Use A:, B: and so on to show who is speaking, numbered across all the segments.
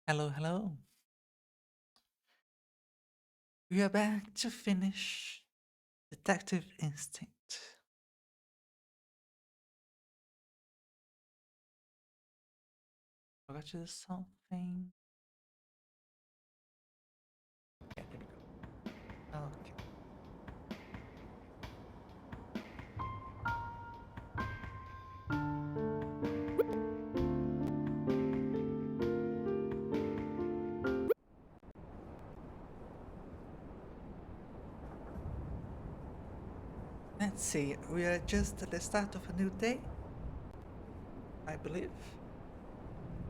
A: Hello, hello. We are back to finish Detective Instinct. Forgot to do something. Yeah, there we go. Okay. Let's see. We are just at the start of a new day, I believe.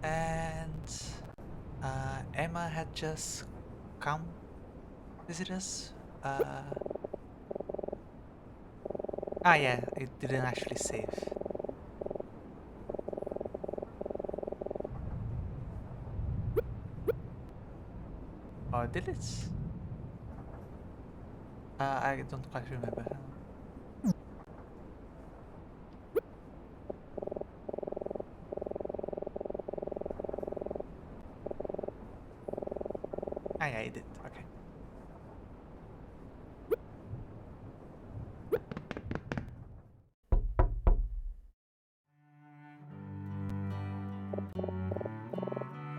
A: And Emma had just come visit us. Yeah, it didn't actually save. Or did it? I don't quite remember. Yeah, it did. Okay.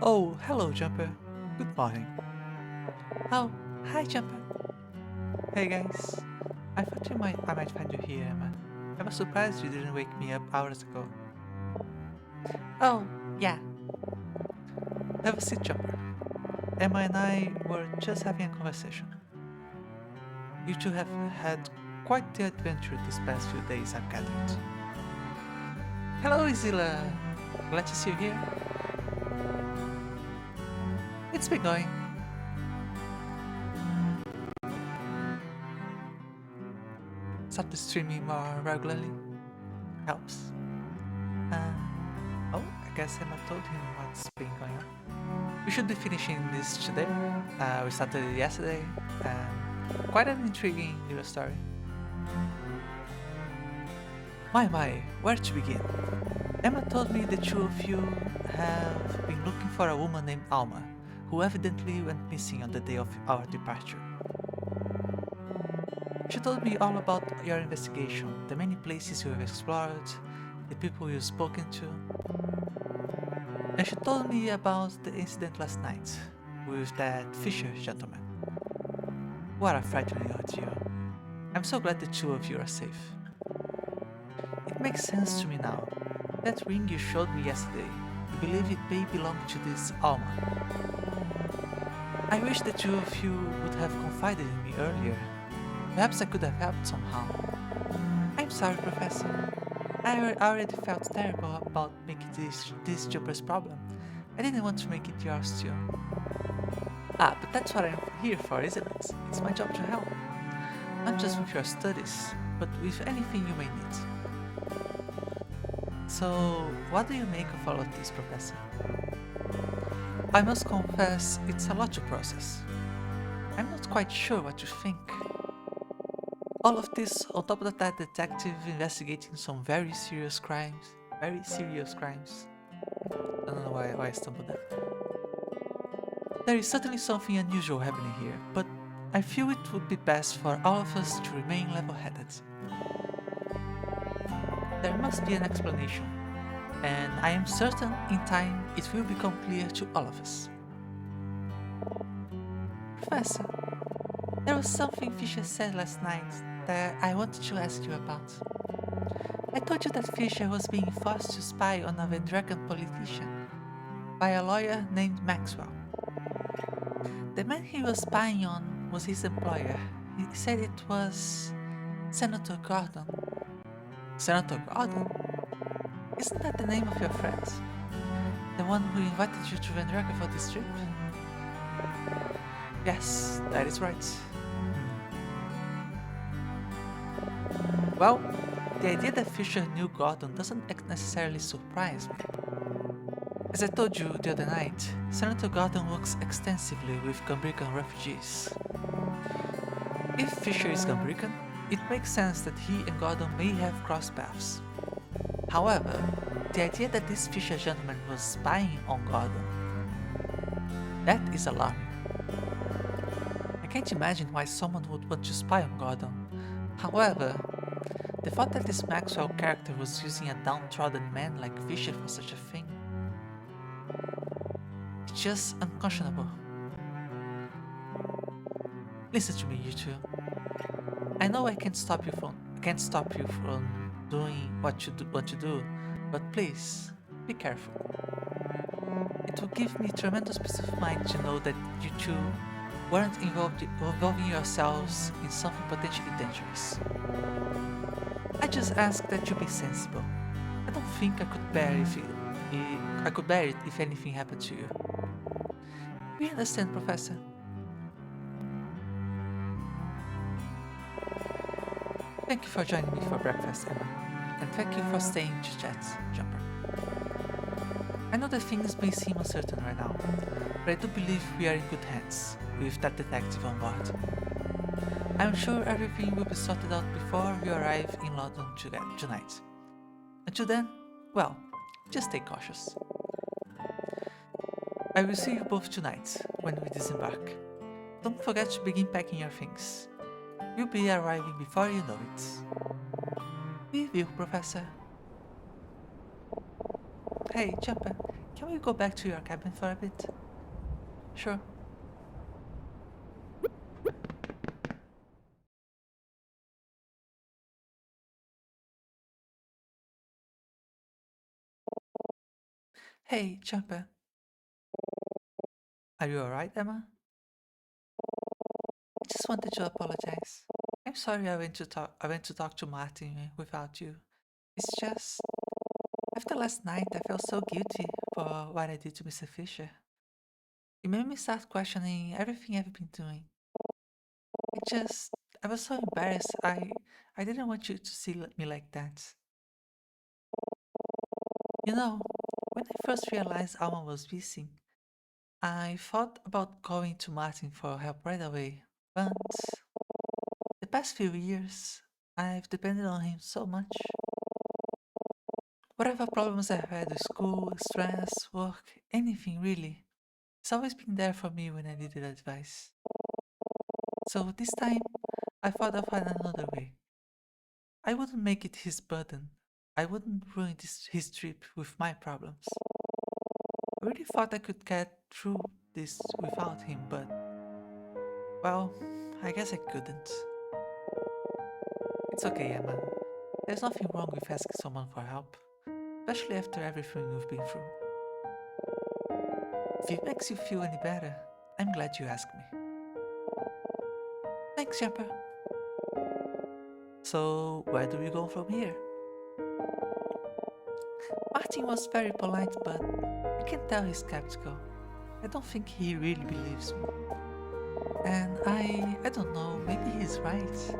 A: Oh, hello, Jumper. Good morning. Oh, hi, Jumper. Hey guys, I thought I might find you here, Emma. I was surprised you didn't wake me up hours ago. Oh, yeah. Have a seat, Chopper. Emma and I were just having a conversation. You two have had quite the adventure these past few days, I've gathered. Hello, Isila. Glad to see you here. It's been going. Started streaming more regularly. Helps. Uh, I guess Emma told him what's been going on. We should be finishing this today. We started it yesterday, and quite an intriguing little story. My, where to begin? Emma told me the two of you have been looking for a woman named Alma, who evidently went missing on the day of our departure. She told me all about your investigation, the many places you have explored, the people you've spoken to, and she told me about the incident last night with that Fisher gentleman. What a frightening ordeal. I'm so glad the two of you are safe. It makes sense to me now. That ring you showed me yesterday, I believe it may belong to this Alma. I wish the two of you would have confided in me earlier. Perhaps I could have helped somehow. I'm sorry, Professor. I already felt terrible about making this Jumper's problem. I didn't want to make it yours too. But that's what I'm here for, isn't it? It's my job to help. Not just with your studies, but with anything you may need. So, what do you make of all of this, Professor? I must confess, it's a lot to process. I'm not quite sure what to think. All of this on top of that detective investigating some very serious crimes. Very serious crimes. I don't know why I stumbled there. There is certainly something unusual happening here, but I feel it would be best for all of us to remain level-headed. There must be an explanation, and I am certain in time it will become clear to all of us. Professor, there was something Fisher said last night that I wanted to ask you about. I told you that Fisher was being forced to spy on a Vendragon politician by a lawyer named Maxwell. The man he was spying on was his employer. He said it was Senator Gordon. Senator Gordon? Isn't that the name of your friend? The one who invited you to Vendragon for this trip? Yes, that is right. Well, the idea that Fisher knew Gordon doesn't necessarily surprise me. As I told you the other night, Senator Gordon works extensively with Gumbrican refugees. If Fisher is Gumbrican, it makes sense that he and Gordon may have crossed paths. However, the idea that this Fisher gentleman was spying on Gordon... That is alarming. I can't imagine why someone would want to spy on Gordon. However, the thought that this Maxwell character was using a downtrodden man like Fisher for such a thing, it's just unconscionable. Listen to me, you two. I know I can't stop you from doing what you want to do, but please be careful. It will give me tremendous peace of mind to know that you two weren't involving yourselves in something potentially dangerous. I just ask that you be sensible. I don't think I could bear it if anything happened to you. We understand, Professor. Thank you for joining me for breakfast, Emma, and thank you for staying to chat, Jumper. I know that things may seem uncertain right now, but I do believe we are in good hands with that detective on board. I'm sure everything will be sorted out before we arrive in London tonight. Until then, well, just stay cautious. I will see you both tonight when we disembark. Don't forget to begin packing your things. We'll be arriving before you know it. We will, Professor. Hey, Jumper, can we go back to your cabin for a bit? Sure. Hey, Jumper. Are you alright, Emma? I just wanted to apologize. I'm sorry I went to talk to Martin without you. It's just after last night I felt so guilty for what I did to Mr. Fisher. It made me start questioning everything I've been doing. I was so embarrassed. I didn't want you to see me like that. You know, when I first realized Alma was missing, I thought about going to Martin for help right away, but the past few years, I've depended on him so much. Whatever problems I've had with school, stress, work, anything really, he's always been there for me when I needed advice. So this time, I thought of another way. I wouldn't make it his burden. I wouldn't ruin his trip with my problems. I really thought I could get through this without him, but well, I guess I couldn't. It's okay, Emma. There's nothing wrong with asking someone for help, especially after everything we've been through. If it makes you feel any better, I'm glad you asked me. Thanks, Jumper. So, where do we go from here? Martin was very polite, but I can tell he's skeptical. I don't think he really believes me. And I don't know, maybe he's right.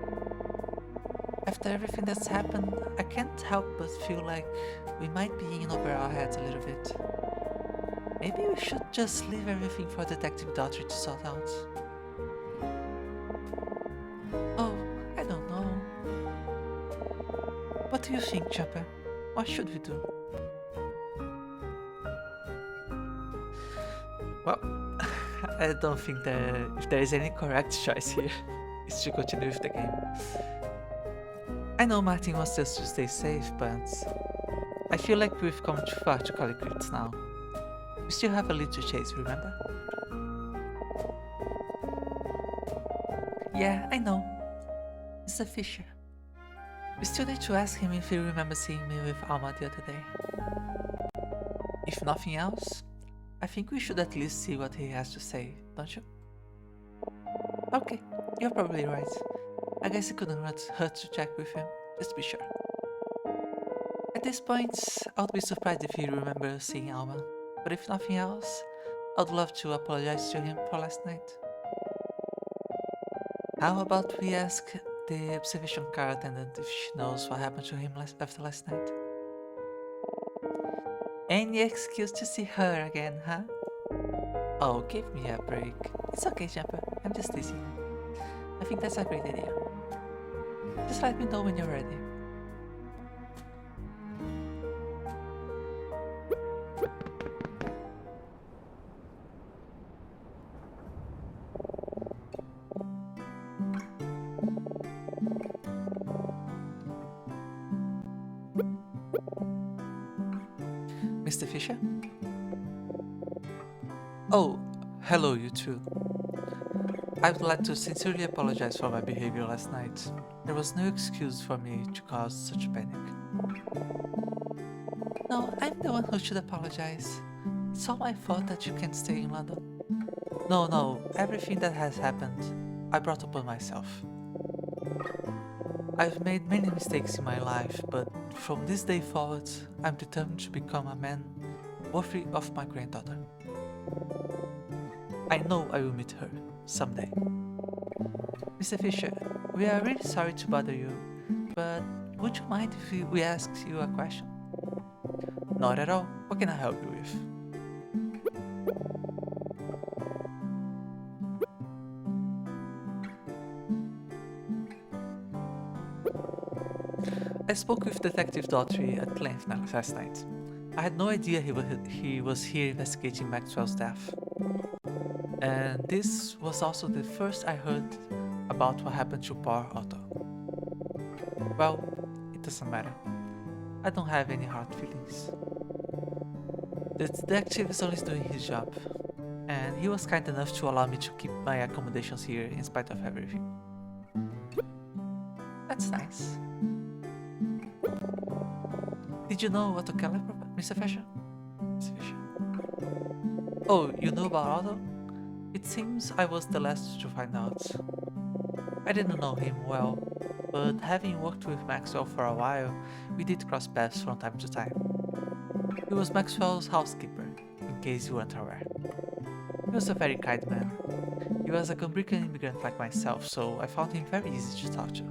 A: After everything that's happened, I can't help but feel like we might be in over our heads a little bit. Maybe we should just leave everything for Detective Daughtry to sort out. Oh, I don't know. What do you think, Chopper? What should we do? Well, I don't think if there is any correct choice here, it's to continue with the game. I know Martin wants us to stay safe, but I feel like we've come too far to call it quits now. We still have a lead to chase, remember? Yeah, I know. Mr. Fisher. We still need to ask him if he remembers seeing me with Alma the other day. If nothing else, I think we should at least see what he has to say, don't you? Okay, you're probably right. I guess it couldn't hurt to check with him, just to be sure. At this point, I would be surprised if he remembers seeing Alma, but if nothing else, I'd love to apologize to him for last night. How about we ask the observation car attendant if she knows what happened to him after last night? Any excuse to see her again, huh? Oh, give me a break. It's okay, Jumper. I'm just teasing. I think that's a great idea. Just let me know when you're ready. Mr. Fisher? Oh, hello you two. I would like to sincerely apologize for my behavior last night. There was no excuse for me to cause such panic. No, I'm the one who should apologize. It's all my fault that you can't stay in London. No, everything that has happened, I brought upon myself. I've made many mistakes in my life, but from this day forward, I'm determined to become a man worthy of my granddaughter. I know I will meet her, someday. Mr. Fisher, we are really sorry to bother you, but would you mind if we ask you a question? Not at all. What can I help you with? I spoke with Detective Daughtry at length last night. I had no idea he was here investigating Maxwell's death. And this was also the first I heard about what happened to poor Otto. Well, it doesn't matter. I don't have any hard feelings. The detective is only doing his job, and he was kind enough to allow me to keep my accommodations here in spite of everything. That's nice. Did you know Otto Keller, Mr. Fisher? Mr. Fisher? Oh, you know about Otto? It seems I was the last to find out. I didn't know him well, but having worked with Maxwell for a while, we did cross paths from time to time. He was Maxwell's housekeeper, in case you weren't aware. He was a very kind man. He was a Cumbrican immigrant like myself, so I found him very easy to talk to.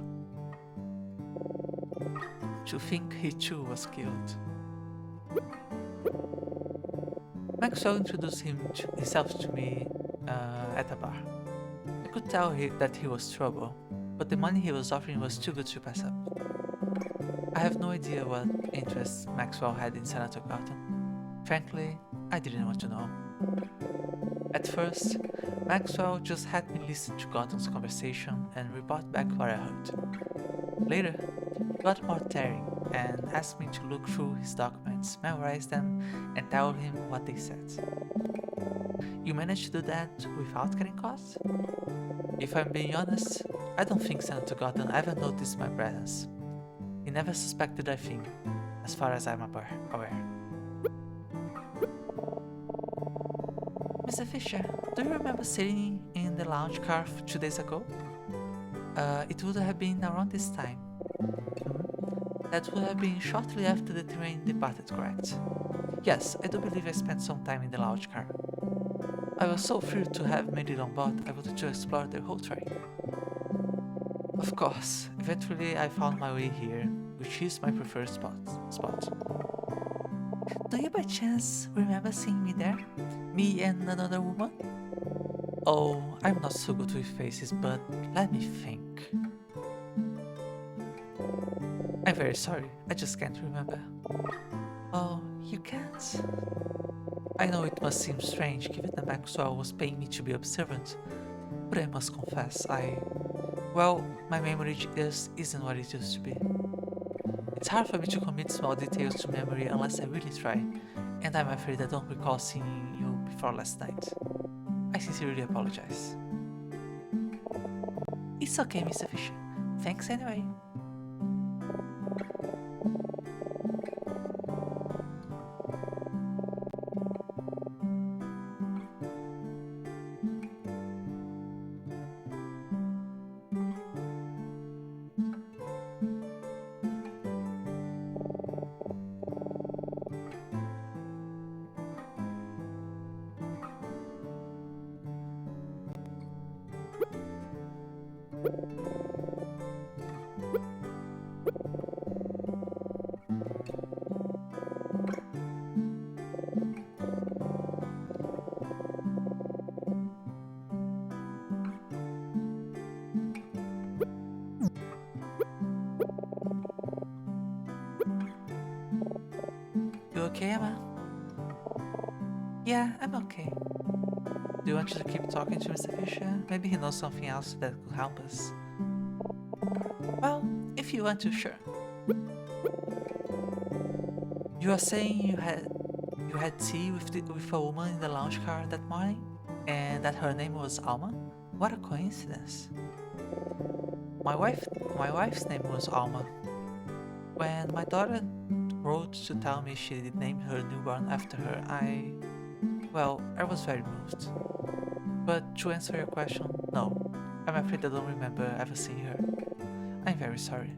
A: To think he too was killed. Maxwell introduced himself to me at a bar. I could tell that he was trouble, but the money he was offering was too good to pass up. I have no idea what interests Maxwell had in Senator Garton. Frankly, I didn't want to know. At first, Maxwell just had me listen to Garton's conversation and report back what I heard. Later, he got more daring and asked me to look through his documents, memorize them, and tell him what they said. You managed to do that without getting caught? If I'm being honest, I don't think Senator Garton ever noticed my presence. He never suspected a thing, as far as I'm aware. Mr. Fisher, do you remember sitting in the lounge car 2 days ago? It would have been around this time. That would have been shortly after the train departed, correct? Yes, I do believe I spent some time in the lounge car. I was so thrilled to have made it on board, I wanted to explore the whole train. Of course, eventually I found my way here, which is my preferred spot. Do you by chance remember seeing me there? Me and another woman? Oh, I'm not so good with faces, but let me think. I'm very sorry, I just can't remember. Oh, you can't? I know it must seem strange given that Maxwell was paying me to be observant, but I must confess, well, my memory just isn't what it used to be. It's hard for me to commit small details to memory unless I really try, and I'm afraid I don't recall seeing you before last night. I sincerely apologize. It's okay, Mr. Fisher. Thanks anyway. You okay, Emma? Yeah, I'm okay. Do you want to keep talking to Mr. Fisher? Maybe he knows something else that could help us. Well, if you want to, sure. You are saying you had You had tea with a woman in the lounge car that morning, and that her name was Alma? What a coincidence. My wife, my wife's name was Alma. When my daughter wrote to tell me she named her newborn after her, I was very moved. But to answer your question, no. I'm afraid I don't remember ever seeing her. I'm very sorry.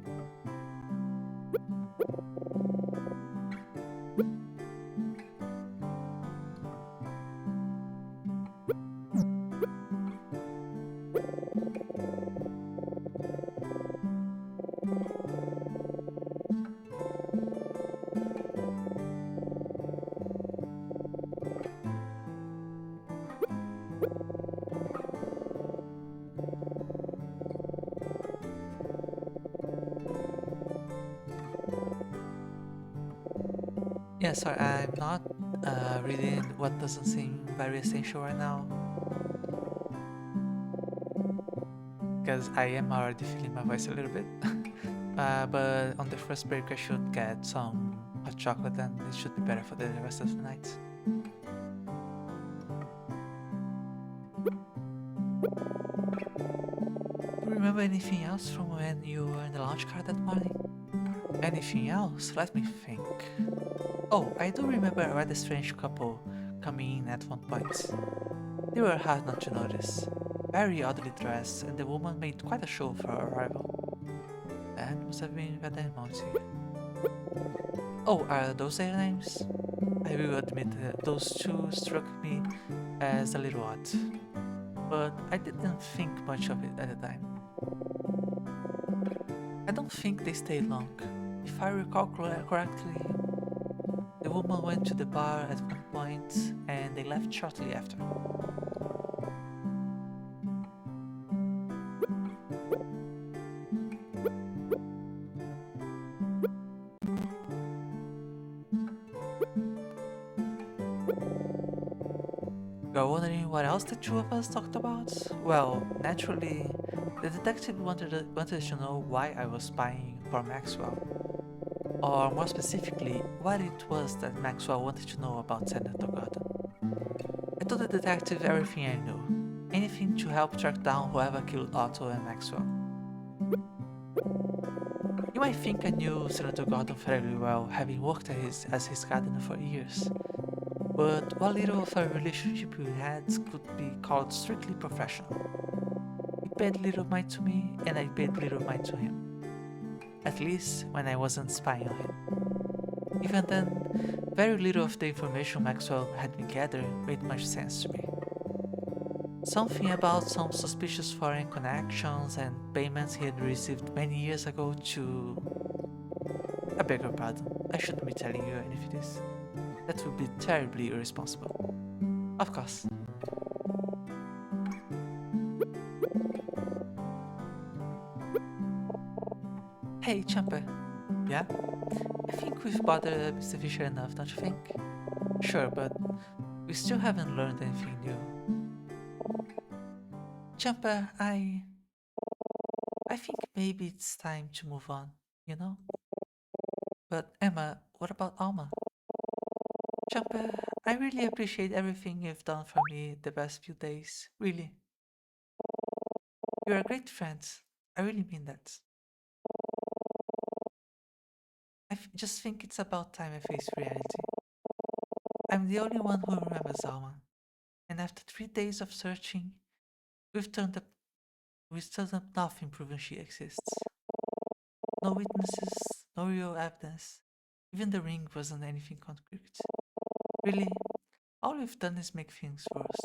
A: Yeah, sorry, I'm not reading what doesn't seem very essential right now. Because I am already feeling my voice a little bit. But on the first break, I should get some hot chocolate and it should be better for the rest of the night. Do you remember anything else from when you were in the launch car that morning? Anything else? Let me think. Oh, I do remember a rather strange couple coming in at one point. They were hard not to notice. Very oddly dressed, and the woman made quite a show of her arrival. That must have been rather naughty. Oh, are those their names? I will admit those two struck me as a little odd, but I didn't think much of it at the time. I don't think they stayed long. If I recall correctly, the woman went to the bar at one point and they left shortly after. You're wondering what else the two of us talked about? Well, naturally, the detective wanted to know why I was spying for Maxwell. Or more specifically, what it was that Maxwell wanted to know about Senator Gordon. I told the detective everything I knew, anything to help track down whoever killed Otto and Maxwell. You might think I knew Senator Gordon fairly well, having worked as his gardener for years, but what little of a relationship we had could be called strictly professional. He paid little mind to me, and I paid little mind to him. At least when I wasn't spying on him. Even then, very little of the information Maxwell had me gather made much sense to me. Something about some suspicious foreign connections and payments he had received many years ago to... I beg your pardon, I shouldn't be telling you any of this. That would be terribly irresponsible. Of course. Hey, Champer. Yeah? I think we've bothered Mr. Fisher enough, don't you think? Sure, but we still haven't learned anything new. Champer, I think maybe it's time to move on, you know? But Emma, what about Alma? Champer, I really appreciate everything you've done for me the past few days, really. You're a great friend. I really mean that. Just think it's about time I face reality. I'm the only one who remembers Alma, and after 3 days of searching, we've turned up nothing proving she exists. No witnesses, no real evidence. Even the ring wasn't anything concrete. Really, all we've done is make things worse.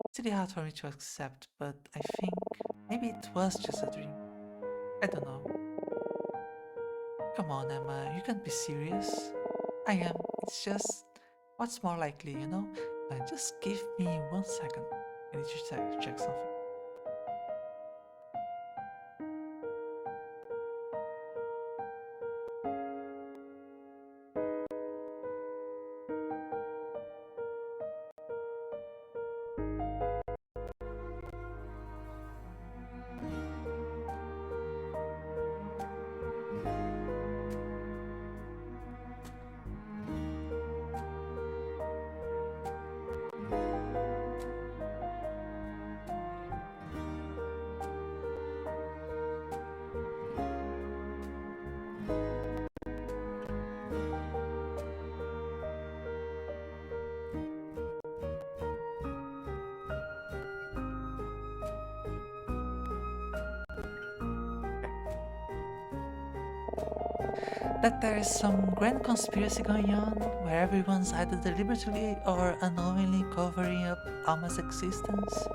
A: It's really hard for me to accept, but I think maybe it was just a dream. I don't know. Come on, Emma, you can't be serious. I am. It's just what's more likely, you know? Just give me 1 second. I need to check something. That there is some grand conspiracy going on where everyone's either deliberately or unknowingly covering up Alma's existence,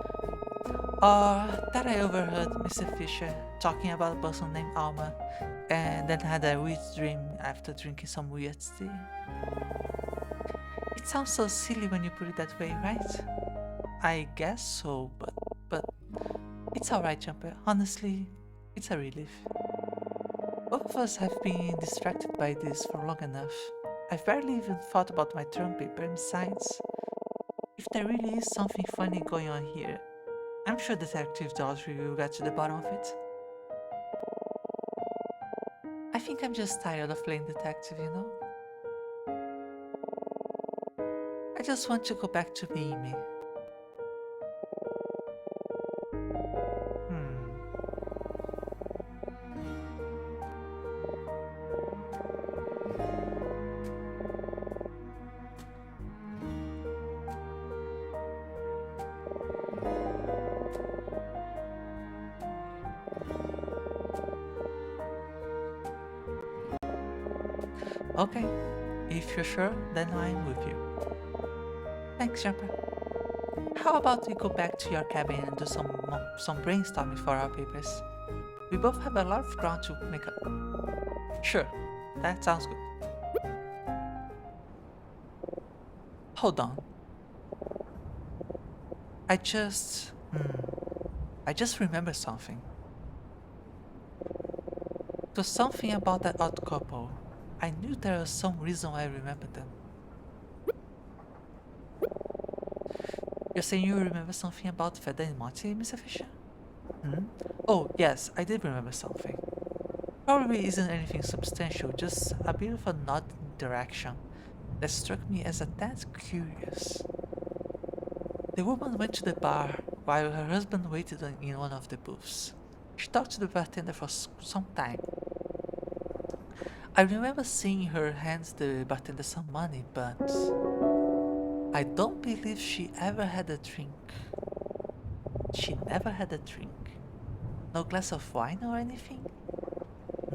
A: or that I overheard Mr. Fisher talking about a person named Alma and then had a weird dream after drinking some weird tea. It sounds so silly when you put it that way, right? I guess so, but it's alright, Jumper. Honestly, it's a relief. Both of us have been distracted by this for long enough. I've barely even thought about my term paper, and besides, if there really is something funny going on here, I'm sure Detective Daughtry will get to the bottom of it. I think I'm just tired of playing detective, you know? I just want to go back to being me. Hmm. Okay, if you're sure, then I'm with you. Thanks, Jumper. How about we go back to your cabin and do some brainstorming for our papers? We both have a lot of ground to make up. Sure, that sounds good. Hold on. I just... I just remembered something. It was something about that odd couple. I knew there was some reason why I remembered them. You're saying you remember something about Fedra and Monty, Mr. Fisher? Oh, yes, I did remember something. Probably isn't anything substantial, just a bit of an odd interaction that struck me as a tad curious. The woman went to the bar while her husband waited in one of the booths. She talked to the bartender for some time. I remember seeing her hand the bartender some money, but I don't believe she ever had a drink. She never had a drink. No glass of wine or anything?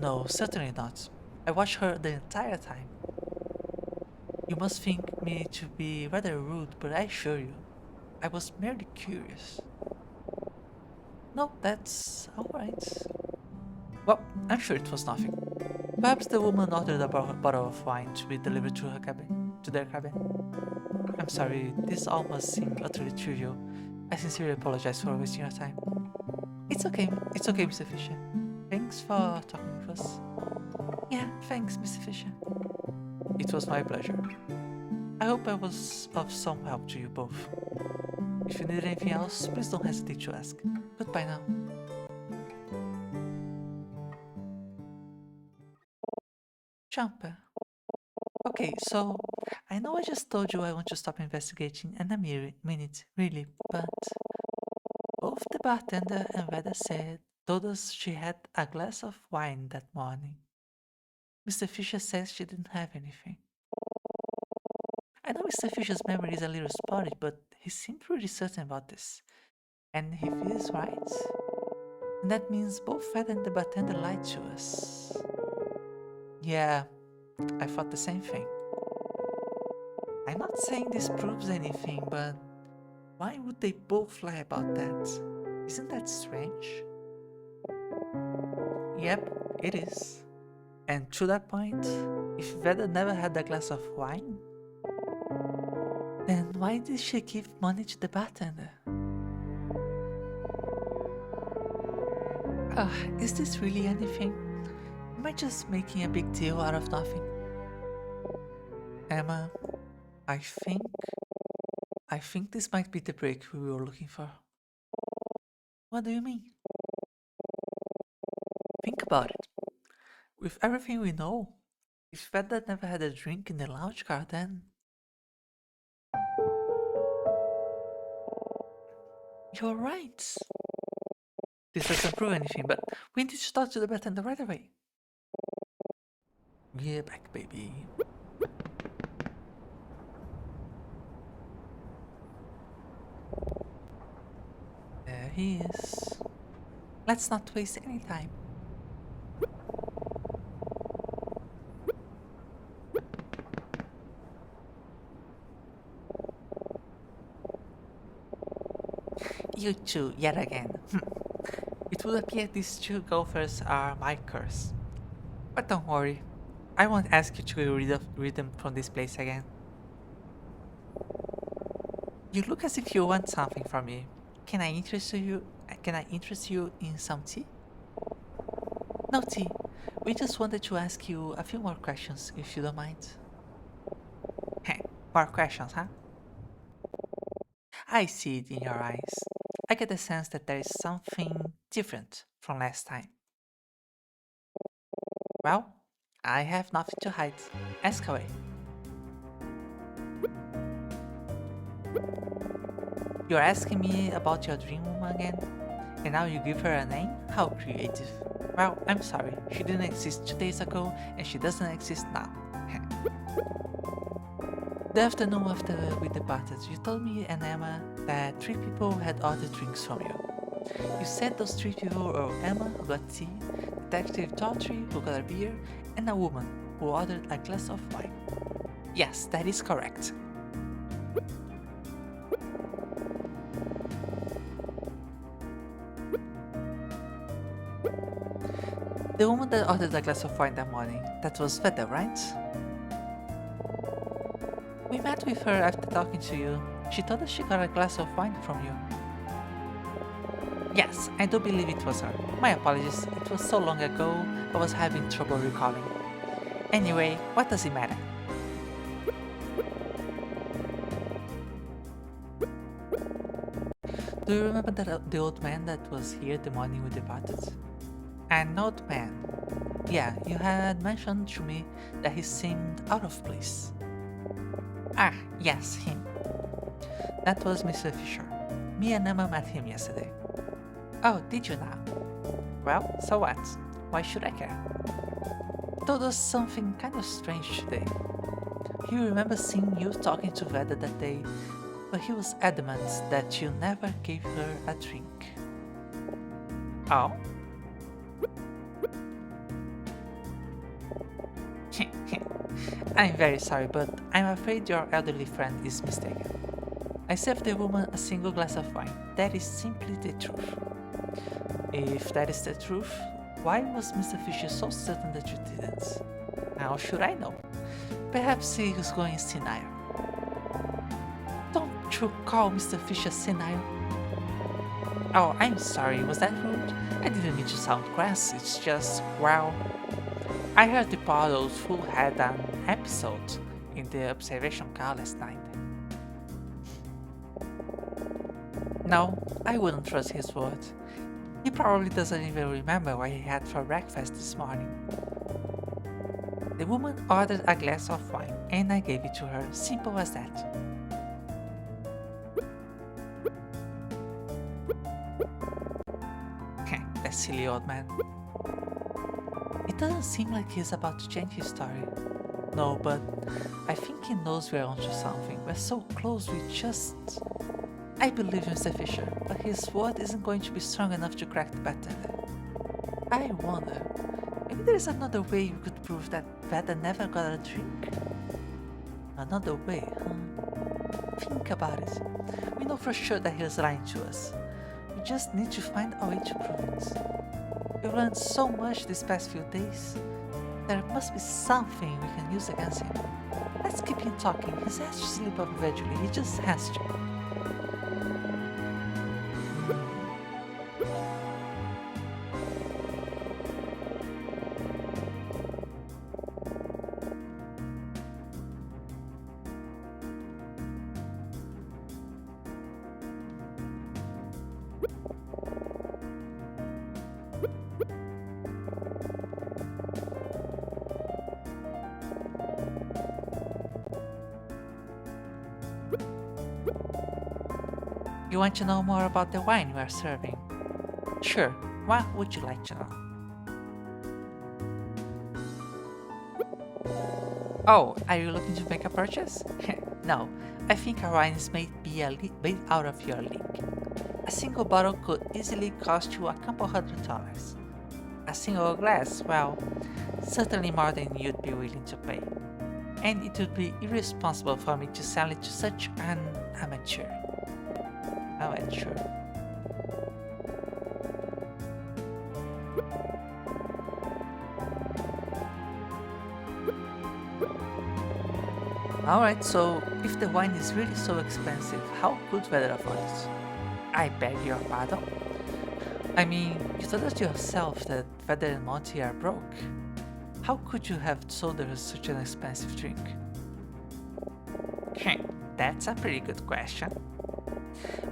A: No, certainly not. I watched her the entire time. You must think me to be rather rude, but I assure you, I was merely curious. No, that's alright. Well, I'm sure it was nothing. Perhaps the woman ordered a bottle of wine to be delivered to their cabin. I'm sorry, this all must seem utterly trivial. I sincerely apologize for wasting your time. It's okay, Mr. Fisher. Thanks for talking with us. Yeah, thanks, Mr. Fisher. It was my pleasure. I hope I was of some help to you both. If you need anything else, please don't hesitate to ask. Goodbye now. Jumper. Okay, so I know I just told you I want to stop investigating in a minute, really, but both the bartender and Veda told us she had a glass of wine that morning. Mr. Fisher says she didn't have anything. I know Mr. Fisher's memory is a little spotty, but he seemed pretty certain about this. And if he is right, then that means both Fed and the bartender lied to us. Yeah, I thought the same thing. I'm not saying this proves anything, but why would they both lie about that? Isn't that strange? Yep, it is. And to that point, if Veda never had a glass of wine, then why did she give money to the bartender? Is this really anything? Am I just making a big deal out of nothing? Emma, I think this might be the break we were looking for. What do you mean? Think about it. With everything we know, if Veda never had a drink in the lounge car, then... You're right. This doesn't prove anything, but we need to talk to the bartender right away. Yeah, back, baby. There he is. Let's not waste any time. You two, yet again. It would appear these two golfers are my curse. But don't worry, I won't ask you to read them from this place again. You look as if you want something from me. Can I interest you? Can I interest you in some tea? No tea. We just wanted to ask you a few more questions, if you don't mind. Heh, more questions, huh? I see it in your eyes. I get the sense that there is something different from last time. Well, I have nothing to hide. Ask away. You're asking me about your dream woman again? And now you give her a name? How creative. Well, I'm sorry, she didn't exist 2 days ago and she doesn't exist now. The afternoon after we departed, you told me and Emma that 3 people had ordered drinks from you. You said those 3 people were Emma, who got tea, Detective Daughtry, who got a beer, and a woman, who ordered a glass of wine. Yes, that is correct. The woman that ordered a glass of wine that morning, that was Veda, right? We met with her after talking to you. She told us she got a glass of wine from you. Yes, I do believe it was her. My apologies, it was so long ago, I was having trouble recalling. Anyway, what does it matter? Do you remember the old man that was here the morning we departed? An old man. Yeah, you had mentioned to me that he seemed out of place. Ah, yes, him. That was Mr. Fisher. Me and Emma met him yesterday. Oh, did you now? Well, so what? Why should I care? He told us something kind of strange today. He remembers seeing you talking to Veda that day, but he was adamant that you never gave her a drink. Oh? I'm very sorry, but I'm afraid your elderly friend is mistaken. I served the woman a single glass of wine. That is simply the truth. If that is the truth, why was Mr. Fisher so certain that you didn't? How should I know? Perhaps he was going senile. Don't you call Mr. Fisher senile? Oh, I'm sorry, was that rude? I didn't mean to sound crass, it's just, well... I heard the Pardos who had an episode in the observation car last night. No, I wouldn't trust his word. He probably doesn't even remember what he had for breakfast this morning. The woman ordered a glass of wine and I gave it to her, simple as that. That silly old man. It doesn't seem like he's about to change his story. No, but I think he knows we're onto something. We're so close, we just... I believe Mr. Fisher, but his word isn't going to be strong enough to crack the bartender. I wonder, maybe there's another way we could prove that Veda never got a drink? Another way, huh? Think about it. We know for sure that he's lying to us. We just need to find a way to prove it. We've learned so much these past few days. There must be something we can use against him. Let's keep him talking. He has to slip up eventually. He just has to. You want to know more about the wine we are serving? Sure, what would you like to know? Oh, are you looking to make a purchase? No, I think our wine is made out of your league. A single bottle could easily cost you a couple $100. A single glass, well, certainly more than you'd be willing to pay. And it would be irresponsible for me to sell it to such an amateur. Amateur. Alright, so if the wine is really so expensive, how could Vedder afford it? I beg your pardon? I mean, you told us yourself that Vedder and Monty are broke. How could you have sold her such an expensive drink? That's a pretty good question.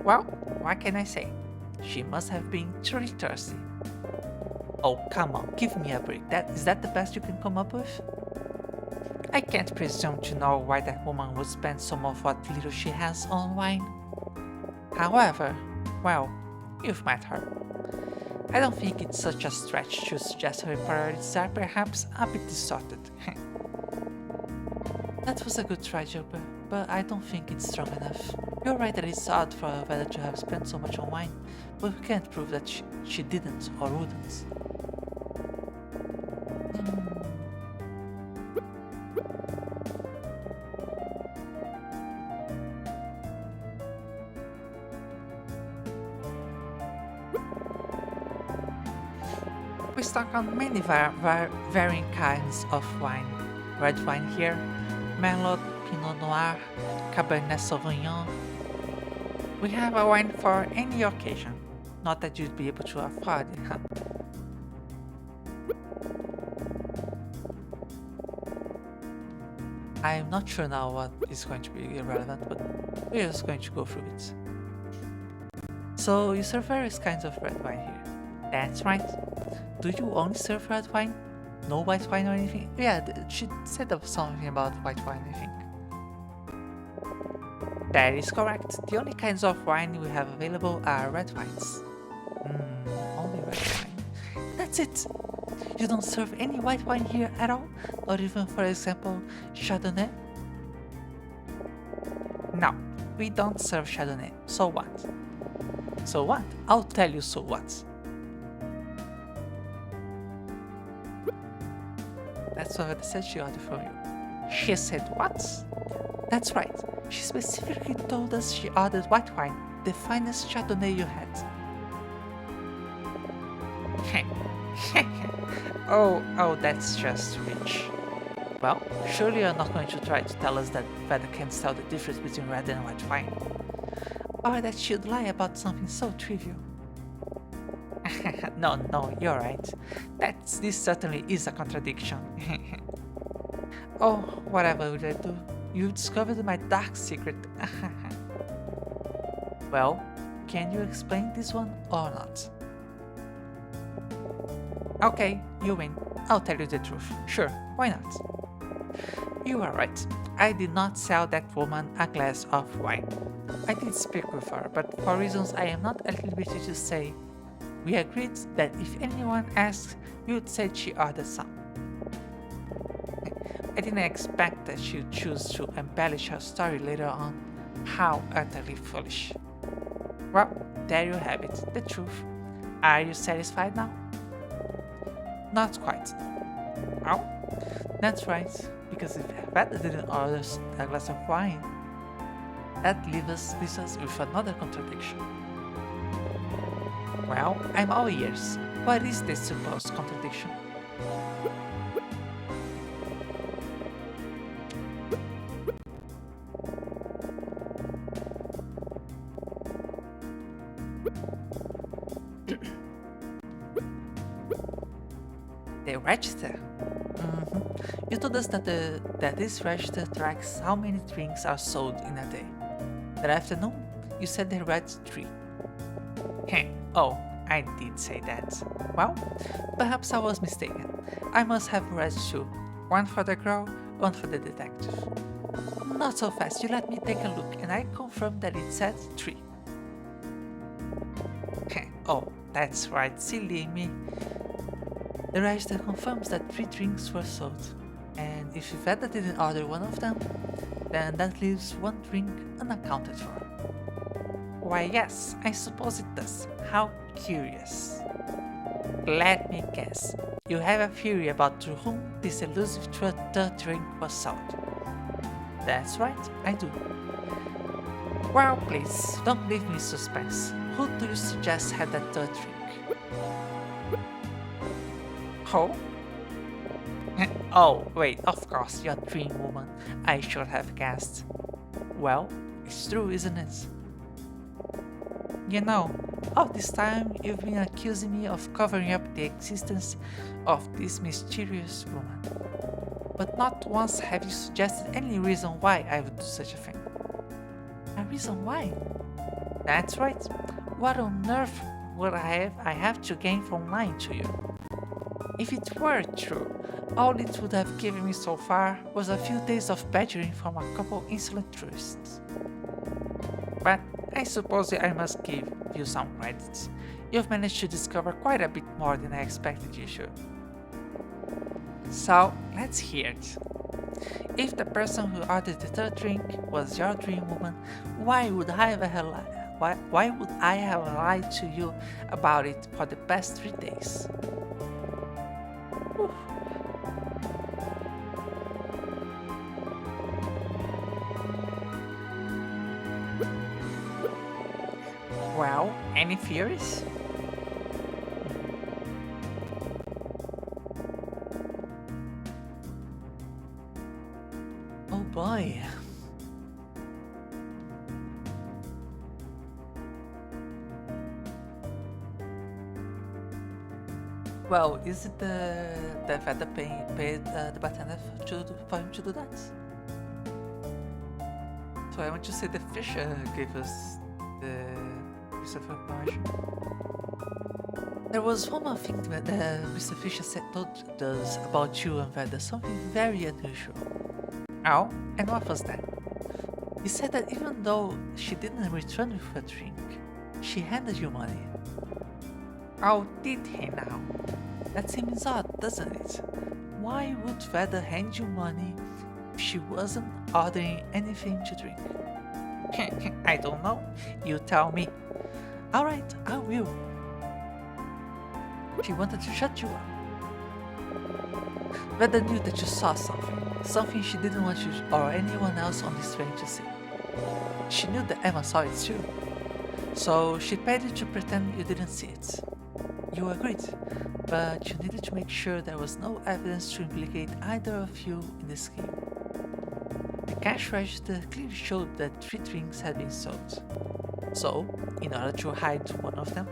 A: Well, what can I say? She must have been truly thirsty. Oh, come on, give me a break. Is that the best you can come up with? I can't presume to know why that woman would spend some of what little she has on wine. However, well, you've met her. I don't think it's such a stretch to suggest her priorities are perhaps a bit distorted. That was a good try, Joker, but I don't think it's strong enough. You're right that it's odd for Vedder to have spent so much on wine, but we can't prove that she didn't or wouldn't. We stock on many varying kinds of wine. Red wine here, Merlot, Pinot Noir, Cabernet Sauvignon. We have a wine for any occasion. Not that you'd be able to afford it, huh? I'm not sure now what is going to be relevant, but we're just going to go through it. So you serve various kinds of red wine here. That's right. Do you only serve red wine? No white wine or anything? Yeah, she said something about white wine, I think. That is correct. The only kinds of wine we have available are red wines. Only red wine. That's it! You don't serve any white wine here at all? Or even, for example, Chardonnay? No, we don't serve Chardonnay. So what? So what? I'll tell you so what. That's what said she ordered from you. She said what? That's right. She specifically told us she ordered white wine, the finest Chardonnay you had. Oh, that's just rich. Well, surely you're not going to try to tell us that Vedder can't tell the difference between red and white wine. Or that she'd lie about something so trivial. No, you're right. This certainly is a contradiction. Oh, whatever would I do? You discovered my dark secret. Well, can you explain this one or not? Okay, you win. I'll tell you the truth. Sure, why not? You are right. I did not sell that woman a glass of wine. I did speak with her, but for reasons I am not at liberty to say, we agreed that if anyone asks, we would say she ordered some. I didn't expect that she would choose to embellish her story later on. How utterly foolish. Well, there you have it, the truth. Are you satisfied now? Not quite. Oh, that's right, because if Vedder didn't order a glass of wine, that leaves us with another contradiction. Well, I'm all ears. What is this supposed contradiction? The register? You told us that this register tracks how many drinks are sold in a day. That afternoon, you said they read 3. Oh, I did say that. Well, perhaps I was mistaken. I must have read 2. One for the girl, one for the detective. Not so fast, you let me take a look and I confirmed that it said 3. Oh, that's right, silly me. The register confirms that 3 drinks were sold, and if Veda didn't order one of them, then that leaves one drink unaccounted for. Why yes, I suppose it does. How curious. Let me guess. You have a theory about to whom this elusive third drink was sold. That's right, I do. Well, please, don't leave me in suspense. Who do you suggest had that third drink? Who? Oh, wait, of course, your dream woman. I should have guessed. Well, it's true, isn't it? You know, all this time you've been accusing me of covering up the existence of this mysterious woman. But not once have you suggested any reason why I would do such a thing. A reason why? That's right. What on earth would I have to gain from lying to you? If it were true, all it would have given me so far was a few days of badgering from a couple insolent tourists. But I suppose I must give you some credit. You've managed to discover quite a bit more than I expected you should. So, let's hear it. If the person who ordered the third drink was your dream woman, why would I have lied to you about it for the past 3 days? Oof. Well, any theories? Oh boy. Well, is it the Veda paid the bartender for him to do that? So I want to say the fish gave us the piece of information. There was one more thing that Mr. Fisher told us about you and Veda, something very unusual. Oh, and what was that? He said that even though she didn't return with a drink, she handed you money. Oh, did he now? That seems odd, doesn't it? Why would Veda hand you money if she wasn't ordering anything to drink? I don't know. You tell me. Alright, I will. She wanted to shut you up. Veda knew that you saw something she didn't want you or anyone else on this train to see. She knew that Emma saw it too. So she paid you to pretend you didn't see it. You agreed, but you needed to make sure there was no evidence to implicate either of you in the scheme. The cash register clearly showed that 3 drinks had been sold. So, in order to hide one of them,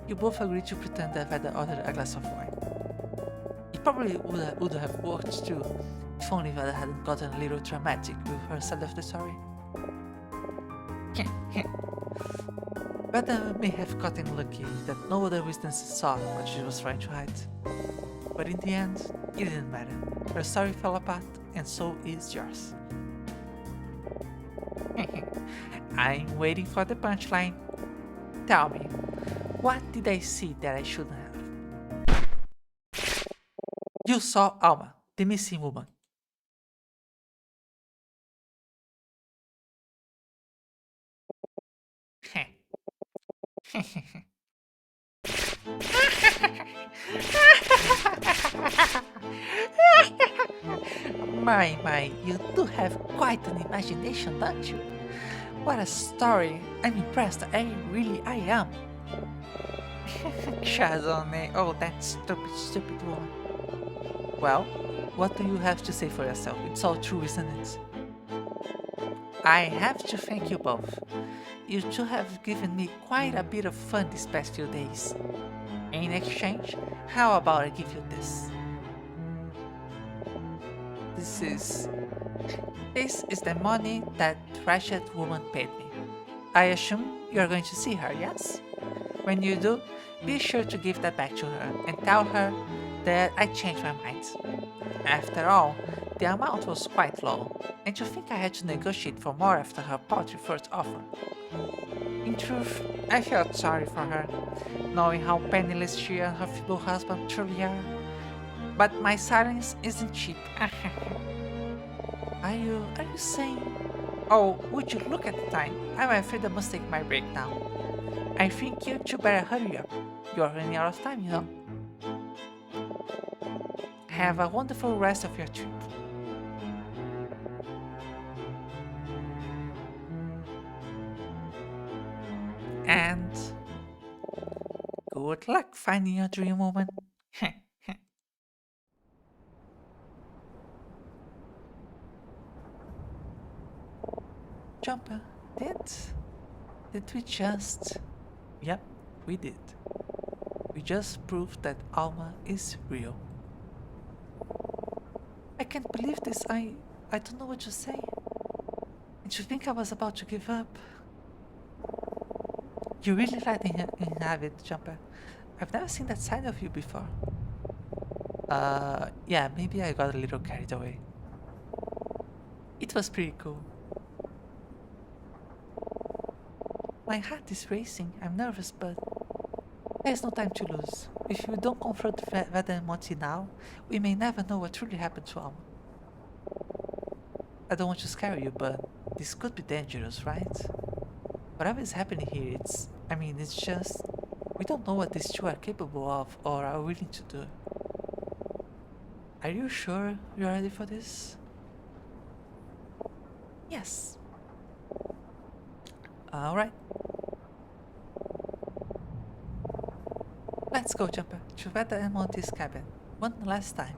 A: you both agreed to pretend that Veda ordered a glass of wine. It probably would have worked too, if only Veda hadn't gotten a little dramatic with her side of the story. Veda may have gotten lucky that no other witnesses saw what she was trying to hide. But in the end, it didn't matter. Her story fell apart, and so is yours. I'm waiting for the punchline. Tell me, what did I see that I shouldn't have? You saw Alma, the missing woman. My, you do have quite an imagination, don't you? What a story! I'm impressed, I am. Chardonnay, oh that stupid woman. Well, what do you have to say for yourself? It's all true, isn't it? I have to thank you both. You two have given me quite a bit of fun these past few days. In exchange, how about I give you this? This is the money that wretched woman paid me. I assume you're going to see her, yes? When you do, be sure to give that back to her and tell her that I changed my mind. After all, the amount was quite low, and to think I had to negotiate for more after her paltry first offer. In truth, I felt sorry for her, knowing how penniless she and her feeble husband truly are. But my silence isn't cheap. Are you saying? Oh, would you look at the time? I'm afraid I must take my break now. I think you two better hurry up. You're running out of time, you know. Have a wonderful rest of your trip. And good luck finding your dream woman. Jumper, did did we just? Yep, we did. We just proved that Alma is real. I can't believe this. I don't know what to say. Did you think I was about to give up? You really let me have it, Jumper. I've never seen that side of you before. Yeah, maybe I got a little carried away. It was pretty cool. My heart is racing. I'm nervous, but there's no time to lose. If we don't confront Veda and Monty now, we may never know what truly happened to Alma. I don't want to scare you, but this could be dangerous, right? Whatever is happening here, it's just, we don't know what these two are capable of or are willing to do. Are you sure you're ready for this? Yes. Alright, let's go, Jumper, to Veda and Monty's cabin. One last time.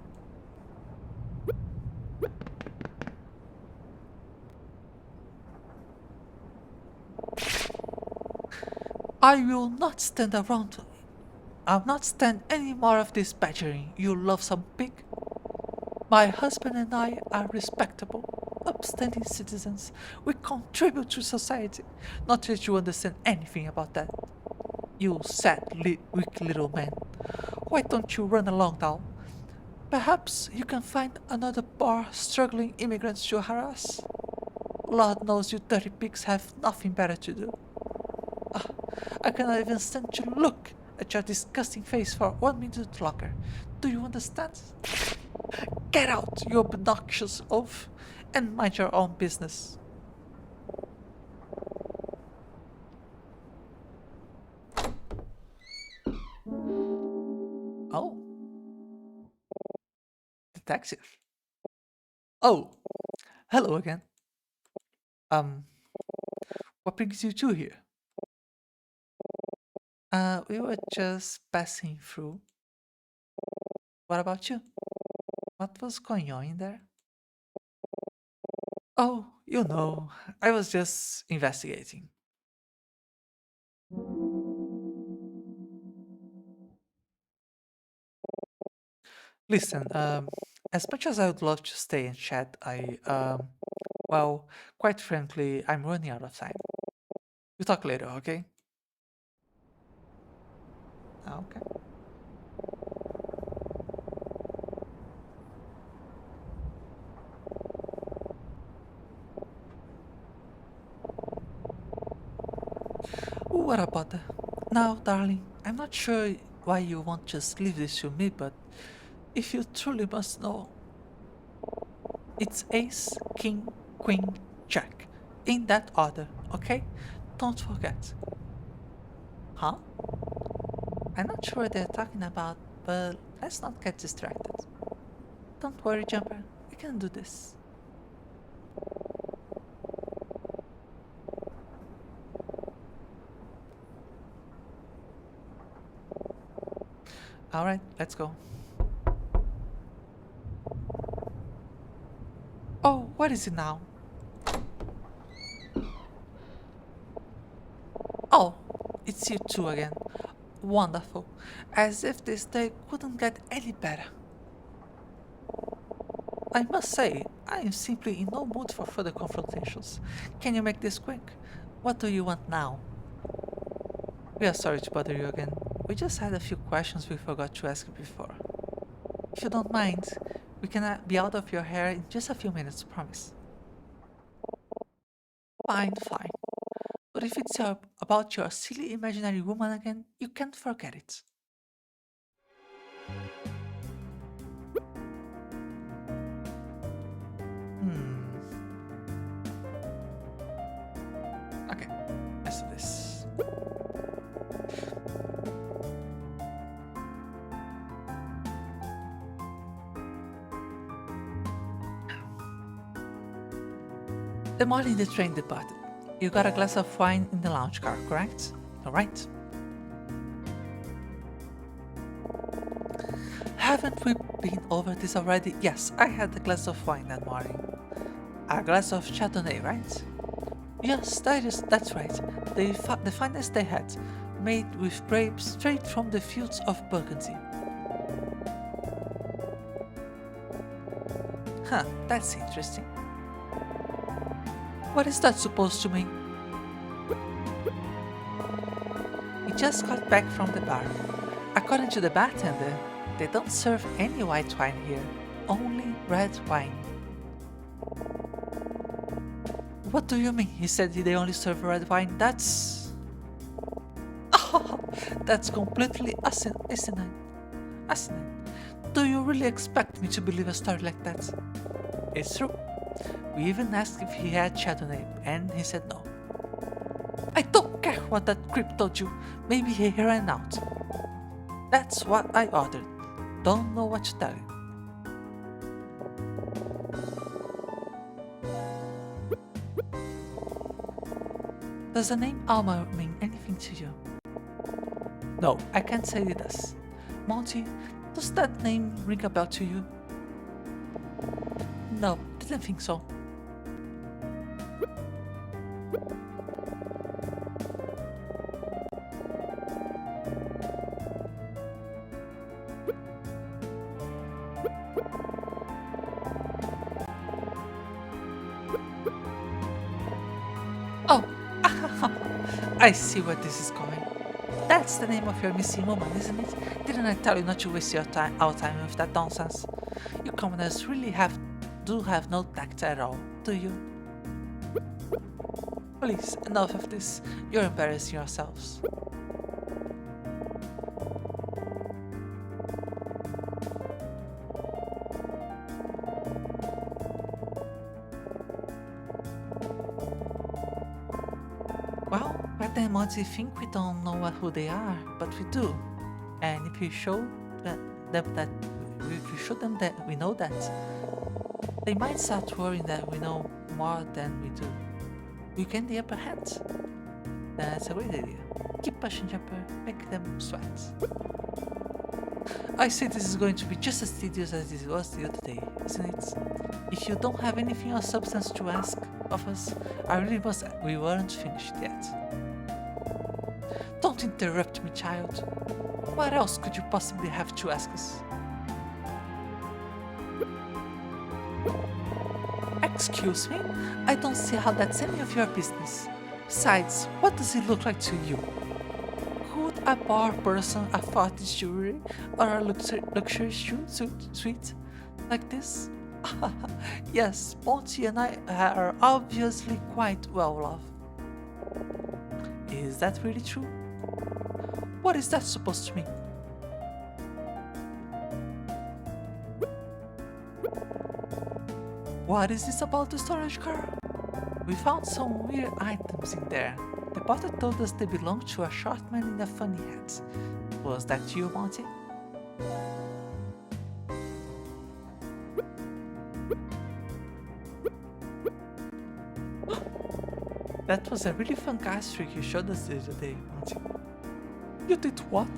A: I will not stand around. I'll not stand any more of this badgering, you loathsome pig. My husband and I are respectable, upstanding citizens. We contribute to society. Not that you understand anything about that. You sad, weak little man. Why don't you run along now? Perhaps you can find another poor, struggling immigrants to harass. Lord knows you dirty pigs have nothing better to do. Ah, I cannot even stand to look at your disgusting face for 1 minute longer. Do you understand? Get out, you obnoxious oaf, and mind your own business. Oh, detective. Oh, hello again. Um, what brings you two here? We were just passing through. What about you? What was going on in there? Oh, I was just investigating. Listen, as much as I would love to stay and chat, well, quite frankly, I'm running out of time. We'll talk later, okay? Okay. What about that? Now, darling, I'm not sure why you won't just leave this to me, but if you truly must know, it's ace, king, queen, jack. In that order, okay? Don't forget. Huh? I'm not sure what they're talking about, but let's not get distracted. Don't worry, Jumper. We can do this. Alright, let's go. Oh, what is it now? Oh, it's you two again. Wonderful. As if this day couldn't get any better. I must say, I am simply in no mood for further confrontations. Can you make this quick? What do you want now? We are sorry to bother you again. We just had a few questions we forgot to ask you before. If you don't mind, we can be out of your hair in just a few minutes, promise. Fine, fine. But if it's about your silly imaginary woman again, you can't forget it. Hmm. The morning the train departed, you got a glass of wine in the lounge car, correct? Alright. Haven't we been over this already? Yes, I had a glass of wine that morning. A glass of Chardonnay, right? Yes, that's right. The finest they had, made with grapes straight from the fields of Burgundy. Huh, that's interesting. What is that supposed to mean? We just got back from the bar. According to the bartender, they don't serve any white wine here, only red wine. What do you mean? He said they only serve red wine? That's... that's completely asinine. Do you really expect me to believe a story like that? It's true. We even asked if he had Chardonnay, and he said no. I don't care what that creep told you. Maybe he ran out. That's what I ordered. Don't know what to tell you. Does the name Alma mean anything to you? No, I can't say it does. Monty, does that name ring a bell to you? No, didn't think so. Oh, I see where this is going. That's the name of your missing woman, isn't it? Didn't I tell you not to waste our time with that nonsense? You commoners really do have no tact at all, do you? Please, enough of this. You're embarrassing yourselves. Well, Beth and Monty think we don't know who they are, but we do. And if you show them that we know that, they might start worrying that we know more than we do. We gain the upper hand. That's a great idea. Keep pushing Jumper, make them sweat. I see this is going to be just as tedious as it was the other day, isn't it? If you don't have anything of substance to ask of us, we weren't finished yet. Don't interrupt me, child. What else could you possibly have to ask us? Excuse me? I don't see how that's any of your business. Besides, what does he look like to you? Could a bar person afford this jewelry or a luxury suite like this? Yes, Monty and I are obviously quite well off. Is that really true? What is that supposed to mean? What is this about the storage car? We found some weird items in there. The porter told us they belonged to a short man in a funny hat. Was that you, Monty? That was a really fun gas trick you showed us the other day, Monty. You did what?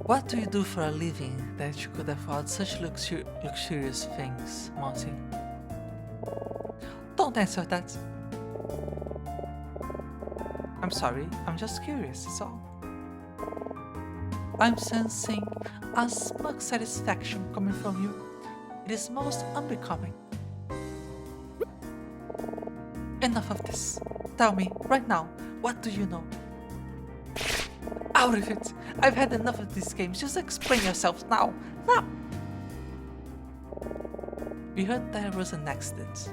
A: What do you do for a living that you could afford such luxurious things, Monty? Don't answer that. I'm sorry, I'm just curious, that's all. I'm sensing a smug satisfaction coming from you. It is most unbecoming. Enough of this. Tell me, right now, what do you know? Out of it! I've had enough of these games. Just explain yourself now. Now! We heard there was an accident.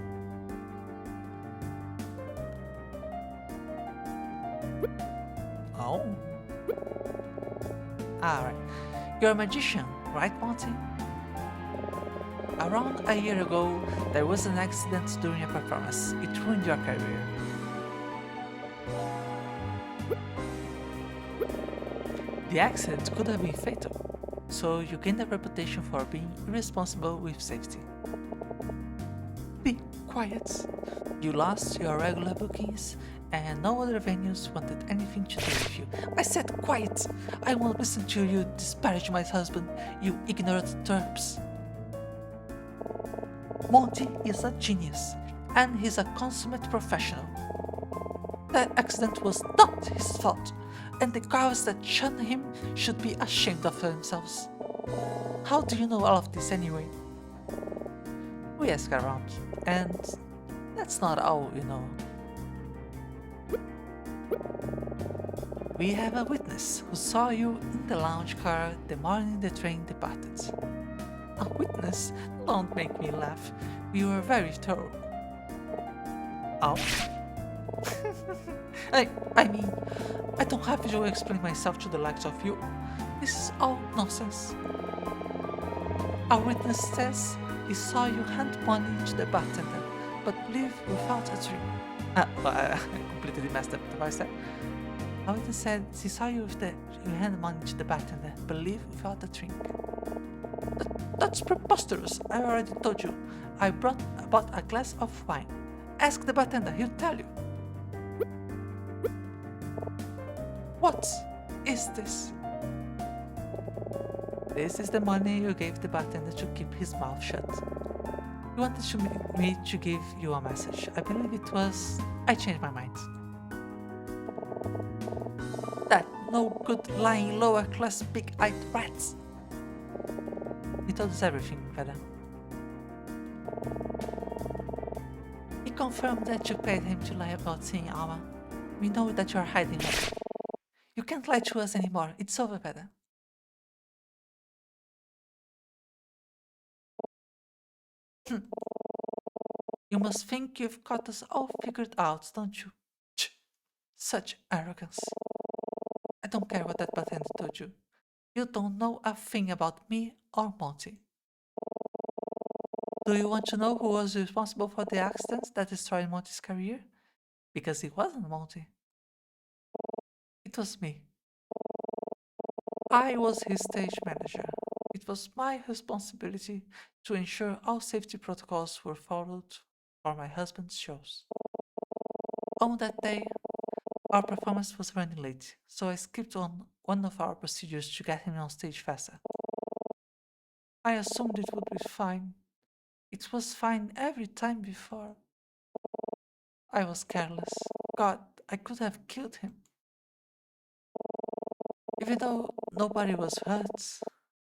A: Oh. Alright. You're a magician, right, Monty? Around a year ago, there was an accident during a performance. It ruined your career. The accident could have been fatal, so you gained a reputation for being irresponsible with safety. Be quiet. You lost your regular bookings, and no other venues wanted anything to do with you. I said quiet! I won't listen to you disparage my husband, you ignorant terps. Monty is a genius, and he's a consummate professional. That accident was not his fault, and the cowards that shunned him should be ashamed of themselves. How do you know all of this anyway? We ask around, and that's not all you know. We have a witness who saw you in the lounge car the morning the train departed. A witness? Don't make me laugh. We were very thorough. Oh? I mean, I don't have to explain myself to the likes of you. This is all nonsense. Our witness says he saw you hand money to the bartender, but leave without a drink. I completely messed up the voice there. Our witness said he saw you hand money to the bartender, but leave without a drink. That's preposterous. I already told you. I bought a glass of wine. Ask the bartender, he'll tell you. What is this? This is the money you gave the bartender to keep his mouth shut. You wanted me to give you a message. I believe it was... I changed my mind. That no good lying lower class big-eyed rats. He told us everything, Veda. He confirmed that you paid him to lie about seeing Alma. We know that you are hiding her. You can't lie to us anymore. It's over, Veda. You must think you've got us all figured out, don't you? Such arrogance. I don't care what that bartender told you. You don't know a thing about me or Monty. Do you want to know who was responsible for the accident that destroyed Monty's career? Because it wasn't Monty. It was me. I was his stage manager. It was my responsibility to ensure all safety protocols were followed for my husband's shows. On that day, our performance was running late, so I skipped on one of our procedures to get him on stage faster. I assumed it would be fine. It was fine every time before. I was careless. God, I could have killed him. Even though nobody was hurt,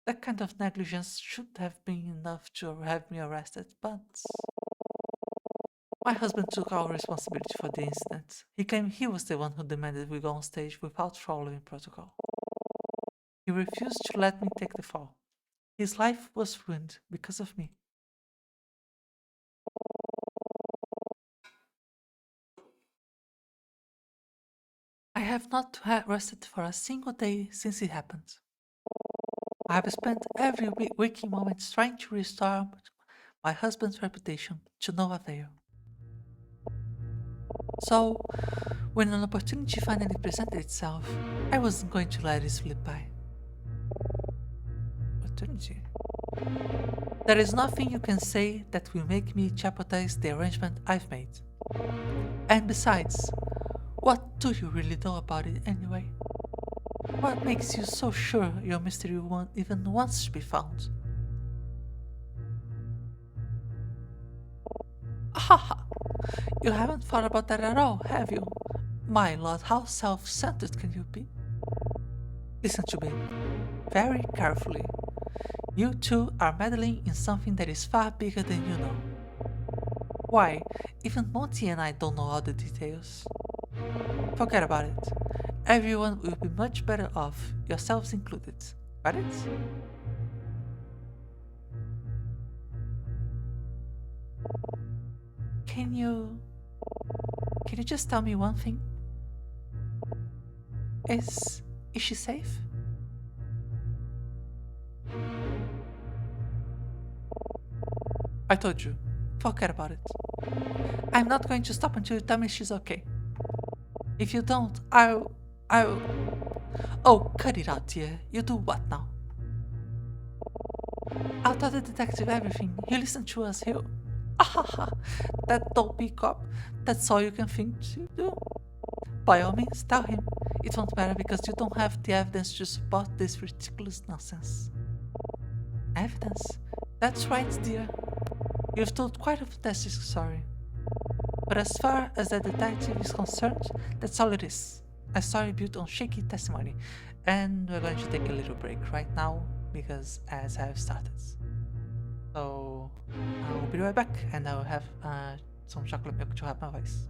A: that kind of negligence should have been enough to have me arrested, but... My husband took all responsibility for the incident. He claimed he was the one who demanded we go on stage without following protocol. He refused to let me take the fall. His life was ruined because of me. I have not rested for a single day since it happened. I have spent every waking moment trying to restore my husband's reputation to no avail. So, when an opportunity finally presented itself, I wasn't going to let it slip by. Opportunity? There is nothing you can say that will make me jeopardize the arrangement I've made. And besides, what do you really know about it anyway? What makes you so sure your mystery won't even wants to be found? Haha! You haven't thought about that at all, have you? My lord, how self-centered can you be? Listen to me, very carefully. You two are meddling in something that is far bigger than you know. Why, even Monty and I don't know all the details. Forget about it. Everyone will be much better off, yourselves included. Got it? Can you... Can you just tell me one thing? Is she safe? I told you. Forget about it. I'm not going to stop until you tell me she's okay. If you don't, I'll... Oh, cut it out, dear. You do what now? I'll tell the detective everything. He'll listen to us. He'll... Ahaha. That dopey cop. That's all you can think to do? By all means, tell him. It won't matter because you don't have the evidence to support this ridiculous nonsense. Evidence? That's right, dear. You've told quite a fantastic story. But as far as the detective is concerned, that's all it is. A story built on shaky testimony. And we're going to take a little break right now, because as I've started. So, I'll be right back, and I'll have some chocolate milk to help my voice.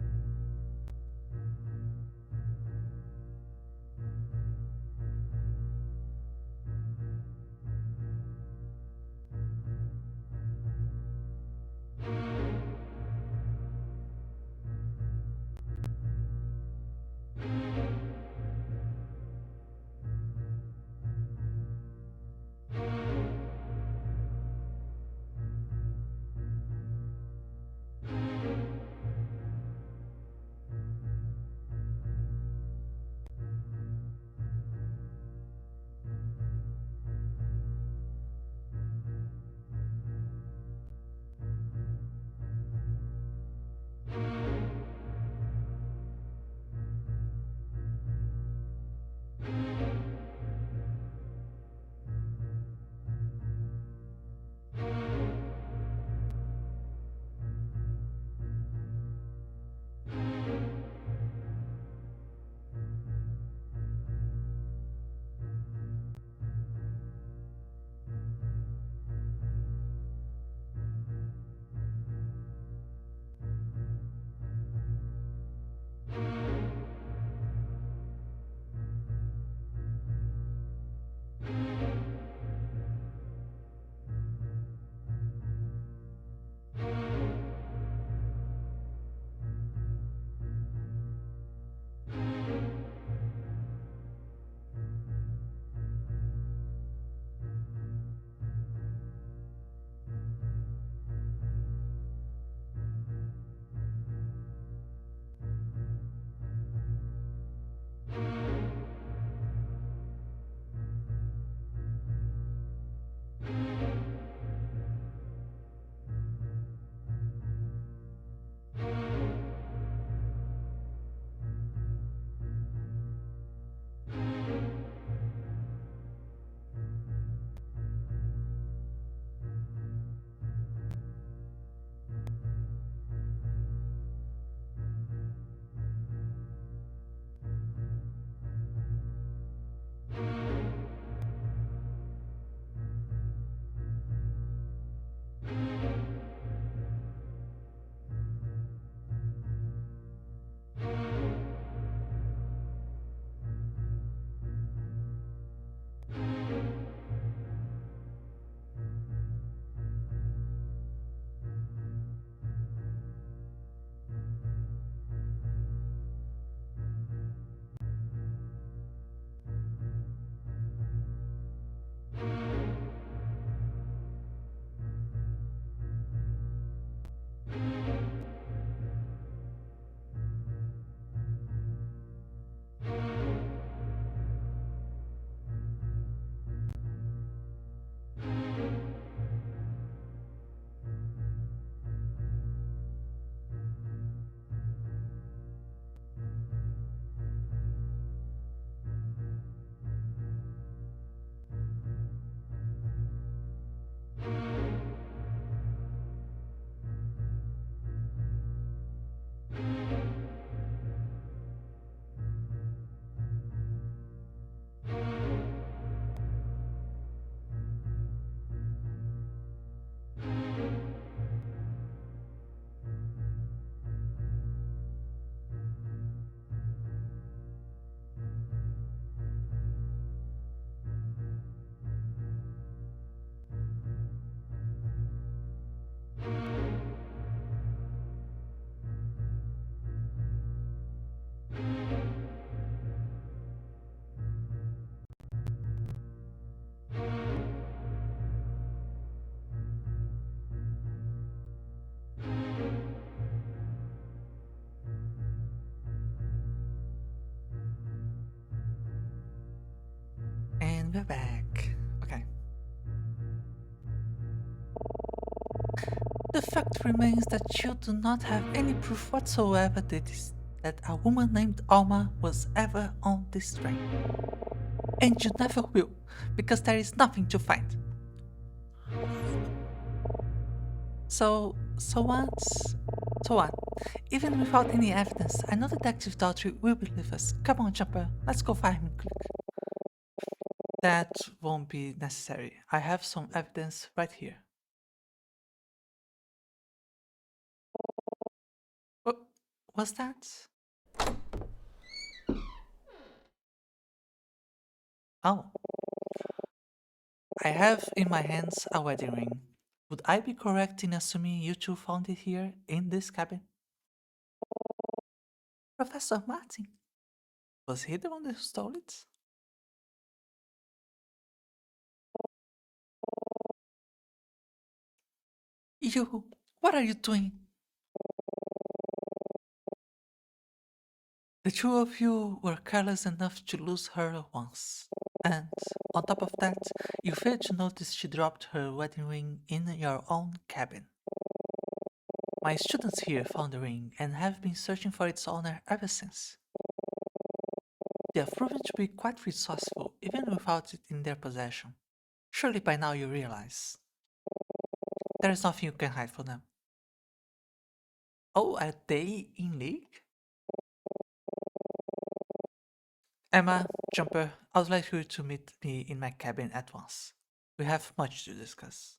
A: we're back. Okay. The fact remains that you do not have any proof whatsoever that a woman named Alma was ever on this train. And you never will, because there is nothing to find. So what? Even without any evidence, I know Detective Daughtry will believe us. Come on, Jumper, let's go find him quick. That won't be necessary. I have some evidence right here. What was that? Oh, I have in my hands a wedding ring. Would I be correct in assuming you two found it here in this cabin? Professor Martin? Was he the one who stole it? You, what are you doing? The two of you were careless enough to lose her once. And, on top of that, you failed to notice she dropped her wedding ring in your own cabin. My students here found the ring and have been searching for its owner ever since. They have proven to be quite resourceful even without it in their possession. Surely by now you realize. There is nothing you can hide from them. Oh, are they in league? Emma, Jumper, I would like you to meet me in my cabin at once. We have much to discuss.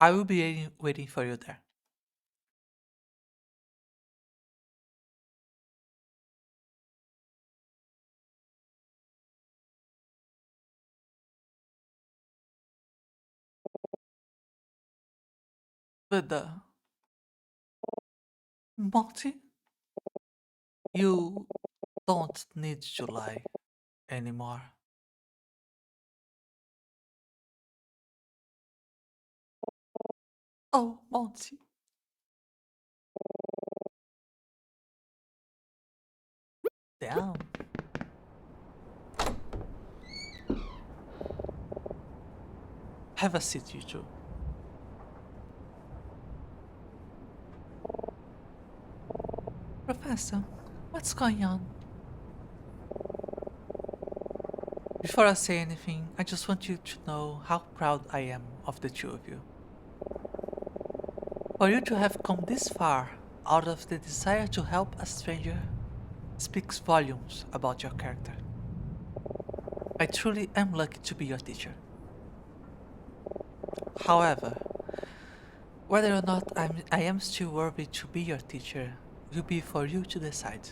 A: I will be waiting for you there. But Monty, you don't need to lie anymore. Oh, Monty. Damn. Have a seat, you two. Professor, what's going on? Before I say anything, I just want you to know how proud I am of the two of you. For you to have come this far out of the desire to help a stranger speaks volumes about your character. I truly am lucky to be your teacher. However, whether or not I am still worthy to be your teacher will be for you to decide.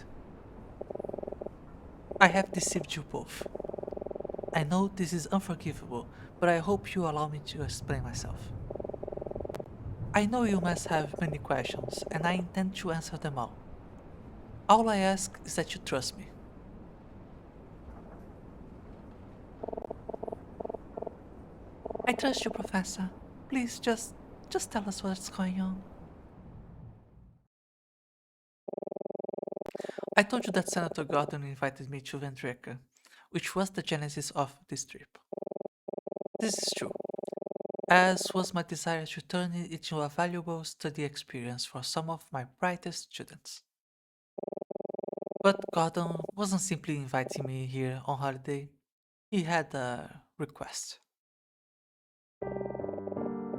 A: I have deceived you both. I know this is unforgivable, but I hope you allow me to explain myself. I know you must have many questions, and I intend to answer them all. All I ask is that you trust me. I trust you, Professor. Please just tell us what's going on. I told you that Senator Gordon invited me to Vendreka, which was the genesis of this trip. This is true, as was my desire to turn it into a valuable study experience for some of my brightest students. But Gordon wasn't simply inviting me here on holiday, he had a request.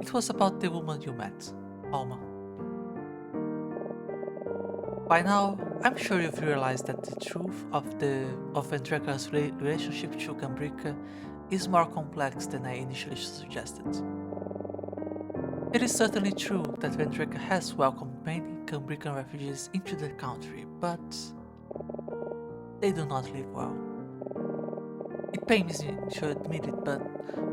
A: It was about the woman you met, Alma. By now, I'm sure you've realized that the truth of Vendreka's relationship to Cambrica is more complex than I initially suggested. It is certainly true that Vendreka has welcomed many Cambrican refugees into the country, but they do not live well. It pains me to admit it, but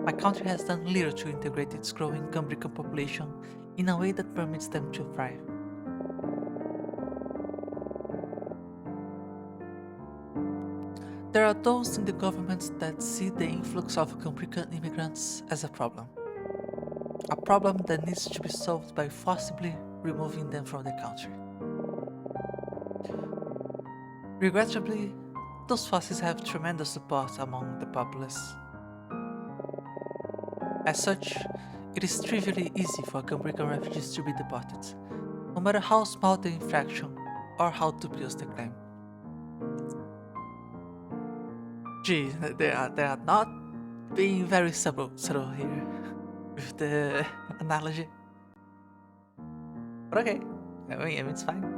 A: my country has done little to integrate its growing Cambrican population in a way that permits them to thrive. There are those in the government that see the influx of Cambrican immigrants as a problem that needs to be solved by forcibly removing them from the country. Regrettably, those forces have tremendous support among the populace. As such, it is trivially easy for Cambrican refugees to be deported, no matter how small the infraction or how dubious the claim. Gee, they are not being very subtle here with the analogy. But okay, I mean it's fine.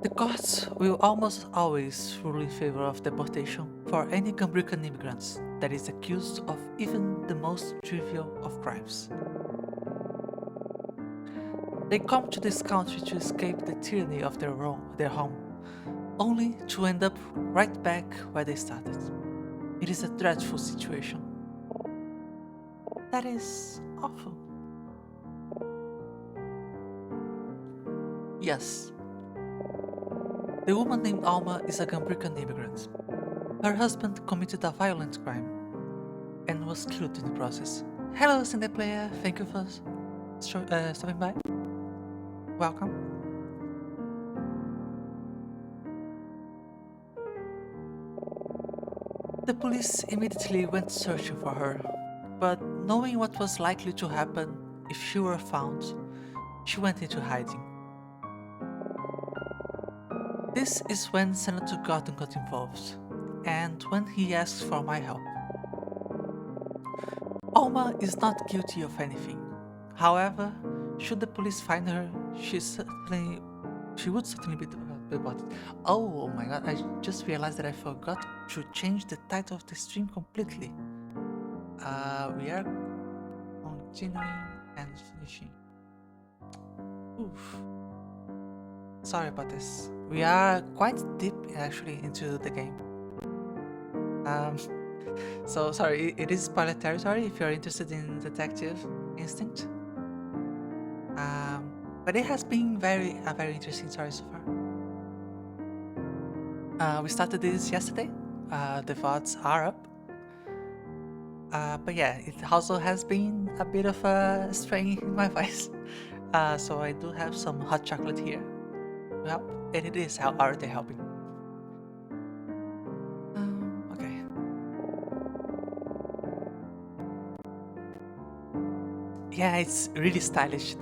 A: The courts will almost always rule in favor of deportation for any Cambrican immigrants that is accused of even the most trivial of crimes. They come to this country to escape the tyranny of their home, only to end up right back where they started. It is a dreadful situation. That is awful. Yes. The woman named Alma is a Cambrican immigrant. Her husband committed a violent crime and was killed in the process. Hello, Sunday player. Thank you for stopping by. Welcome. The police immediately went searching for her, but knowing what was likely to happen if she were found, she went into hiding. This is when Senator Gordon got involved, and when he asked for my help. Alma is not guilty of anything. However, should the police find her, she would certainly be deported. Oh my god, I just realized that I forgot to change the title of the stream completely. We are continuing and finishing. Oof. Sorry about this. We are quite deep actually into the game. So sorry, it is spoiler territory if you're interested in Detective Instinct. But it has been a very interesting story so far. We started this yesterday. The VODs are up. But yeah, it also has been a bit of a strain in my voice. So I do have some hot chocolate here to help, and it is already helping. Okay. Yeah, it's really stylish,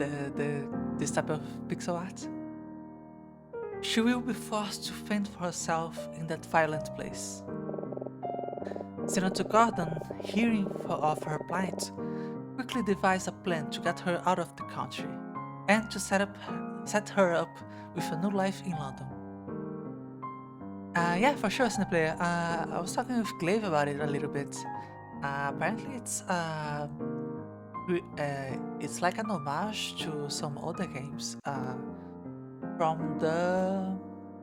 A: this type of pixel art. She will be forced to fend for herself in that violent place. Senator Gordon, hearing of her plight, quickly devised a plan to get her out of the country and to set her up with a new life in London. Yeah, for sure, Snaplayer. I was talking with Glaive about it a little bit. Apparently it's like an homage to some other games from the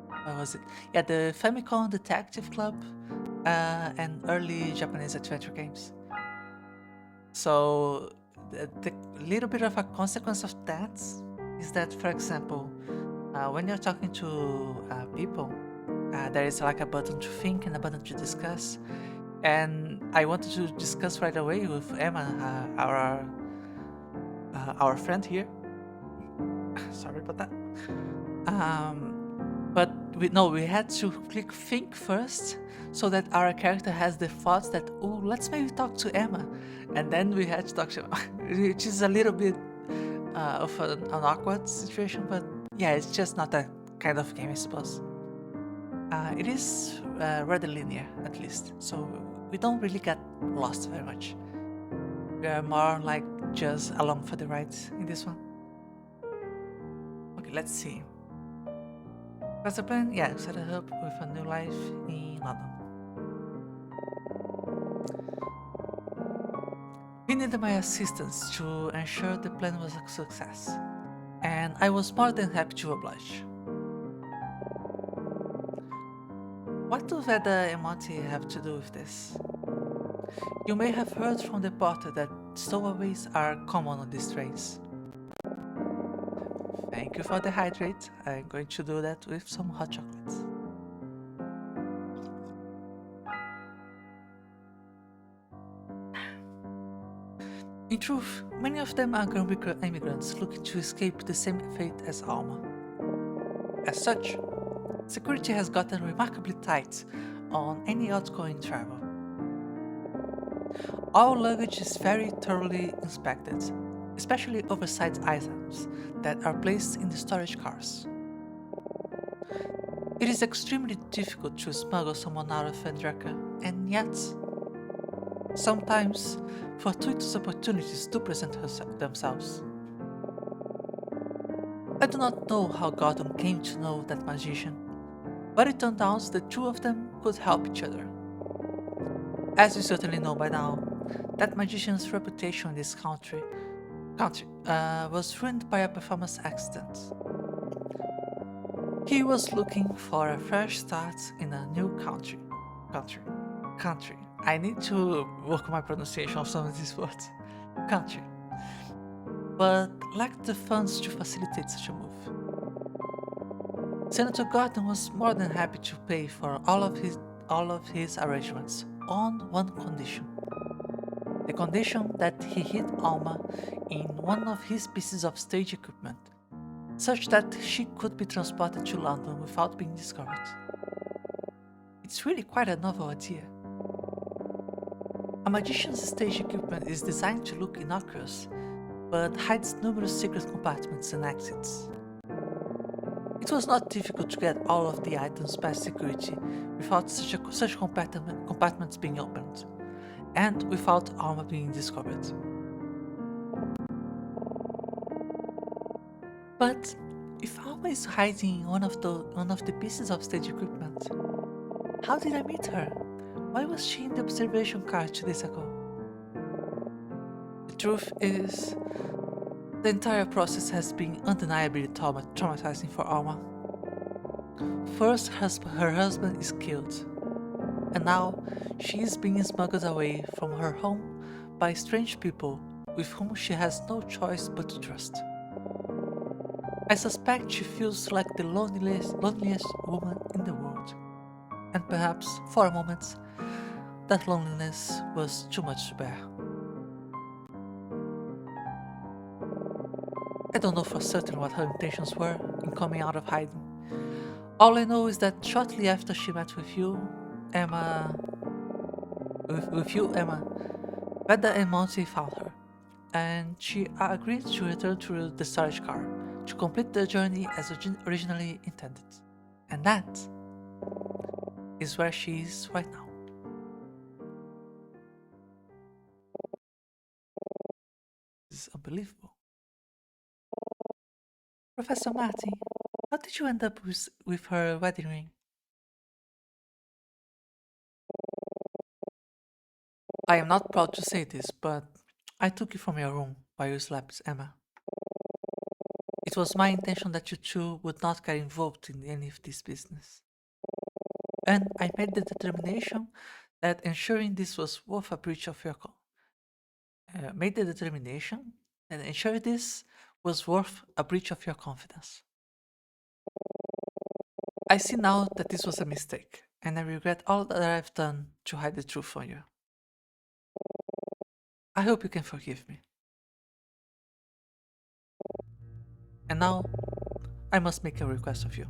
A: what was it? Yeah, the Famicom Detective Club and early Japanese adventure games. So the little bit of a consequence of that is that, for example, when you're talking to people, there is like a button to think and a button to discuss. And I wanted to discuss right away with Emma, our friend here. Sorry about that. But we had to click think first, so that our character has the thoughts that, oh, let's maybe talk to Emma, and then we had to talk to Emma, which is a little bit of an awkward situation. But yeah, it's just not that kind of game, I suppose. It is rather linear, at least, so we don't really get lost very much. We are more like just along for the ride in this one. Okay, let's see. What's the plan? Yeah, set her up with a new life in London. He needed my assistance to ensure the plan was a success, and I was more than happy to oblige. What do Veda and Monty have to do with this? You may have heard from the porter that stowaways are common on these trains. Thank you for the hydrate. I'm going to do that with some hot chocolate. In truth, many of them are Cambrican immigrants looking to escape the same fate as Alma. As such, security has gotten remarkably tight on any outgoing travel. All luggage is very thoroughly inspected, especially oversized items that are placed in the storage cars. It is extremely difficult to smuggle someone out of Vendraka, and yet, sometimes, fortuitous opportunities do present themselves. I do not know how Gordon came to know that magician, but it turned out the two of them could help each other. As you certainly know by now, that magician's reputation in this country was ruined by a performance accident. He was looking for a fresh start in a new country. I need to work on my pronunciation of some of these words. Country. But lacked the funds to facilitate such a move. Senator Gordon was more than happy to pay for all of his arrangements on one condition. The condition that he hid Alma in one of his pieces of stage equipment, such that she could be transported to London without being discovered. It's really quite a novel idea. A magician's stage equipment is designed to look innocuous, but hides numerous secret compartments and exits. It was not difficult to get all of the items past security without such compartments being opened, and without Alma being discovered. But if Alma is hiding one of the pieces of stage equipment, how did I meet her? Why was she in the observation car 2 days ago? The truth is, the entire process has been undeniably traumatizing for Alma. First, her husband is killed, and now she is being smuggled away from her home by strange people with whom she has no choice but to trust. I suspect she feels like the loneliest woman in the world, and perhaps, for a moment, that loneliness was too much to bear. I don't know for certain what her intentions were in coming out of hiding. All I know is that shortly after she met with you, Emma, Veda and Monty found her, and she agreed to return to the storage car to complete the journey as originally intended. And that is where she is right now. This is unbelievable. Professor Martin, how did you end up with her wedding ring? I am not proud to say this, but I took it from your room while you slept, Emma. It was my intention that you two would not get involved in any of this business. And I made the determination that ensuring this was worth a breach of your confidence. I see now that this was a mistake, and I regret all that I've done to hide the truth from you. I hope you can forgive me. And now, I must make a request of you.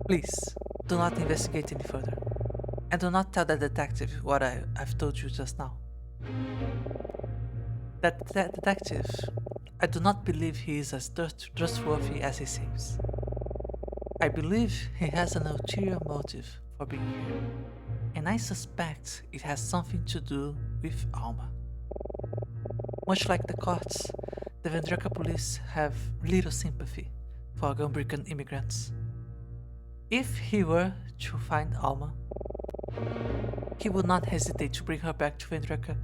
A: Please, do not investigate any further, and do not tell the detective what I've told you just now. That detective, I do not believe he is as trustworthy as he seems. I believe he has an ulterior motive for being here, and I suspect it has something to do with Alma. Much like the courts, the Vendraka police have little sympathy for Gumbrican immigrants. If he were to find Alma, he would not hesitate to bring her back to Vendraka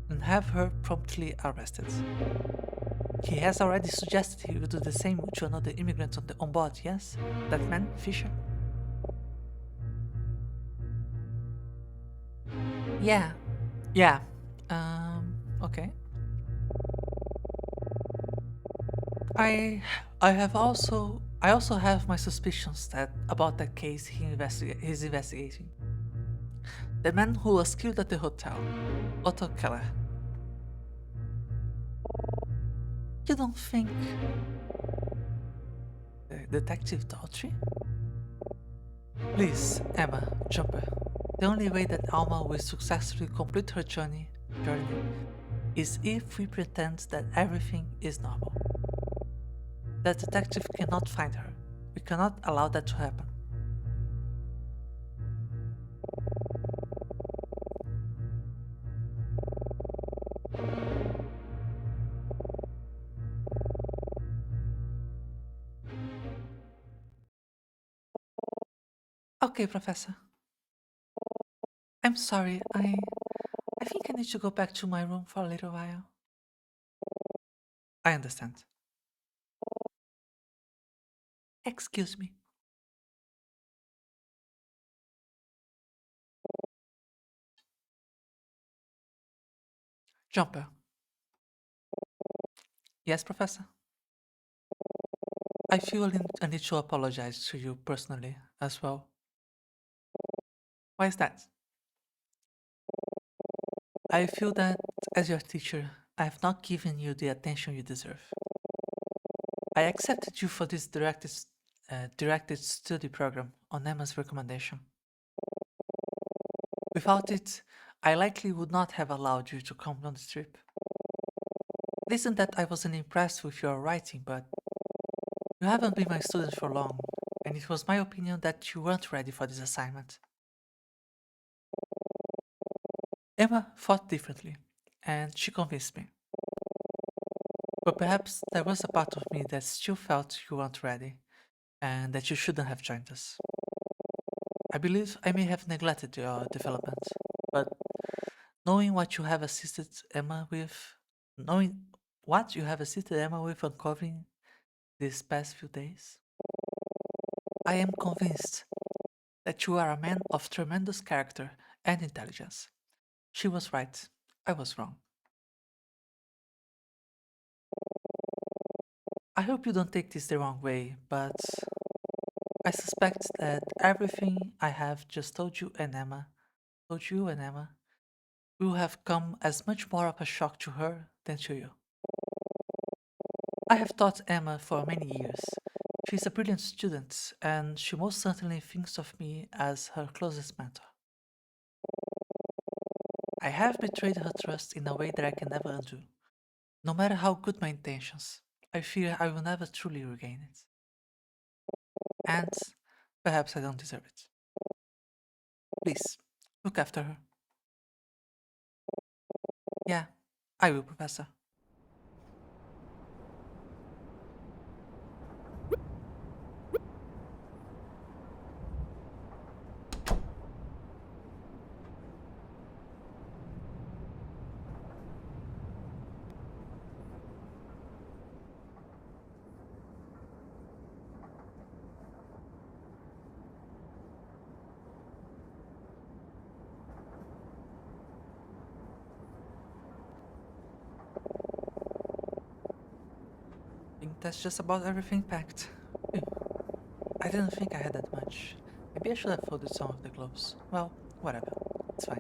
A: and have her promptly arrested. He has already suggested he will do the same to another immigrant on board, yes? That man, Fisher? Yeah. Okay. I also have my suspicions about that case he's investigating. The man who was killed at the hotel, Otto Keller. You don't think Detective Daughtry? Please, Emma, Jumper. The only way that Alma will successfully complete her journey is if we pretend that everything is normal. The detective cannot find her. We cannot allow that to happen. Okay, Professor. I'm sorry, I think I need to go back to my room for a little while. I understand. Excuse me. Jumper. Yes, Professor? I feel I need to apologize to you personally as well. Why is that? I feel that, as your teacher, I have not given you the attention you deserve. I accepted you for this directed study program on Emma's recommendation. Without it, I likely would not have allowed you to come on the trip. It isn't that I wasn't impressed with your writing, but you haven't been my student for long, and it was my opinion that you weren't ready for this assignment. Emma thought differently, and she convinced me. But perhaps there was a part of me that still felt you weren't ready, and that you shouldn't have joined us. I believe I may have neglected your development, but knowing what you have assisted Emma with, knowing what you have assisted Emma with uncovering these past few days, I am convinced that you are a man of tremendous character and intelligence. She was right. I was wrong. I hope you don't take this the wrong way, but I suspect that everything I have just told you and Emma, will have come as much more of a shock to her than to you. I have taught Emma for many years. She's a brilliant student, and she most certainly thinks of me as her closest mentor. I have betrayed her trust in a way that I can never undo. No matter how good my intentions, I fear I will never truly regain it. And perhaps I don't deserve it. Please, look after her. Yeah, I will, Professor. I think that's just about everything packed. Phew, I didn't think I had that much. Maybe I should have folded some of the clothes. Well, whatever. It's fine.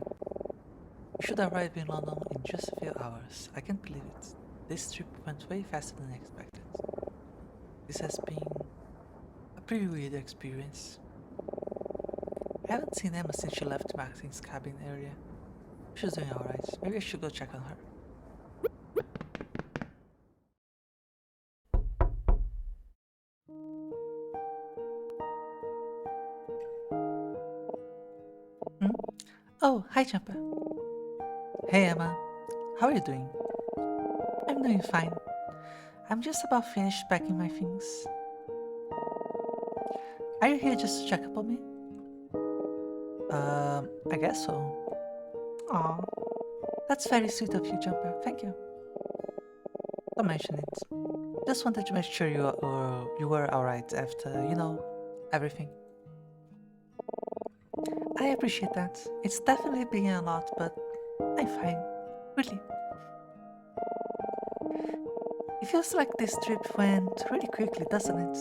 A: We should arrive in London in just a few hours. I can't believe it. This trip went way faster than I expected. This has been a pretty weird experience. I haven't seen Emma since she left Maxine cabin area. She's doing alright. Maybe I should go check on her. Hmm? Oh, hi Jumper. Hey Emma. How are you doing? I'm doing fine. I'm just about finished packing my things. Are you here just to check up on me? I guess so. Aw, that's very sweet of you, Jumper. Thank you. Don't mention it. Just wanted to make sure you were alright after, everything. I appreciate that. It's definitely been a lot, but I'm fine. Really. It feels like this trip went really quickly, doesn't it?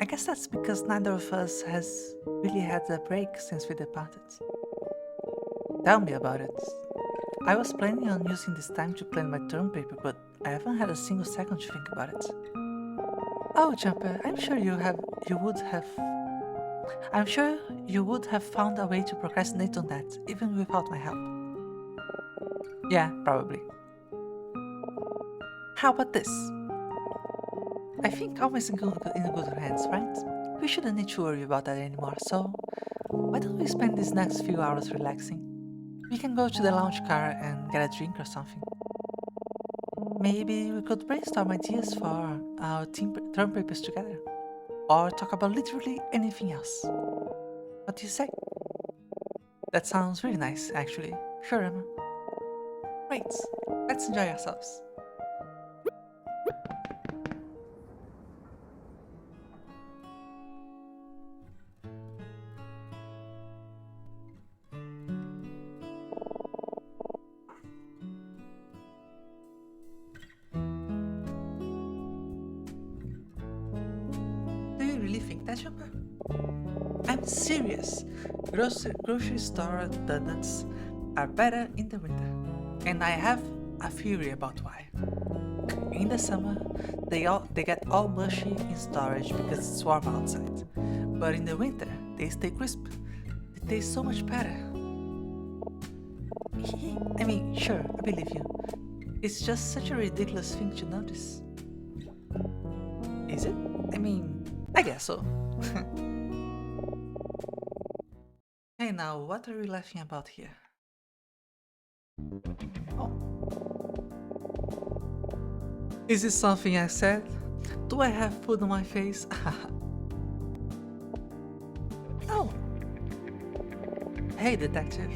A: I guess that's because neither of us has really had a break since we departed. Tell me about it. I was planning on using this time to plan my term paper, but I haven't had a single second to think about it. Oh, Jumper, I'm sure you would have found a way to procrastinate on that, even without my help. Yeah, probably. How about this? I think almost in good hands, right? We shouldn't need to worry about that anymore, so why don't we spend these next few hours relaxing? We can go to the lounge car and get a drink or something. Maybe we could brainstorm ideas for our term papers together, or talk about literally anything else. What do you say? That sounds really nice, actually. Sure, Emma. Great, let's enjoy ourselves. Do you really think that, Jumper? I'm serious. Grocery store donuts are better in the winter, and I have a theory about why. In the summer, they get all mushy in storage because it's warm outside, but in the winter they stay crisp. They taste so much better. I mean, sure, I believe you. It's just such a ridiculous thing to notice. Is it? I mean, I guess so. Hey now, what are we laughing about here? Oh. Is this something I said? Do I have food on my face? Oh. Hey, detective.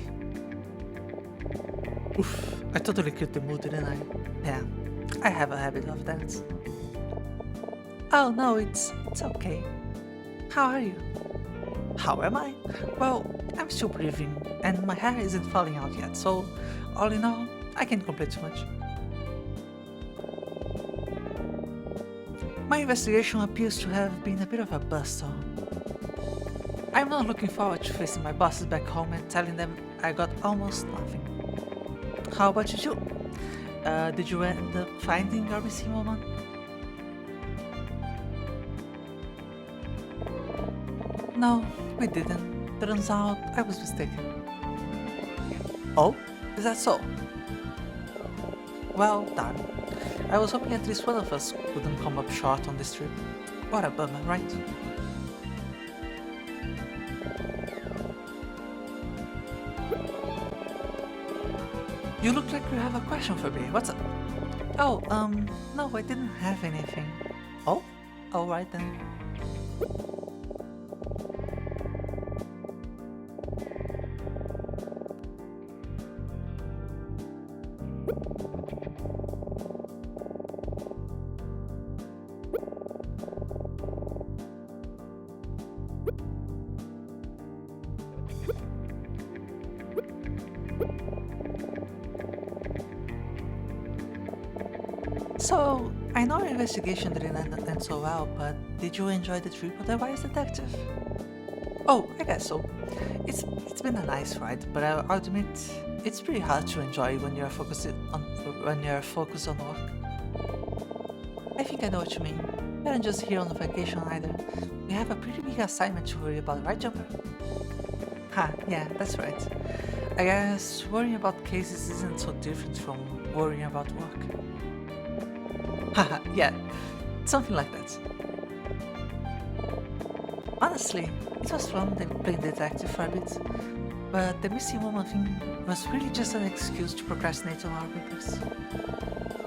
A: Oof, I totally killed the mood, didn't I? Yeah, I have a habit of that. Oh no, it's okay. How are you? How am I? Well, I'm still breathing, and my hair isn't falling out yet, so all in all, I can't complain too much. My investigation appears to have been a bit of a bust, so I'm not looking forward to facing my bosses back home and telling them I got almost nothing. How about you two? Did you end up finding your missing woman? No, we didn't. Turns out I was mistaken. Oh? Is that so? Well, darn. I was hoping at least one of us couldn't come up short on this trip. What a bummer, right? You look like you have a question for me. What's up? Oh, no, I didn't have anything. Oh? Alright then. So, I know your investigation didn't end so well, but did you enjoy the trip otherwise, detective? Oh, I guess so. It's been a nice ride, but I'll admit it's pretty hard to enjoy when you're focused on work. I think I know what you mean. We aren't just here on vacation either. We have a pretty big assignment to worry about, right, Jumper? Ha, yeah, that's right. I guess worrying about cases isn't so different from worrying about work. Haha, yeah, something like that. Honestly, it was fun playing detective for a bit, but the missing woman thing was really just an excuse to procrastinate on our papers.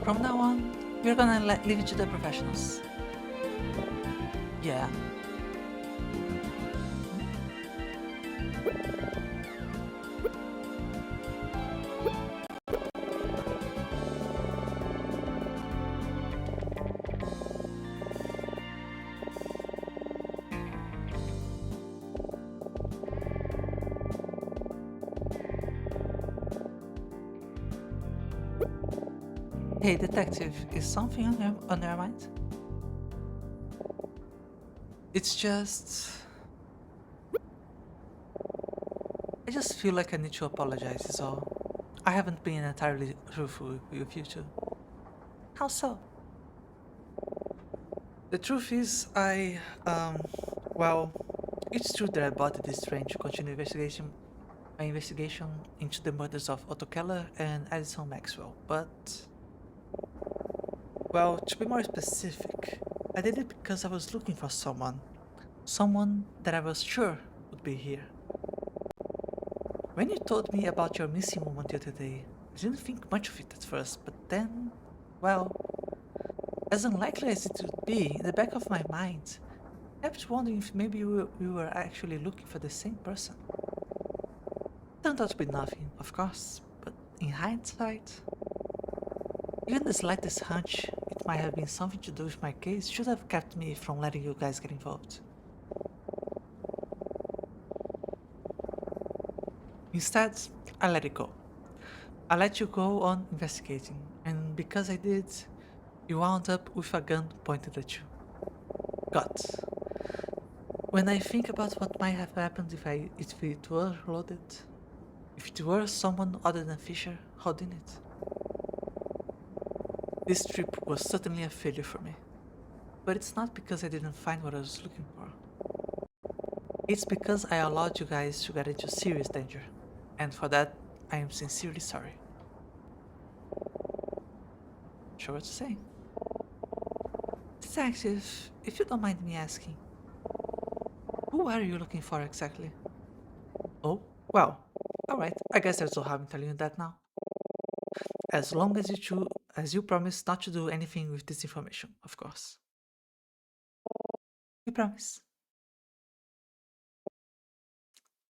A: From now on, we're gonna leave it to the professionals. Yeah. Hey, detective, is something on your mind? It's just... I just feel like I need to apologize, is all. I haven't been entirely truthful with you two. How so? The truth is, well, it's true that I bought this train to continue my investigation into the murders of Otto Keller and Addison Maxwell, but, well, to be more specific, I did it because I was looking for someone that I was sure would be here. When you told me about your missing woman the other day, I didn't think much of it at first, but then, well, as unlikely as it would be, in the back of my mind, I kept wondering if maybe we were actually looking for the same person. Turned out to be nothing, of course, but in hindsight, even the slightest hunch it might have been something to do with my case should have kept me from letting you guys get involved. Instead, I let it go. I let you go on investigating, and because I did, you wound up with a gun pointed at you. God. When I think about what might have happened if it were loaded, if it were someone other than Fisher holding it. This trip was certainly a failure for me. But it's not because I didn't find what I was looking for. It's because I allowed you guys to get into serious danger. And for that, I am sincerely sorry. Sure what to say. Detective, if you don't mind me asking, who are you looking for exactly? Oh, well, alright, I guess there's no harm in telling you that now. As long as you promise not to do anything with this information, of course. You promise?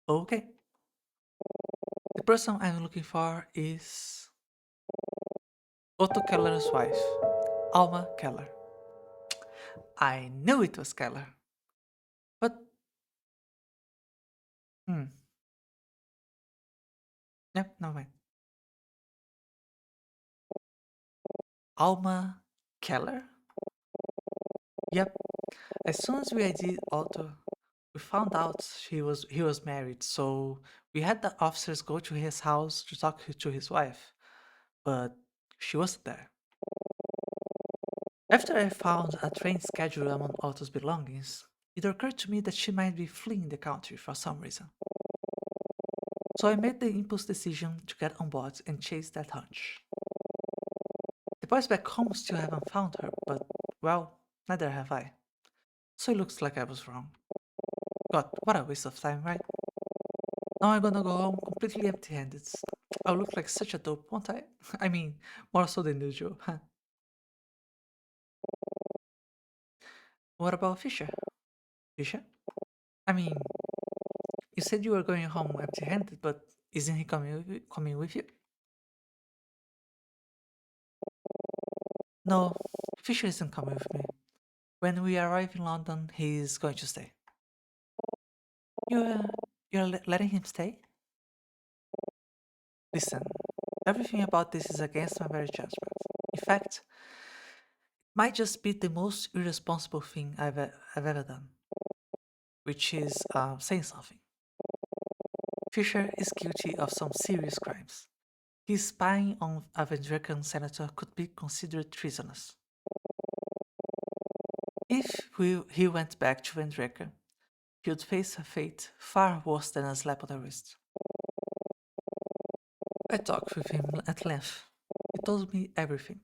A: Okay. The person I'm looking for is Otto Keller's wife, Alma Keller. I knew it was Keller. But, hmm, yep, no mind. Alma Keller? Yep. As soon as we ID'd Otto, we found out he was married, so we had the officers go to his house to talk to his wife, but she wasn't there. After I found a train schedule among Otto's belongings, it occurred to me that she might be fleeing the country for some reason. So I made the impulse decision to get on board and chase that hunch. The boys back home still haven't found her, but, well, neither have I. So it looks like I was wrong. God, what a waste of time, right? Now I'm gonna go home completely empty-handed. I'll look like such a dope, won't I? I mean, more so than usual, huh? What about Fisher? Fisher? I mean, you said you were going home empty-handed, but isn't he coming with you? No, Fisher isn't coming with me. When we arrive in London, he's going to stay. You're, you're letting him stay? Listen, everything about this is against my very judgment. In fact, it might just be the most irresponsible thing I've ever done, which is saying something. Fisher is guilty of some serious crimes. His spying on a Vendrekan senator could be considered treasonous. If he went back to Vendreka, he would face a fate far worse than a slap on the wrist. I talked with him at length. He told me everything.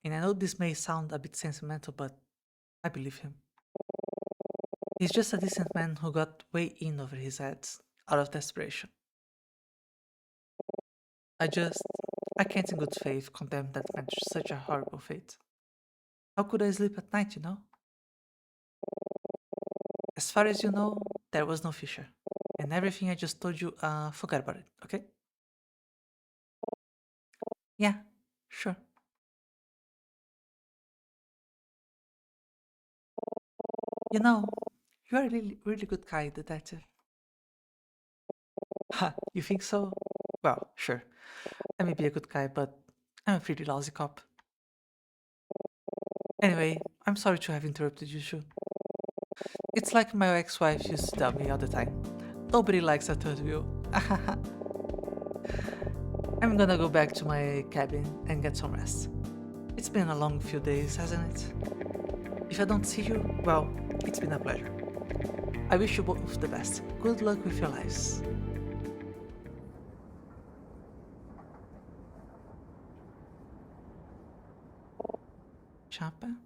A: And I know this may sound a bit sentimental, but I believe him. He's just a decent man who got way in over his head, out of desperation. I just, I can't in good faith condemn that man to such a horrible fate. How could I sleep at night, you know? As far as you know, there was no Fisher. And everything I just told you, forget about it, okay? Yeah, sure. You know, you're a really good guy, detective. Ha, you think so? Well, sure. I may be a good guy, but I'm a pretty lousy cop. Anyway, I'm sorry to have interrupted you, Shu. It's like my ex-wife used to tell me all the time. Nobody likes a third wheel. I'm gonna go back to my cabin and get some rest. It's been a long few days, hasn't it? If I don't see you, well, it's been a pleasure. I wish you both the best. Good luck with your lives. Champa?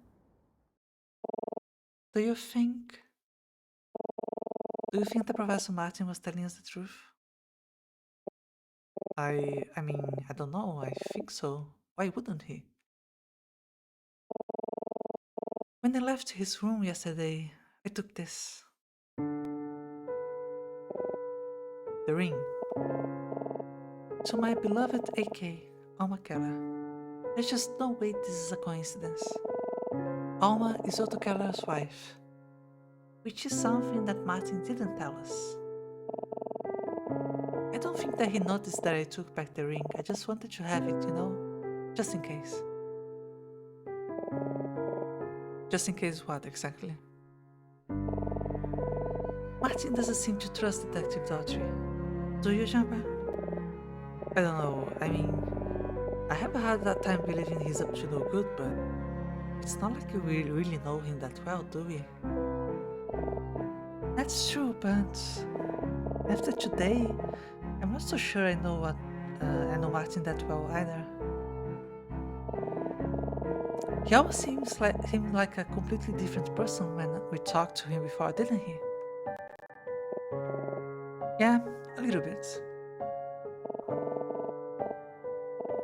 A: Do you think... Do you think that Professor Martin was telling us the truth? I mean, I don't know, I think so. Why wouldn't he? When I left his room yesterday, I took this. The ring. To my beloved AK, Alma Keller. There's just no way this is a coincidence. Alma is Otto Keller's wife, which is something that Martin didn't tell us. I don't think that he noticed that I took back the ring. I just wanted to have it, you know? Just in case. Just in case what, exactly? Martin doesn't seem to trust Detective Daughtry. Do you, Jumper? I don't know, I mean... I have a hard time believing he's up to no good, but... It's not like we really know him that well, do we? That's true, but... After today, I'm not so sure I know Martin that well either. He always seemed like a completely different person when we talked to him before, didn't he? Yeah, a little bit.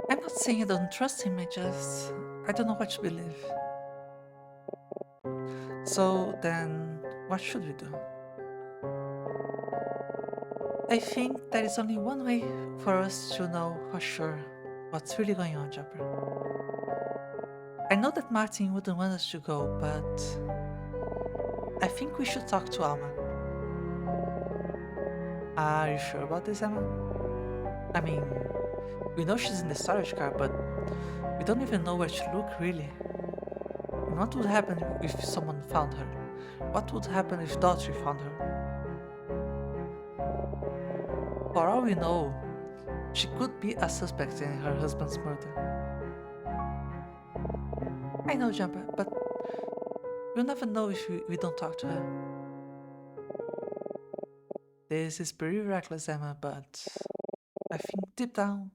A: I'm not saying I don't trust him, I don't know what to believe. So then, what should we do? I think there is only one way for us to know for sure what's really going on, Jumper. I know that Martin wouldn't want us to go, but I think we should talk to Alma. Are you sure about this, Emma? I mean, we know she's in the storage car, but we don't even know where to look, really. And what would happen if someone found her? What would happen if Daughtry found her? For all we know, she could be a suspect in her husband's murder. I know, Jumper, but we'll never know if we don't talk to her. This is pretty reckless, Emma, but I think deep down,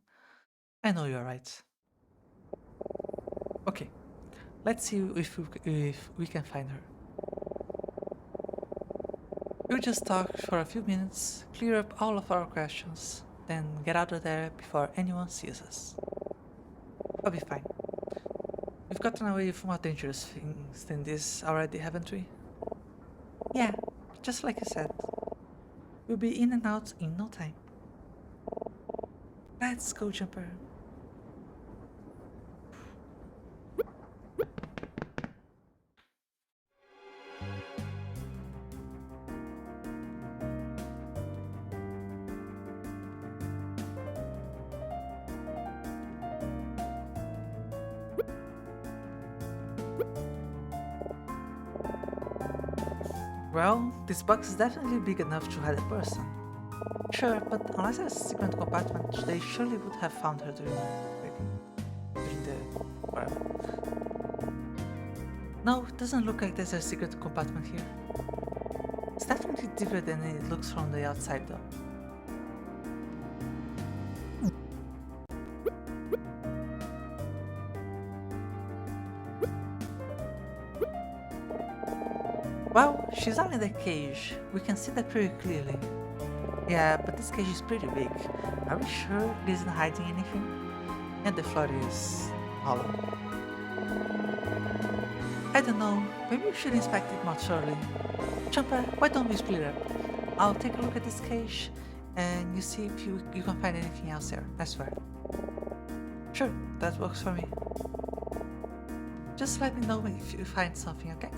A: I know you're right. Okay, let's see if we can find her. We'll just talk for a few minutes, clear up all of our questions, then get out of there before anyone sees us. I'll be fine. We've gotten away with more dangerous things than this already, haven't we? Yeah, just like you said. We'll be in and out in no time. Let's go, Jumper. Well, this box is definitely big enough to hide a person. Sure, but unless there's a secret compartment, they surely would have found her during the... whatever. No, it doesn't look like there's a secret compartment here. It's definitely deeper than it looks from the outside though. Well, she's not in the cage. We can see that pretty clearly. Yeah, but this cage is pretty big. Are we sure it isn't hiding anything? And the floor is hollow. I don't know. Maybe we should inspect it more thoroughly. Jumper, why don't we split up? I'll take a look at this cage and you see if you can find anything else there. I swear. Sure, that works for me. Just let me know if you find something, okay?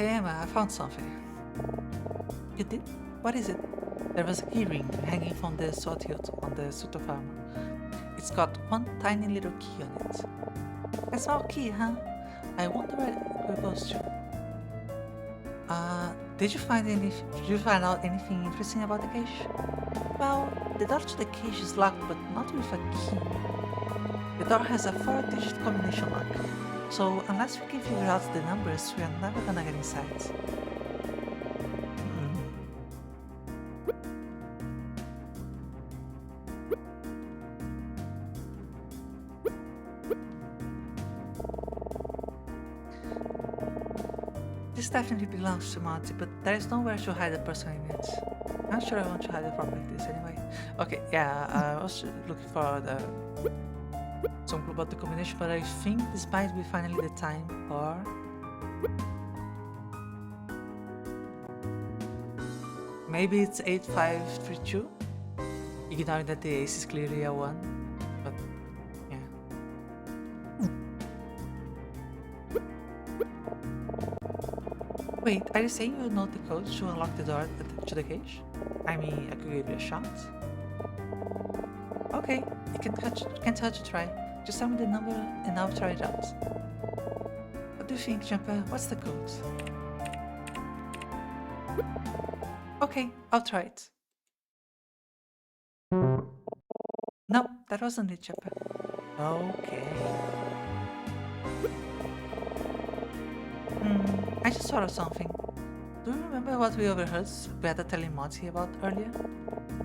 A: Hey Emma, I found something. You did? What is it? There was a key ring hanging from the sword hilt on the suit of armor. It's got one tiny little key on it. A small key, huh? I wonder where it goes to. Did you find out anything interesting about the cage? Well, the door to the cage is locked, but not with a key. The door has a 4-digit combination lock, so unless we can figure out the numbers, we are never gonna get inside. This definitely belongs to Monty, but there is nowhere to hide a person in it. I'm not sure I want to hide a prop like this anyway. Okay, yeah, I was looking for some clue about the combination, but I think this might be finally the time, or... maybe it's 8532? Ignoring that the ace is clearly a 1, but yeah. Wait, are you saying you know the code to unlock the door to the cage? I mean, I could give you a shot. Okay, you can't hurt to try. Just tell me the number and I'll try it out. What do you think, Jumper? What's the code? Okay, I'll try it. No, that wasn't it, Jumper. Okay. I just thought of something. Do you remember what we overheard Beta telling Monty about earlier?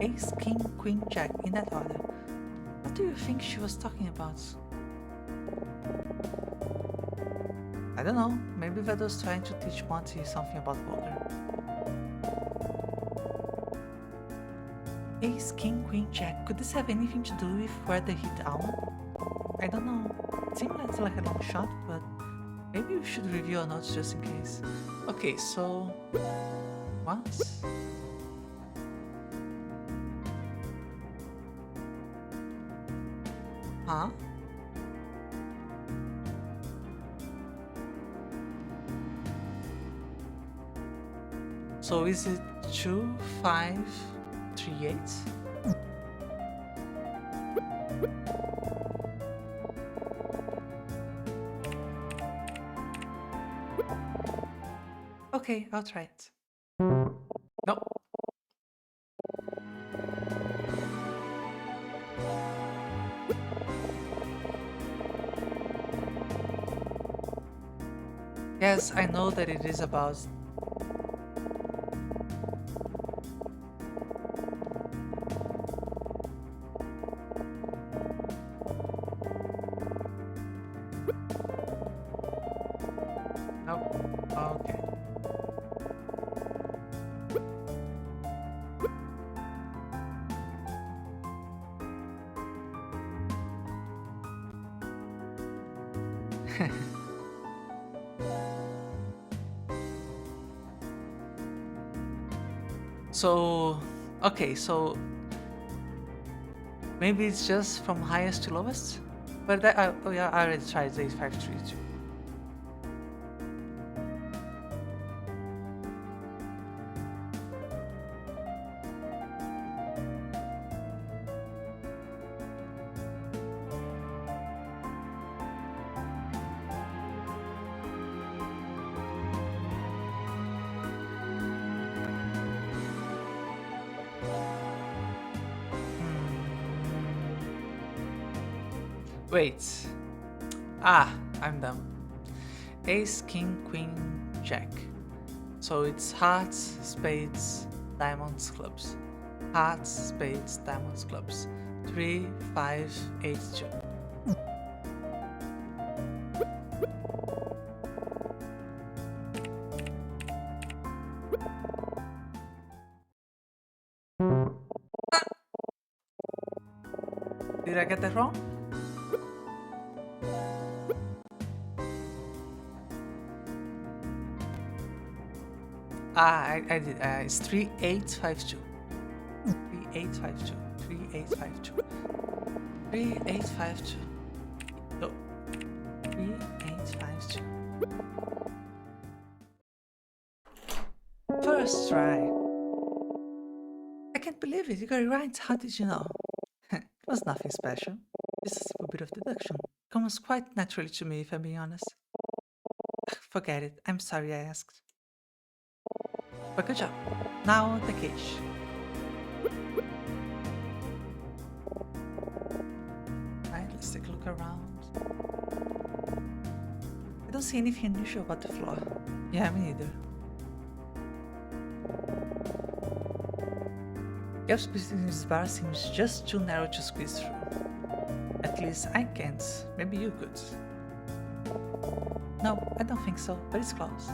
A: Ace, King, Queen, Jack, in that order. What do you think she was talking about? I don't know, maybe Veda's trying to teach Monty something about poker. Ace, King, Queen, Jack, could this have anything to do with where they hit Alma? I don't know, it seems like a long shot, but maybe we should review our notes just in case. Okay, so... once? Huh? So is it 2538? Okay, I'll try it. No. Yes, I know that it is about... Nope. Okay. So, okay, so maybe it's just from highest to lowest? But that, oh yeah, I already tried the 532. Wait. Ah, I'm dumb. Ace, King, Queen, Jack. So it's hearts, spades, diamonds, clubs. Hearts, spades, diamonds, clubs. 3, 5, 8, 2. Did I get that wrong? Ah, I did. It's 3852. 3852. 3852. 3852. No. 3852. can't believe it. You got it right. How did you know? It was nothing special. Just a simple bit of deduction. Comes quite naturally to me, if I'm being honest. Forget it. I'm sorry I asked. But good job. Now the cage. Right, let's take a look around. I don't see anything unusual about the floor. Yeah, me neither. Gap space in this bar seems just too narrow to squeeze through. At least I can't. Maybe you could. No, I don't think so, but it's close.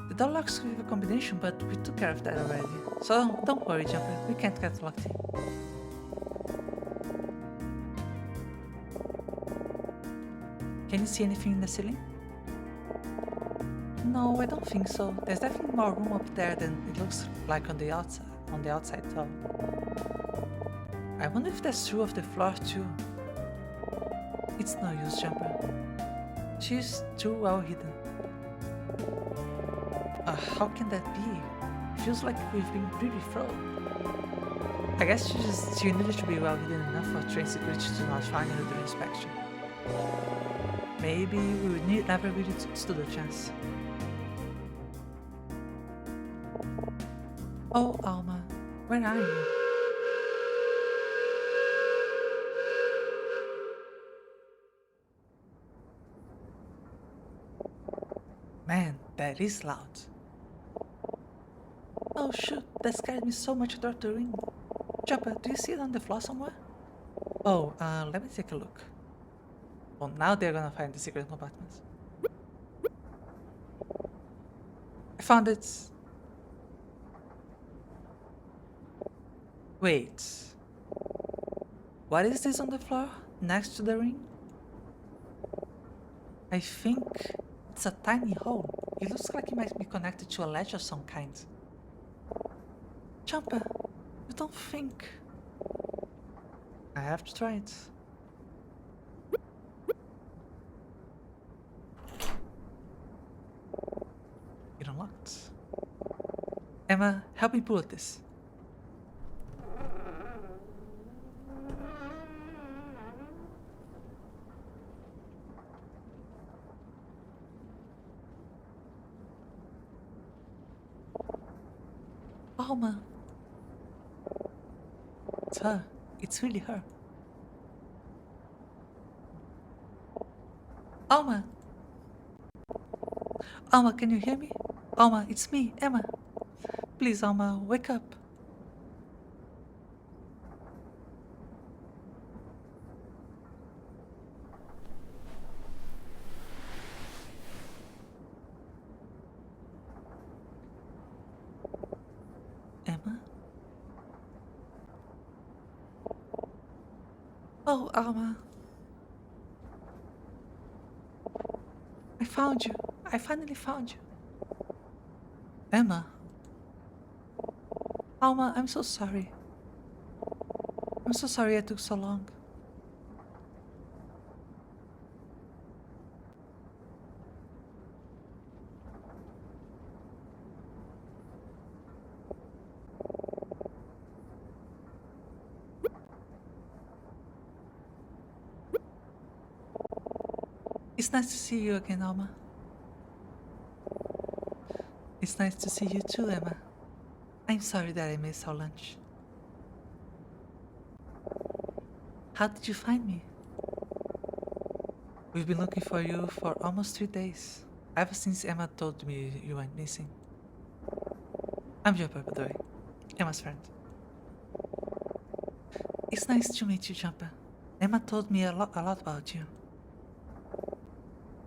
A: The door locks with a combination, but we took care of that already. So don't worry, Jumper, we can't get locked in. Can you see anything in the ceiling? No, I don't think so. There's definitely more room up there than it looks like on the outside though. I wonder if that's true of the floor too. It's no use, Jumper. She's too well hidden. How can that be? Feels like we've been pretty thorough. I guess she needed to be well hidden enough for train security to not find her during inspection. Maybe we would never really stood a chance. Oh, Alma, where are you? Man, that is loud. Oh shoot, that scared me so much I dropped the ring. Jumper, do you see it on the floor somewhere? Oh, let me take a look. Well, now they're gonna find the secret compartments. I found it. Wait. What is this on the floor next to the ring? I think it's a tiny hole. It looks like it might be connected to a ledge of some kind. Jumper, you don't think... I have to try it. It unlocked. Emma, help me pull at this. Alma. It's her. It's really her. Alma. Alma, can you hear me? Alma, it's me, Emma. Please, Alma, wake up. Emma? Oh, Alma. I found you. I finally found you. Emma. Alma, I'm so sorry. I'm so sorry I took so long. It's nice to see you again, Alma. It's nice to see you too, Emma. I'm sorry that I missed our lunch. How did you find me? We've been looking for you for almost 3 days. Ever since Emma told me you went missing. I'm Jumper, by the way. Emma's friend. It's nice to meet you, Jumper. Emma told me a lot about you.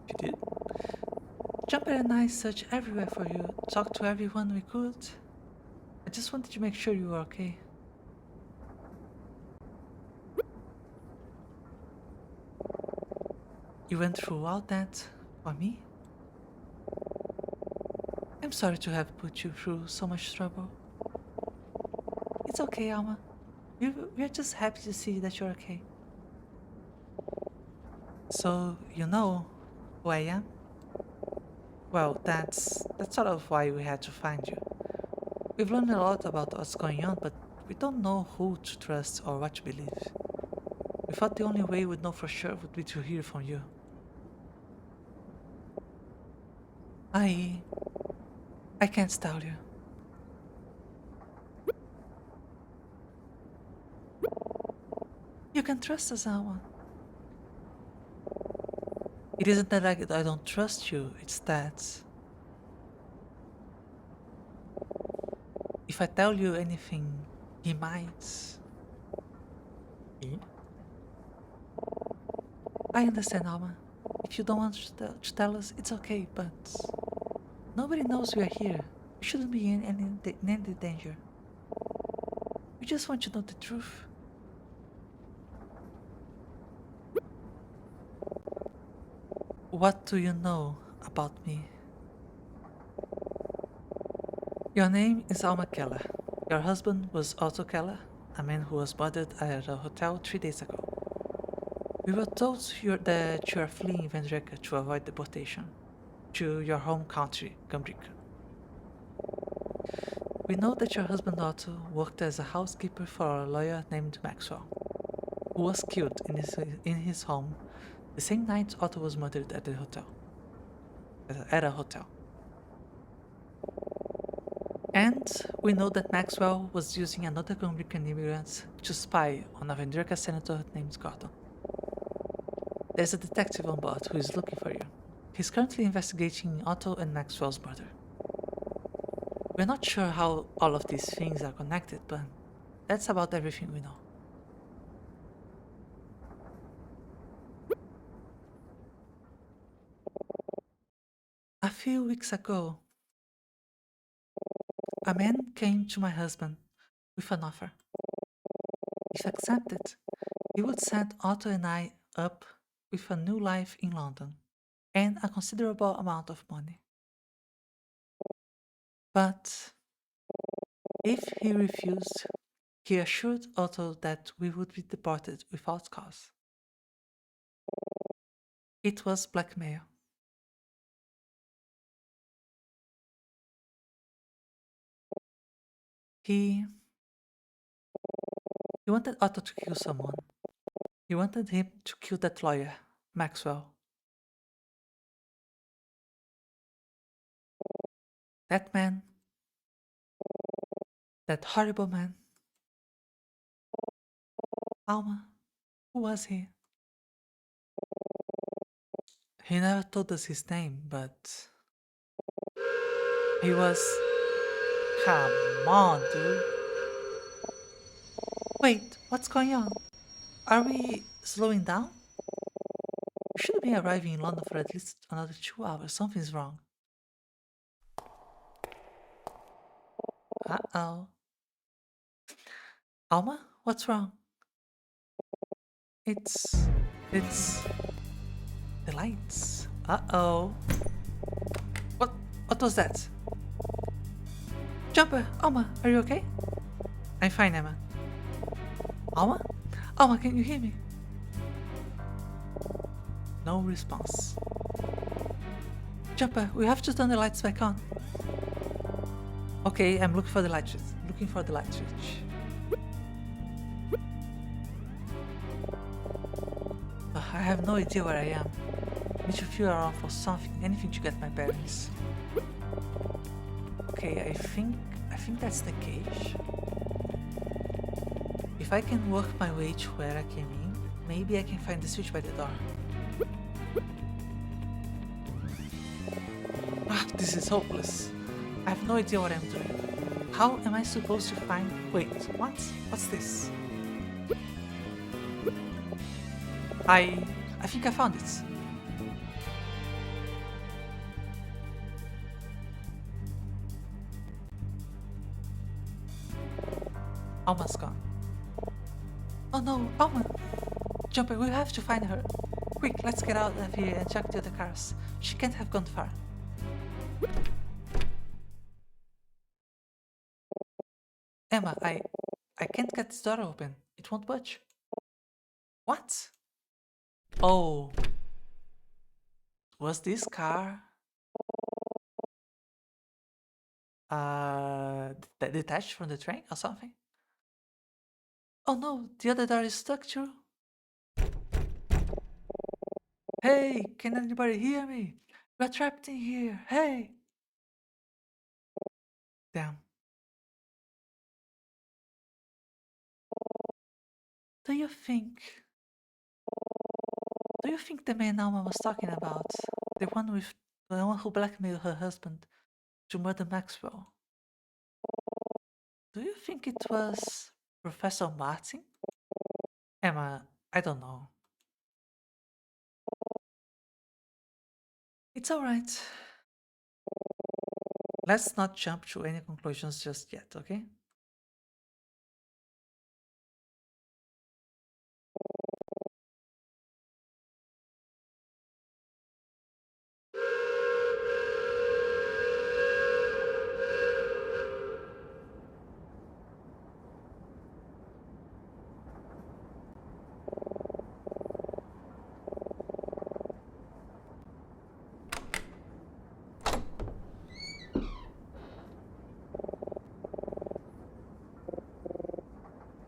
A: She did? Jumper and I searched everywhere for you, talked to everyone we could. I just wanted to make sure you were okay. You went through all that for me? I'm sorry to have put you through so much trouble. It's okay, Alma. We're just happy to see that you're okay. So, you know who I am? Well, that's sort of why we had to find you. We've learned a lot about what's going on, but we don't know who to trust or what to believe. We thought the only way we'd know for sure would be to hear from you. I I can't tell you. You can trust us, Alma. It isn't that I don't trust you, it's that if I tell you anything, he might.
B: He?
A: I understand, Alma. If you don't want to tell us, it's okay, but nobody knows we are here. We shouldn't be in any danger. We just want you to know the truth. What do you know about me? Your name is Alma Keller. Your husband was Otto Keller, a man who was murdered at a hotel 3 days ago. We were told that you are fleeing Vendreka to avoid deportation to your home country, Gambrica. We know that your husband Otto worked as a housekeeper for a lawyer named Maxwell, who was killed in his home the same night Otto was murdered at the hotel. At a hotel. And we know that Maxwell was using another Gambrican immigrant to spy on a Vendreka senator named Gordon. There's a detective on board who is looking for you. He's currently investigating Otto and Maxwell's murder. We're not sure how all of these things are connected, but that's about everything we know. A few weeks ago, a man came to my husband with an offer. If accepted, he would set Otto and I up with a new life in London and a considerable amount of money. But if he refused, he assured Otto that we would be deported without cause. It was blackmail. He he wanted Otto to kill someone. He wanted him to kill that lawyer, Maxwell. That man, that horrible man. Alma, who was he? He never told us his name, but he was. Come on, dude. Wait, what's going on? Are we slowing down? We should be arriving in London for at least another 2 hours. Something's wrong. Uh oh. Alma, what's wrong? It's. It's. The lights. Uh oh. What? What was that? Jumper! Alma, are you okay? I'm fine, Emma. Alma? Alma, can you hear me? No response. Jumper, we have to turn the lights back on. Okay, I'm looking for the light switch. Looking for the light switch. I have no idea where I am. Need to feel around for something, anything to get my bearings. Okay, I think that's the cage. If I can work my way to where I came in, maybe I can find the switch by the door. Ah, this is hopeless. I have no idea what I'm doing. How am I supposed to find... Wait, what? What's this? I think I found it. Alma's gone. Oh no, Alma! Jumper, we have to find her. Quick, let's get out of here and check the other cars. She can't have gone far. Emma, I can't get this door open. It won't budge. What? Oh. Was this car detached from the train or something? Oh no, the other door is stuck too. Hey, can anybody hear me? We're trapped in here. Hey! Damn. Do you think Do you think the man Alma was talking about, the one who blackmailed her husband to murder Maxwell, do you think it was Professor Martin? Emma, I don't know. It's alright. Let's not jump to any conclusions just yet, okay?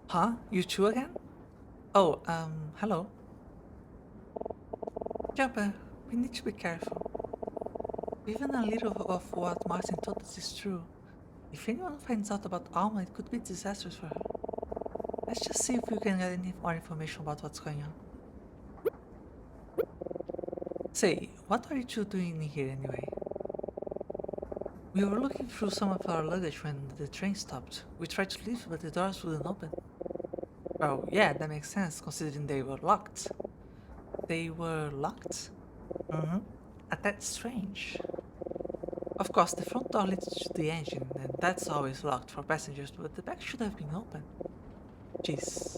A: Huh? You two again? Oh, hello. Jumper, we need to be careful. Even a little of what Martin told us is true. If anyone finds out about Alma, it could be disastrous for her. Let's just see if we can get any more information about what's going on. Say, what are you two doing in here anyway? We were looking through some of our luggage when the train stopped. We tried to leave, but the doors wouldn't open. Oh, yeah, that makes sense, considering they were locked. They were locked? Mm-hmm. That's strange. Of course, the front door leads to the engine, and that's always locked for passengers, but the back should have been open. Jeez.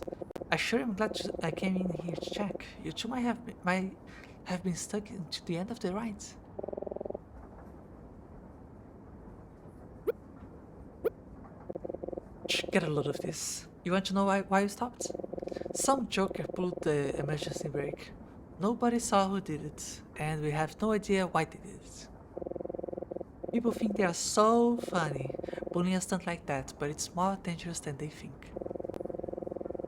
A: I sure am glad I came in here to check. You two might have been stuck to the end of the ride. Get a load of this. You want to know why you stopped? Some joker pulled the emergency brake. Nobody saw who did it, and we have no idea why they did it. People think they are so funny, pulling a stunt like that, but it's more dangerous than they think.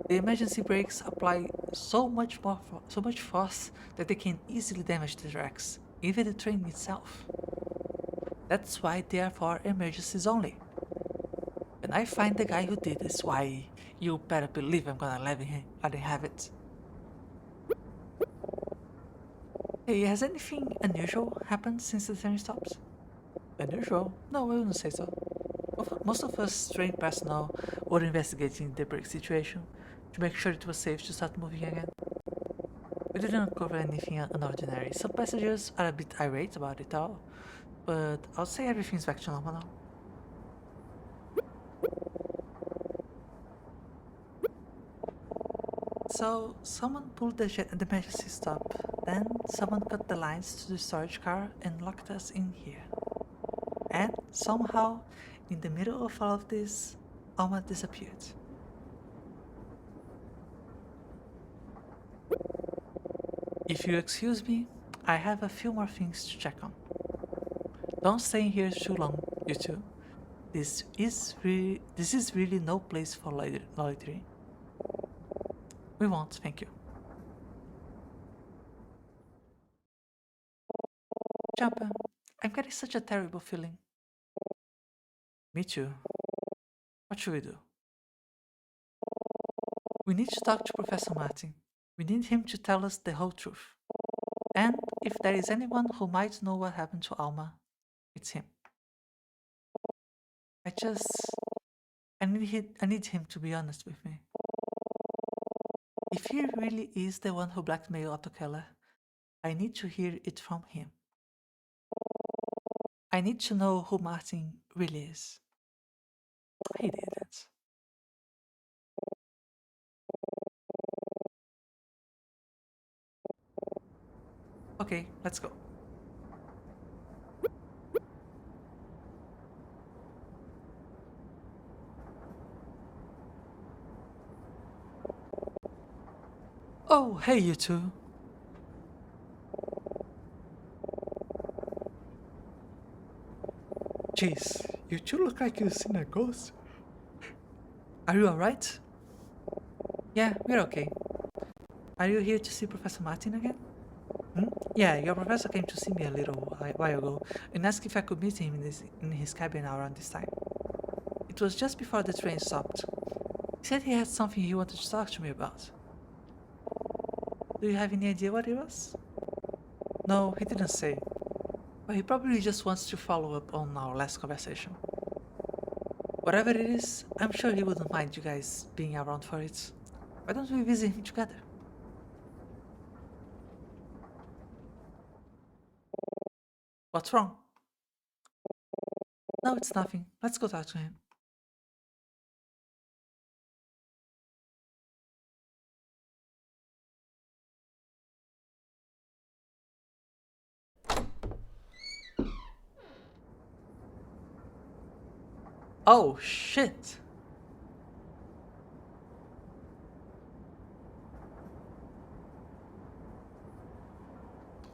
A: The emergency brakes apply so much force that they can easily damage the tracks, even the train itself. That's why they are for emergencies only. When I find the guy who did this, why, you better believe I'm gonna let him have it. Hey, has anything unusual happened since the train stopped? Unusual? No, I wouldn't say so. Most of us train personnel were investigating the brake situation to make sure it was safe to start moving again. We didn't uncover anything unordinary. Some passengers are a bit irate about it all, but I'll say everything's back to normal now. So, someone pulled the emergency stop, then someone cut the lines to the storage car and locked us in here. And somehow, in the middle of all of this, Alma disappeared. If you excuse me, I have a few more things to check on. Don't stay in here too long, you two. This is really no place for loitering. We won't, thank you. Jumper, I'm getting such a terrible feeling. Me too. What should we do? We need to talk to Professor Martin. We need him to tell us the whole truth. And if there is anyone who might know what happened to Alma, it's him. I need him to be honest with me. If he really is the one who blackmailed Otto Keller, I need to hear it from him. I need to know who Martin really is. He did that. Okay, let's go. Oh, hey you two. Jeez, you two look like you've seen a ghost. Are you alright? Yeah, we're okay. Are you here to see Professor Martin again? Yeah, your professor came to see me a little while ago and asked if I could meet him in his cabin around this time. It was just before the train stopped. He said he had something he wanted to talk to me about. Do you have any idea what it was? No, he didn't say. But he probably just wants to follow up on our last conversation. Whatever it is, I'm sure he wouldn't mind you guys being around for it. Why don't we visit him together? What's wrong? No, it's nothing. Let's go talk to him. Oh, shit!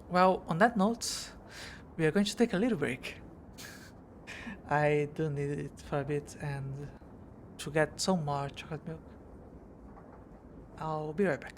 A: Well, on that note, we are going to take a little break. I do need it for a bit and to get some more chocolate milk. I'll be right back.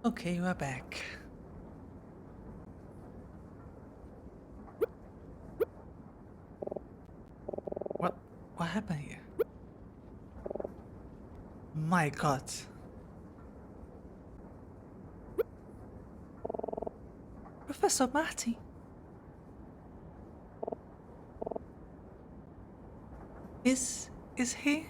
A: Okay, we're back. What what happened here? My god. Professor Martin. Is he?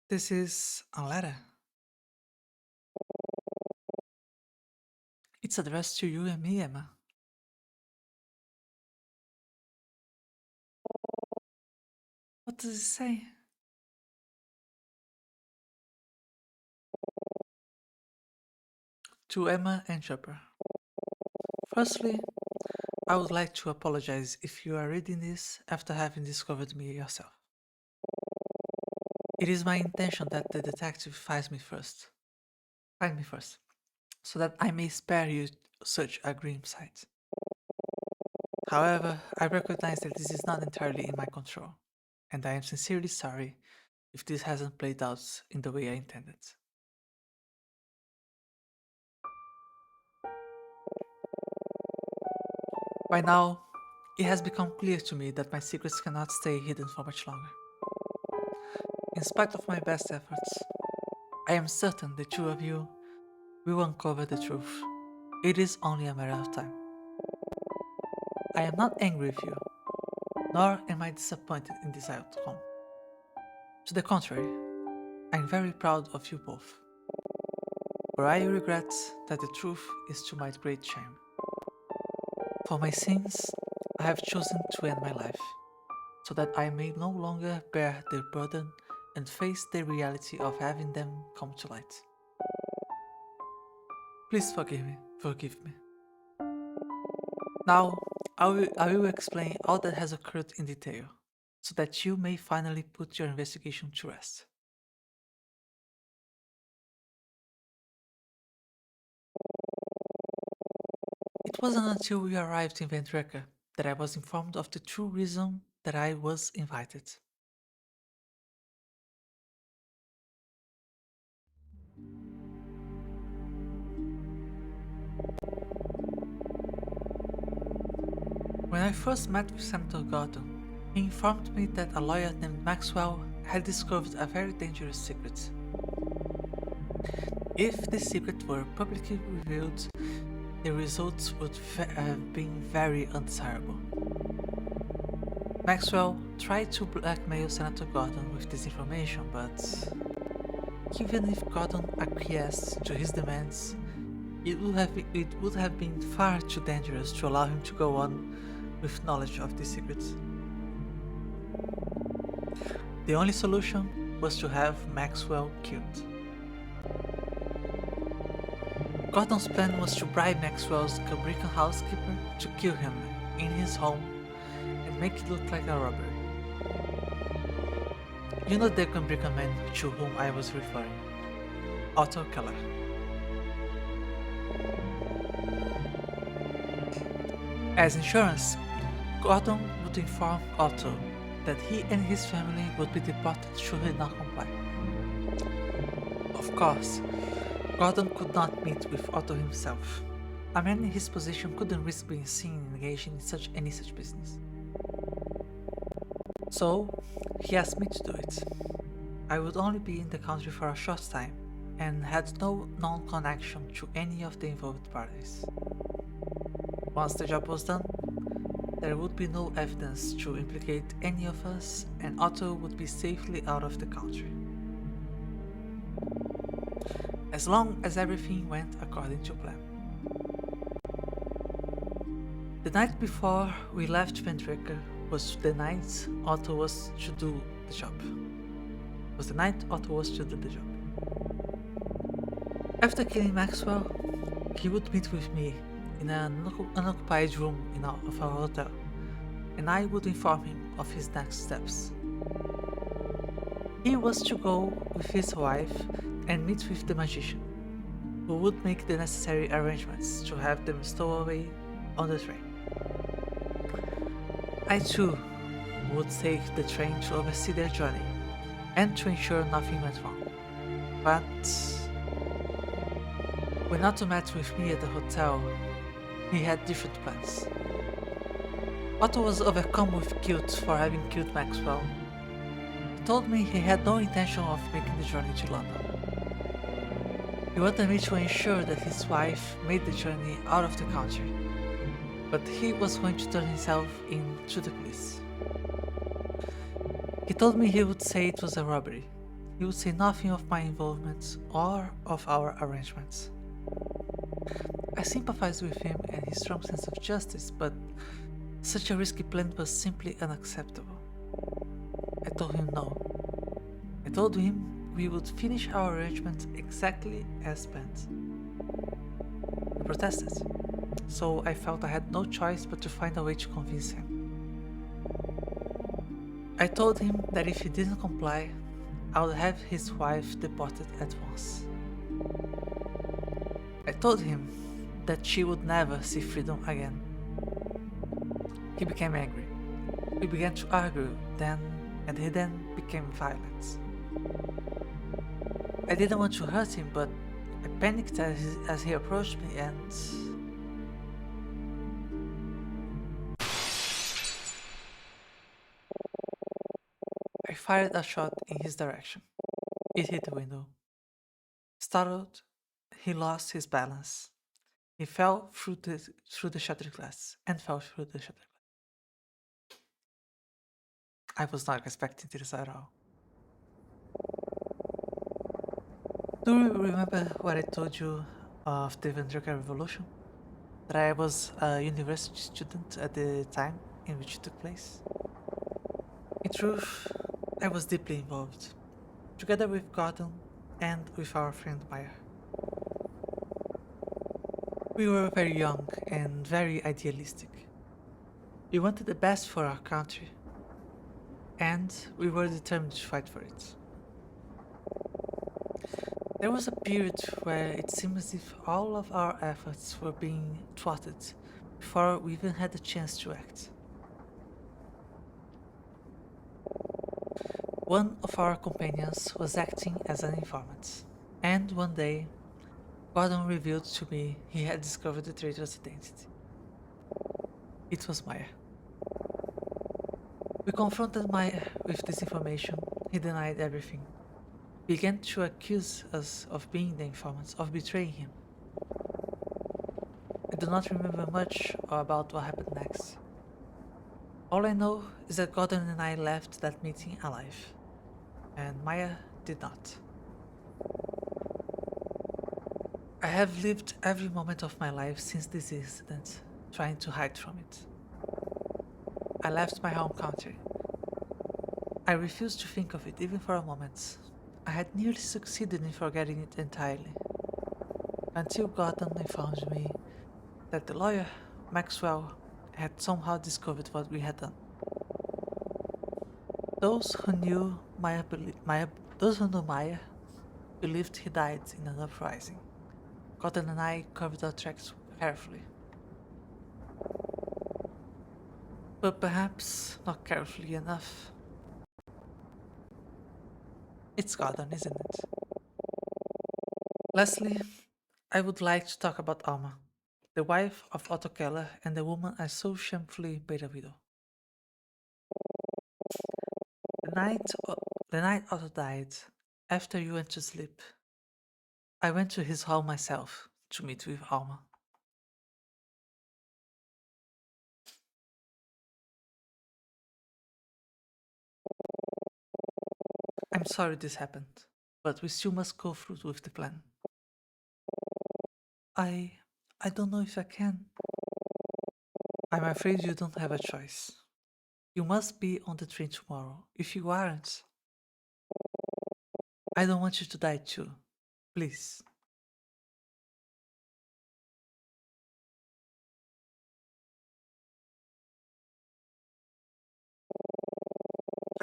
A: This is a letter. It's addressed to you and me, Emma. What does it say? To Emma and Chopper. Firstly, I would like to apologize if you are reading this after having discovered me yourself. It is my intention that the detective finds me first. Find me first, so that I may spare you such a grim sight. However, I recognize that this is not entirely in my control, and I am sincerely sorry if this hasn't played out in the way I intended. By now, it has become clear to me that my secrets cannot stay hidden for much longer. In spite of my best efforts, I am certain the two of you will uncover the truth. It is only a matter of time. I am not angry with you, nor am I disappointed in this outcome. To the contrary, I am very proud of you both. But I regret that the truth is to my great shame. For my sins, I have chosen to end my life, so that I may no longer bear their burden and face the reality of having them come to light. Please forgive me. Now, I will explain all that has occurred in detail, so that you may finally put your investigation to rest. It wasn't until we arrived in Ventreca that I was informed of the true reason that I was invited. When I first met with Senator Gordon, he informed me that a lawyer named Maxwell had discovered a very dangerous secret. If this secret were publicly revealed, the results would have been very undesirable. Maxwell tried to blackmail Senator Gordon with this information, but even if Gordon acquiesced to his demands, it would have been far too dangerous to allow him to go on with knowledge of this secret. The only solution was to have Maxwell killed. Gordon's plan was to bribe Maxwell's Cambrican housekeeper to kill him in his home and make it look like a robbery. You know the Cambrican man to whom I was referring, Otto Keller. As insurance, Gordon would inform Otto that he and his family would be deported should he not comply. Of course, Gordon could not meet with Otto himself. A man in his position couldn't risk being seen engaging in any such business. So, he asked me to do it. I would only be in the country for a short time, and had no known connection to any of the involved parties. Once the job was done, there would be no evidence to implicate any of us, and Otto would be safely out of the country. As long as everything went according to plan. The night before we left Ventreca was the night Otto was to do the job. After killing Maxwell, he would meet with me in an unoccupied room of our hotel, and I would inform him of his next steps. He was to go with his wife and meet with the magician, who would make the necessary arrangements to have them stowed away on the train. I too would take the train to oversee their journey and to ensure nothing went wrong. But when Otto met with me at the hotel, he had different plans. Otto was overcome with guilt for having killed Maxwell. He told me he had no intention of making the journey to London. He wanted me to ensure that his wife made the journey out of the country, but he was going to turn himself in to the police. He told me he would say it was a robbery. He would say nothing of my involvement or of our arrangements. I sympathized with him and his strong sense of justice, but such a risky plan was simply unacceptable. I told him no. I told him we would finish our arrangements exactly as planned. He protested, so I felt I had no choice but to find a way to convince him. I told him that if he didn't comply, I would have his wife deported at once. I told him that she would never see freedom again. He became angry. We began to argue and he then became violent. I didn't want to hurt him, but I panicked as he approached me and I fired a shot in his direction. It hit the window. Startled, he lost his balance. He fell through the shattered glass and fell through the shattered glass. I was not expecting this at all. Do you remember what I told you of the Vendrica Revolution? That I was a university student at the time in which it took place? In truth, I was deeply involved, together with Gordon and with our friend Maya. We were very young and very idealistic. We wanted the best for our country, and we were determined to fight for it. There was a period where it seemed as if all of our efforts were being thwarted before we even had the chance to act. One of our companions was acting as an informant, and one day, Gordon revealed to me he had discovered the traitor's identity. It was Maya. We confronted Maya with this information. He denied everything. Began to accuse us of being the informants, of betraying him. I do not remember much about what happened next. All I know is that Gordon and I left that meeting alive, and Maya did not. I have lived every moment of my life since this incident, trying to hide from it. I left my home country. I refused to think of it even for a moment. I had nearly succeeded in forgetting it entirely, until Gordon informed me that the lawyer, Maxwell, had somehow discovered what we had done. Those who knew Maya believed he died in an uprising. Gordon and I covered our tracks carefully. But perhaps not carefully enough. It's Gordon, isn't it? Lastly, I would like to talk about Alma, the wife of Otto Keller and the woman I so shamefully made a widow. The night, the night Otto died, after you went to sleep, I went to his hall myself to meet with Alma. I'm sorry this happened, but we still must go through with the plan. I I don't know if I can. I'm afraid you don't have a choice. You must be on the train tomorrow. If you aren't, I don't want you to die too. Please.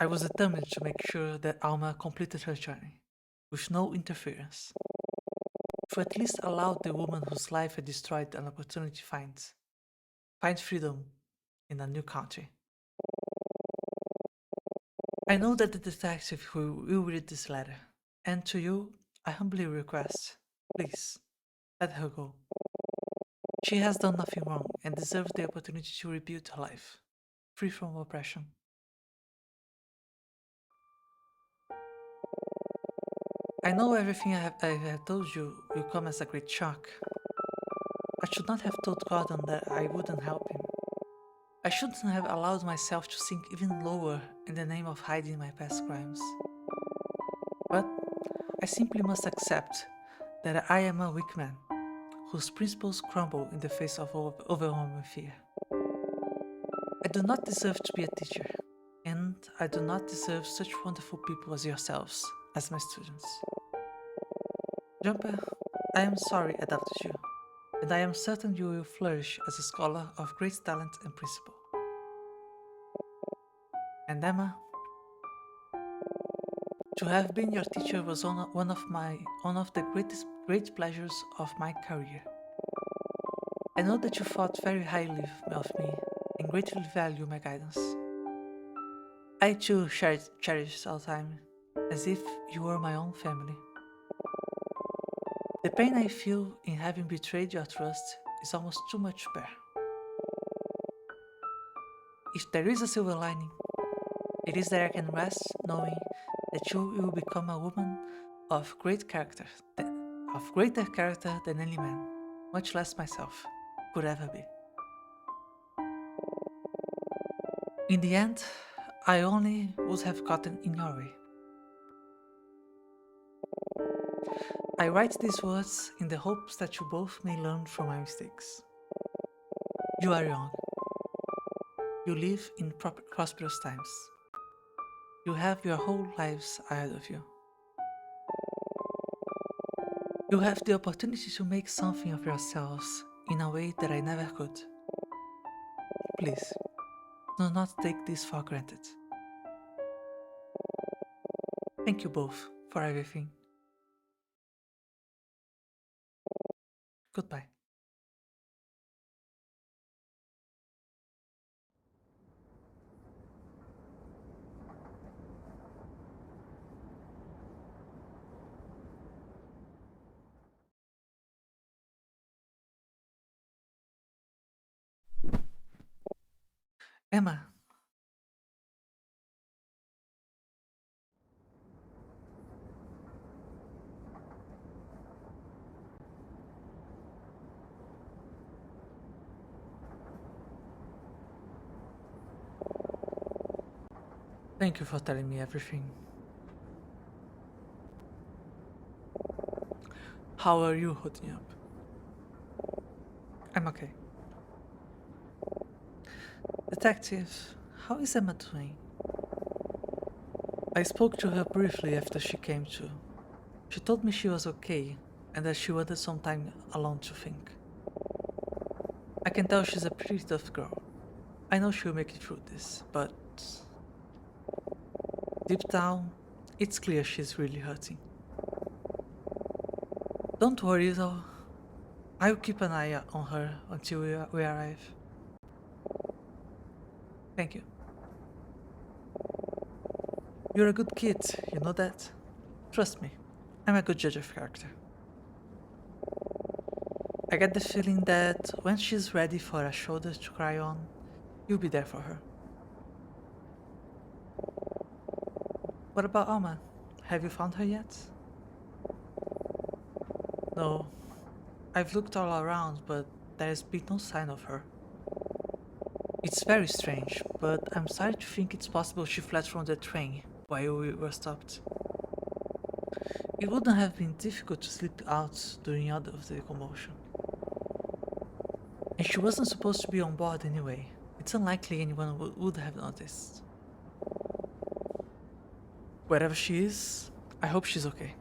A: I was determined to make sure that Alma completed her journey, with no interference, to at least allow the woman whose life had destroyed an opportunity to find freedom in a new country. I know that the detective will read this letter, and to you, I humbly request, please, let her go. She has done nothing wrong and deserves the opportunity to rebuild her life, free from oppression. I know everything I have told you will come as a great shock. I should not have told Gordon that I wouldn't help him. I shouldn't have allowed myself to sink even lower in the name of hiding my past crimes. But I simply must accept that I am a weak man, whose principles crumble in the face of overwhelming fear. I do not deserve to be a teacher, and I do not deserve such wonderful people as yourselves as my students. Jumper, I am sorry I doubted you, and I am certain you will flourish as a scholar of great talent and principle. And Emma, to have been your teacher was one of the great pleasures of my career. I know that you thought very highly of me and greatly value my guidance. I too cherish our time, as if you were my own family. The pain I feel in having betrayed your trust is almost too much to bear. If there is a silver lining, it is that I can rest knowing that you will become a woman of greater character than any man, much less myself, could ever be. In the end, I only would have gotten in your way. I write these words in the hopes that you both may learn from my mistakes. You are young. You live in prosperous times. You have your whole lives ahead of you. You have the opportunity to make something of yourselves in a way that I never could. Please, do not take this for granted. Thank you both for everything. Goodbye. Emma, thank you for telling me everything. How are you holding up? I'm okay. Detective, how is Emma doing? I spoke to her briefly after she came to. She told me she was okay and that she wanted some time alone to think. I can tell she's a pretty tough girl. I know she'll make it through this, but deep down, it's clear she's really hurting. Don't worry though. I'll keep an eye on her until we arrive. Thank you. You're a good kid, you know that? Trust me, I'm a good judge of character. I get the feeling that when she's ready for a shoulder to cry on, you'll be there for her. What about Alma? Have you found her yet? No. I've looked all around, but there's been no sign of her. It's very strange, but I'm starting to think it's possible she fled from the train while we were stopped. It wouldn't have been difficult to slip out during all of the commotion. And she wasn't supposed to be on board anyway. It's unlikely anyone would have noticed. Wherever she is, I hope she's okay.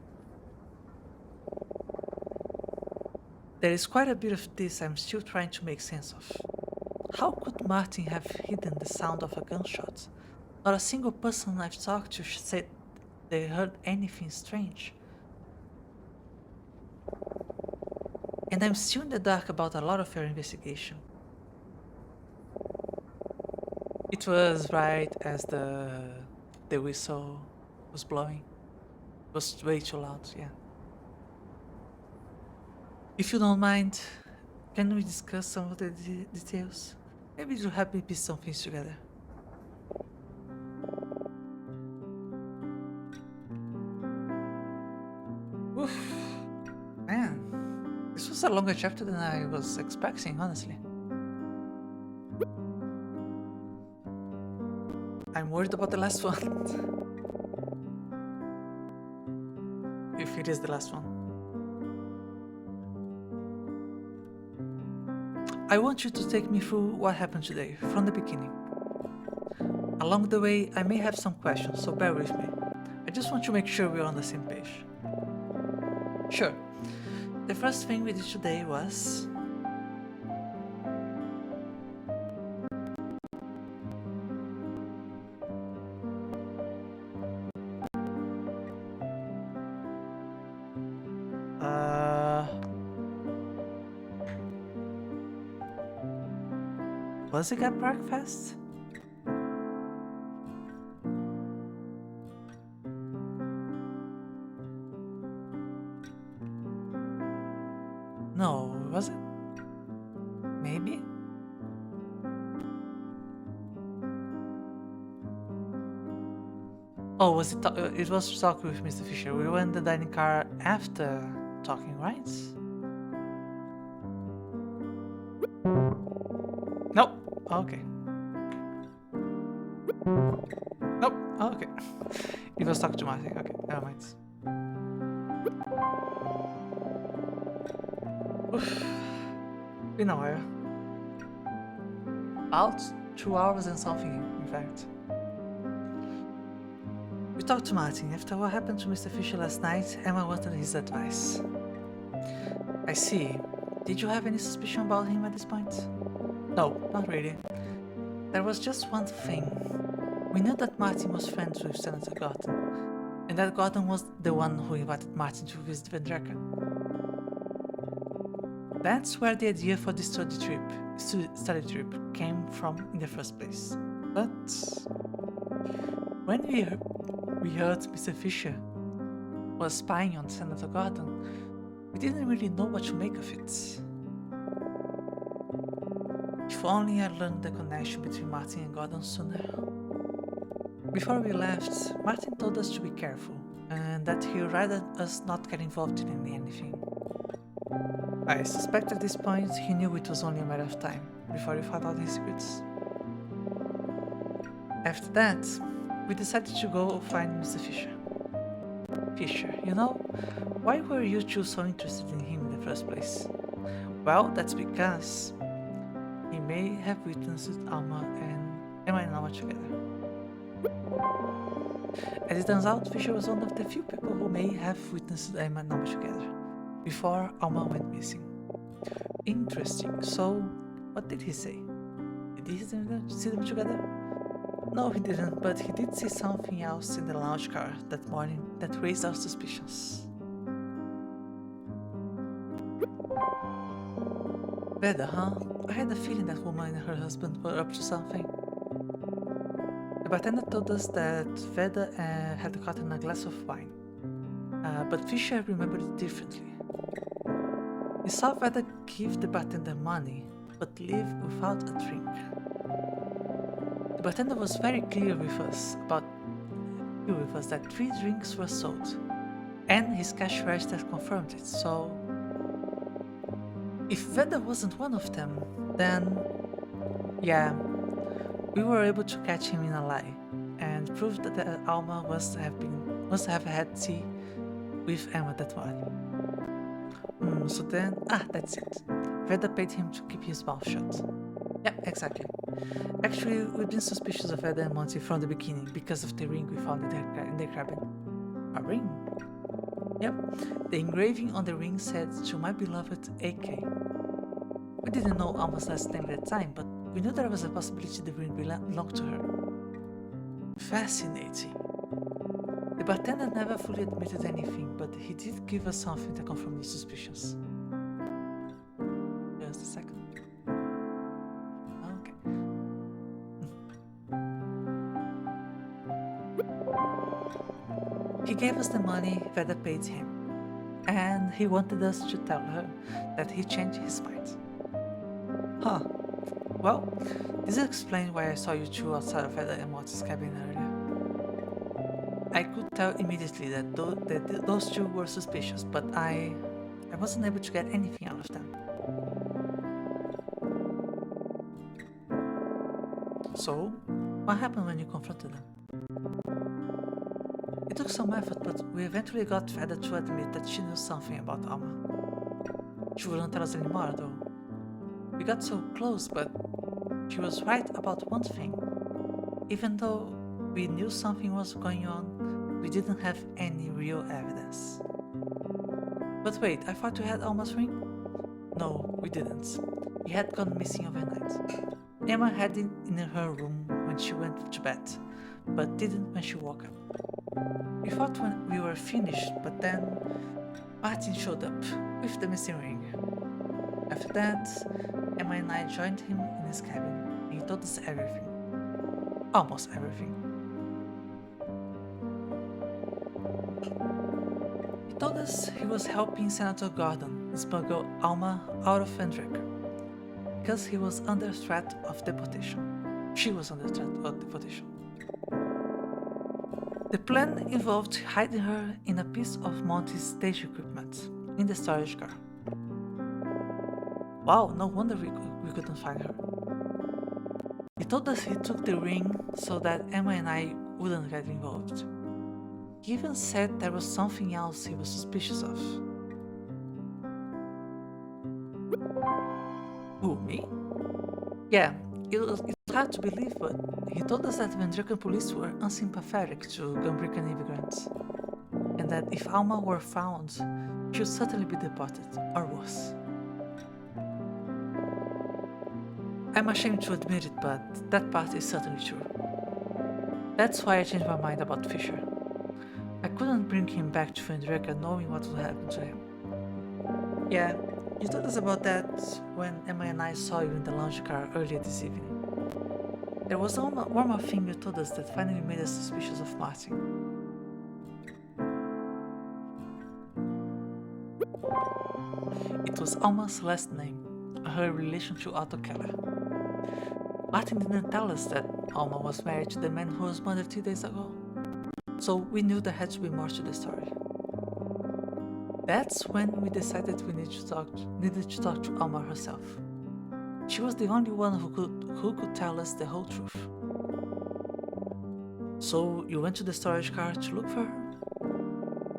A: There is quite a bit of this I'm still trying to make sense of. How could Martin have hidden the sound of a gunshot Not a single person I've talked to said they heard anything strange. And I'm still in the dark about a lot of your investigation. It was right as the whistle was blowing. It was way too loud, yeah. If you don't mind, can we discuss some of the details? Maybe it'll help me piece some things together. Oof. Man, this was a longer chapter than I was expecting, honestly. I'm worried about the last one. If it is the last one. I want you to take me through what happened today, from the beginning. Along the way, I may have some questions, so bear with me. I just want to make sure we're on the same page. Sure. The first thing we did today was... Was it at breakfast? No, was it? Maybe? Oh, was it? It was talking with Mr. Fisher. We were in the dining car after talking, right? Nope. Okay. Nope. Okay. He was talking to Martin. Okay, never mind. Oof. Been a while. About 2 hours and something, in fact. We talked to Martin. After what happened to Mr. Fisher last night, Emma wanted his advice. I see. Did you have any suspicion about him at this point? No, not really. There was just one thing. We knew that Martin was friends with Senator Gordon, and that Gordon was the one who invited Martin to visit Vendreka. That's where the idea for the study trip came from in the first place. But when we heard Mr. Fisher was spying on Senator Gordon, we didn't really know what to make of it. If only I learned the connection between Martin and Gordon sooner. Before we left, Martin told us to be careful, and that he'd rather us not get involved in anything. I suspect at this point he knew it was only a matter of time before we found out his secrets. After that, we decided to go find Mr. Fisher. Fisher, you know, why were you two so interested in him in the first place? Well, that's because he may have witnessed Emma and Alma together. As it turns out, Fisher was one of the few people who may have witnessed Emma and Alma together, before Alma went missing. Interesting. So, what did he say? Did he see them together? No, he didn't, but he did see something else in the lounge car that morning that raised our suspicions. Veda, huh? I had a feeling that woman and her husband were up to something. The bartender told us that Veda had gotten a glass of wine, but Fisher remembered it differently. He saw Veda give the bartender money, but leave without a drink. The bartender was very clear with us that 3 drinks were sold, and his cash register confirmed it, so... If Veda wasn't one of them, then... yeah, we were able to catch him in a lie, and prove that Alma must have had tea with Emma that morning. So then... that's it. Veda paid him to keep his mouth shut. Yeah, exactly. Actually, we've been suspicious of Veda and Monty from the beginning because of the ring we found in their cabin. A ring? Yep. The engraving on the ring said, "To my beloved AK." We didn't know Alma's last name at the time, but we knew there was a possibility the ring belonged to her. Fascinating. The bartender never fully admitted anything, but he did give us something to confirm his suspicions. Just a second. Okay. He gave us the money Veda paid him, and he wanted us to tell her that he changed his mind. Huh. Well, this explains why I saw you two outside of Veda and Morty's cabin earlier. I could tell immediately that those two were suspicious, but I wasn't able to get anything out of them. So, what happened when you confronted them? It took some effort, but we eventually got Veda to admit that she knew something about Alma. She wouldn't tell us anymore, though. We got so close, but she was right about one thing. Even though we knew something was going on, we didn't have any real evidence. But wait, I thought you had Alma's ring? No, we didn't. It had gone missing overnight. Emma had it in her room when she went to bed, but didn't when she woke up. We thought when we were finished, but then Martin showed up with the missing ring. After that, Emma and I joined him in his cabin, and he told us everything. Almost everything. He told us he was helping Senator Gordon smuggle Alma out of Vendrick because he was under threat of deportation. She was under threat of deportation. The plan involved hiding her in a piece of Monty's stage equipment in the storage car. Wow, no wonder we couldn't find her. He told us he took the ring so that Emma and I wouldn't get involved. He even said there was something else he was suspicious of. Who, me? Yeah, it's hard to believe, but he told us that Vendrican police were unsympathetic to Gumbrican immigrants, and that if Alma were found, she would certainly be deported, or worse. I'm ashamed to admit it, but that part is certainly true. That's why I changed my mind about Fisher. I couldn't bring him back to Vendrica knowing what would happen to him. Yeah, you told us about that when Emma and I saw you in the lounge car earlier this evening. There was one more thing you told us that finally made us suspicious of Martin. It was Alma's last name, her relation to Otto Keller. Martin didn't tell us that Alma was married to the man who was murdered 2 days ago, so we knew there had to be more to the story. That's when we decided we needed to talk to Alma herself. She was the only one who could tell us the whole truth. So you went to the storage car to look for her?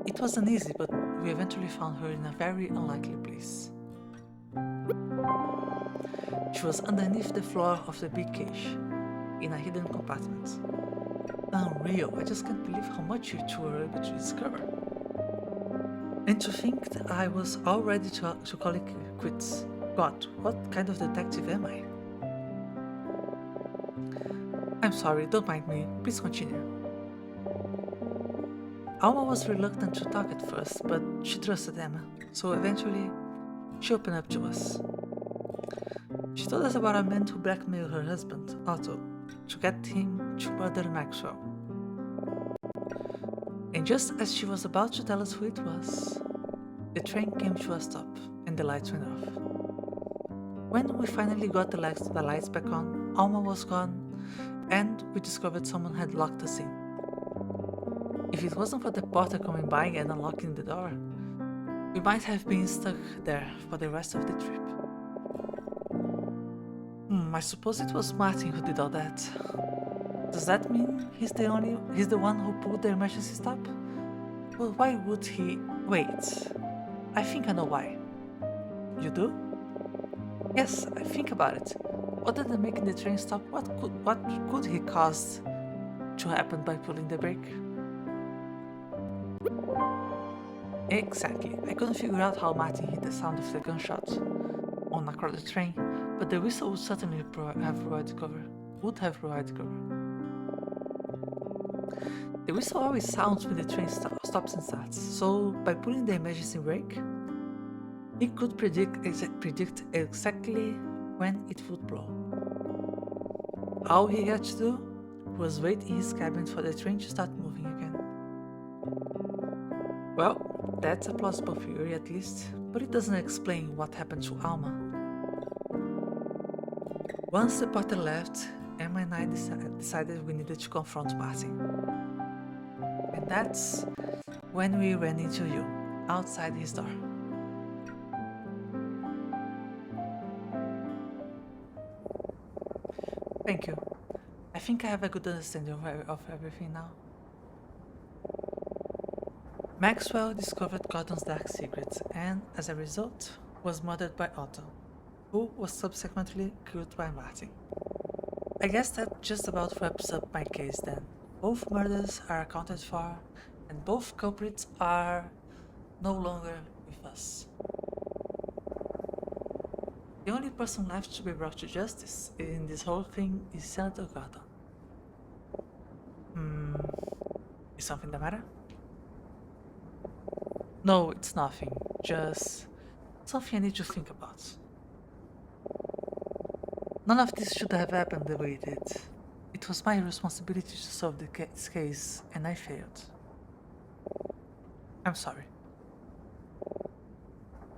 A: It wasn't easy, but we eventually found her in a very unlikely place. She was underneath the floor of the big cage, in a hidden compartment. Unreal, I just can't believe how much you two were able to discover. And to think that I was all ready to call it quits. God, what kind of detective am I? I'm sorry, don't mind me, please continue. Alma was reluctant to talk at first, but she trusted Emma, so eventually she opened up to us. She told us about a man who blackmailed her husband, Otto, to get him to murder Maxwell. And just as she was about to tell us who it was, the train came to a stop and the lights went off. When we finally got the lights back on, Alma was gone, and we discovered someone had locked us in. If it wasn't for the porter coming by and unlocking the door, we might have been stuck there for the rest of the trip. I suppose it was Martin who did all that. Does that mean he's the one who pulled the emergency stop? Well, why would he? Wait, I think I know why. You do? Yes, I think about it. Other than making the train stop, what could he cause to happen by pulling the brake? Exactly. I couldn't figure out how Martin hit the sound of the gunshot on a crowded train, but the whistle would certainly have provided cover. The whistle always sounds when the train stops and starts, so by putting the emergency brake, he could predict exactly when it would blow. All he had to do was wait in his cabin for the train to start moving again. Well, that's a plausible theory at least, but it doesn't explain what happened to Alma. Once the porter left, Emma and I decided we needed to confront Martin. And that's when we ran into you, outside his door. Thank you. I think I have a good understanding of everything now. Maxwell discovered Gordon's dark secrets and, as a result, was murdered by Otto, who was subsequently killed by Martin. I guess that just about wraps up my case then. Both murders are accounted for, and both culprits are no longer with us. The only person left to be brought to justice in this whole thing is Senator Gordon. Is something the matter? No, it's nothing. Just something I need to think about. None of this should have happened the way it did. It was my responsibility to solve this case, and I failed. I'm sorry.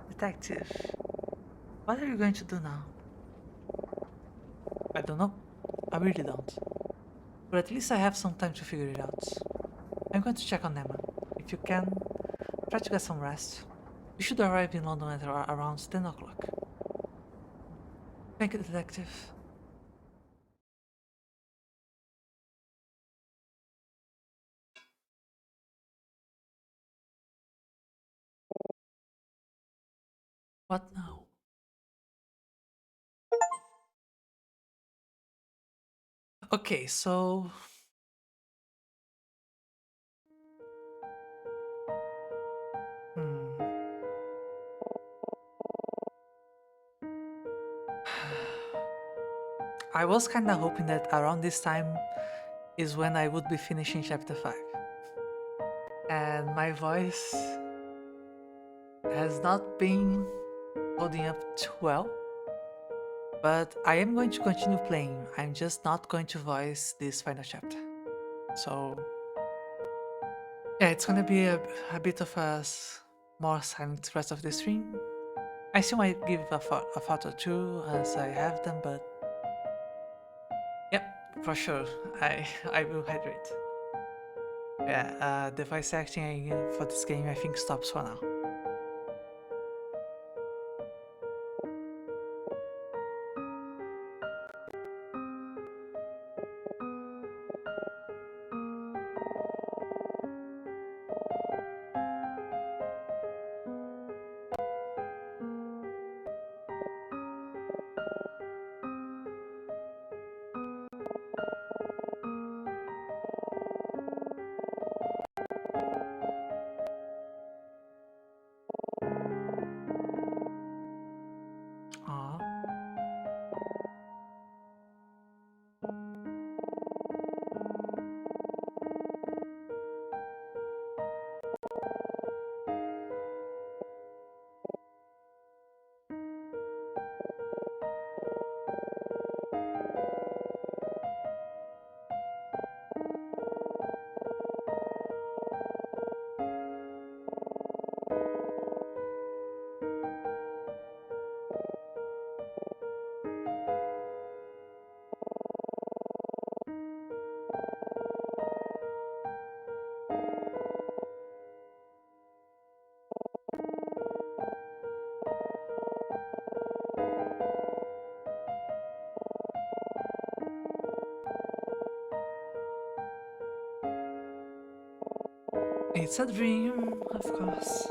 A: Detective, what are you going to do now? I don't know. I really don't. But at least I have some time to figure it out. I'm going to check on Emma. If you can, try to get some rest. We should arrive in London at around 10 o'clock. Thank you, Detective. What now? Okay, so... Hmm. I was kinda hoping that around this time is when I would be finishing chapter 5. And my voice has not been holding up too well. But I am going to continue playing. I'm just not going to voice this final chapter. So yeah, it's gonna be a bit of a more silent rest of the stream. I still might give a thought or two as I have them, but yep, for sure, I will hydrate. Yeah, the voice acting for this game I think stops for now. Aw. It's a dream, of course.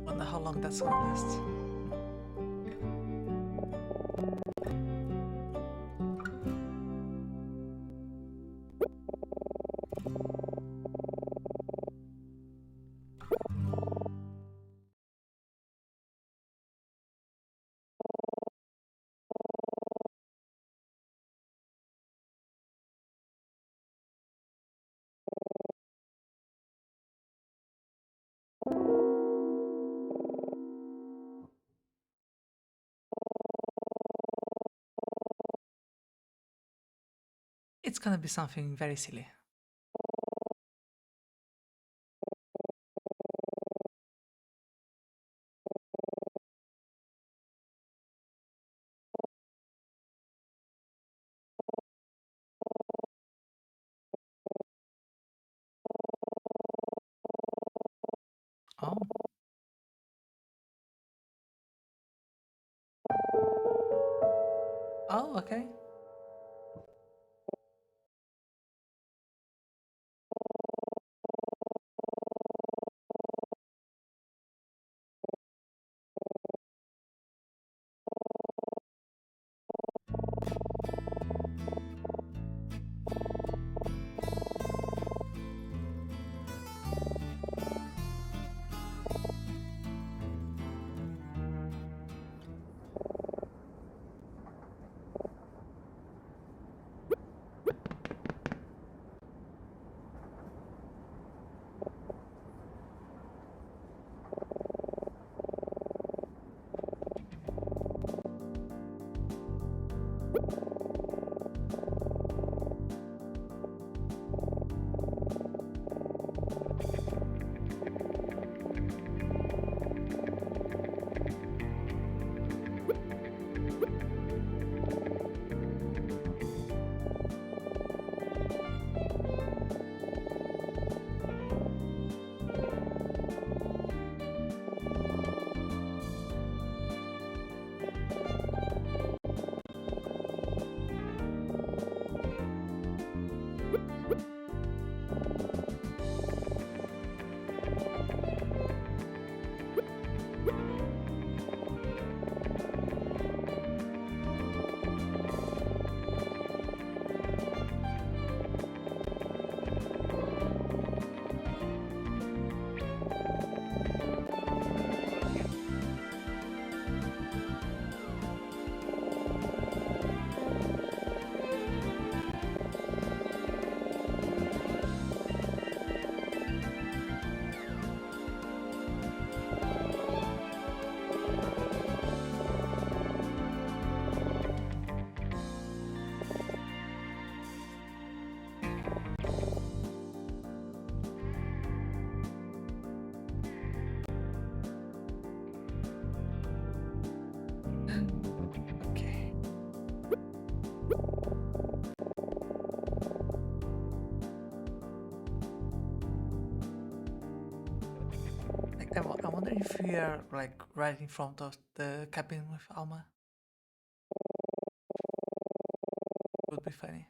A: Wonder how long that's gonna last. It's gonna be something very silly. Oh. Oh, okay. Okay. Like, I wonder if we are like right in front of the cabin with Alma. Would be funny.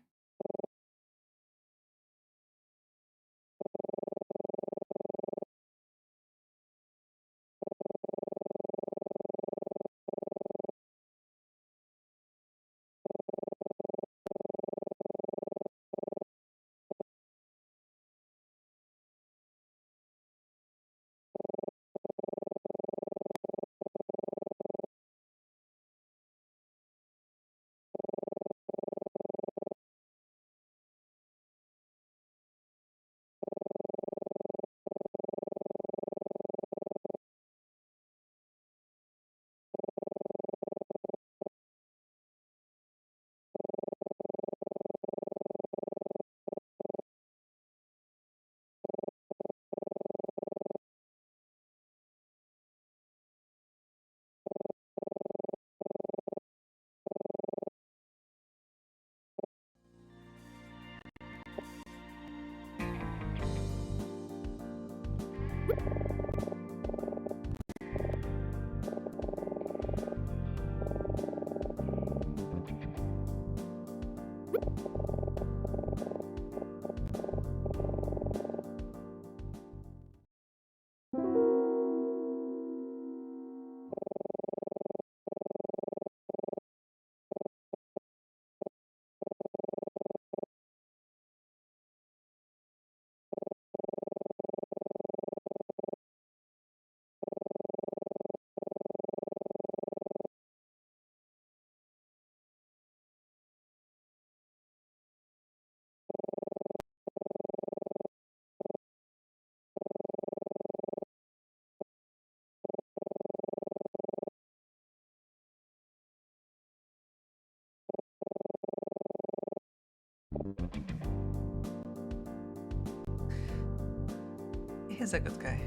A: He's a good guy.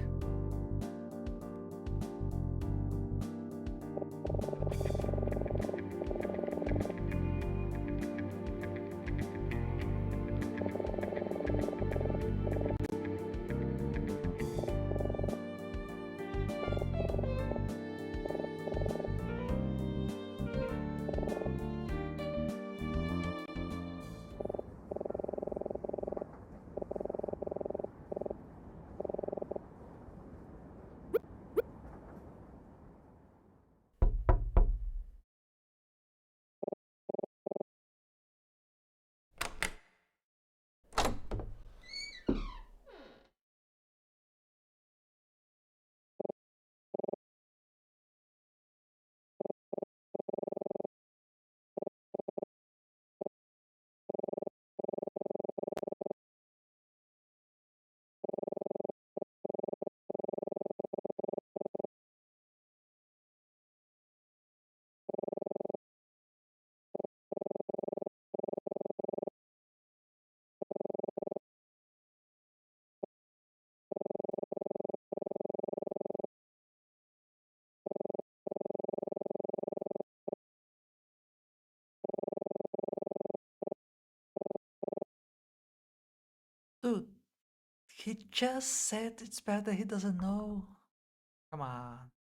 A: Dude, he just said it's bad that he doesn't know. Come on.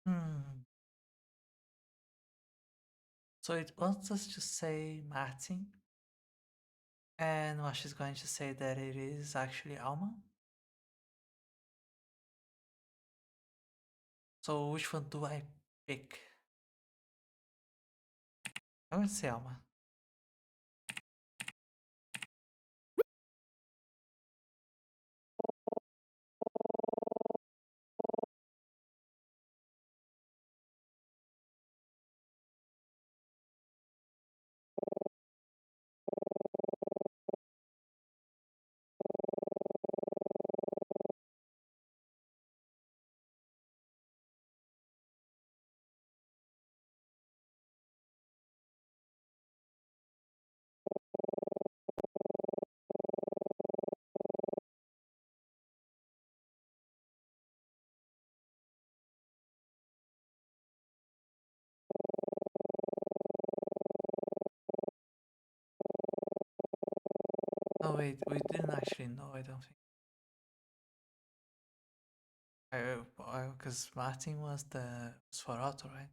A: Hmm. So it wants us to say Martin, and what she's going to say that it is actually Alma. So which one do I pick? I'm going to say Alma. Oh wait, we didn't actually know. I don't think. Because Martin was the Sforato, right?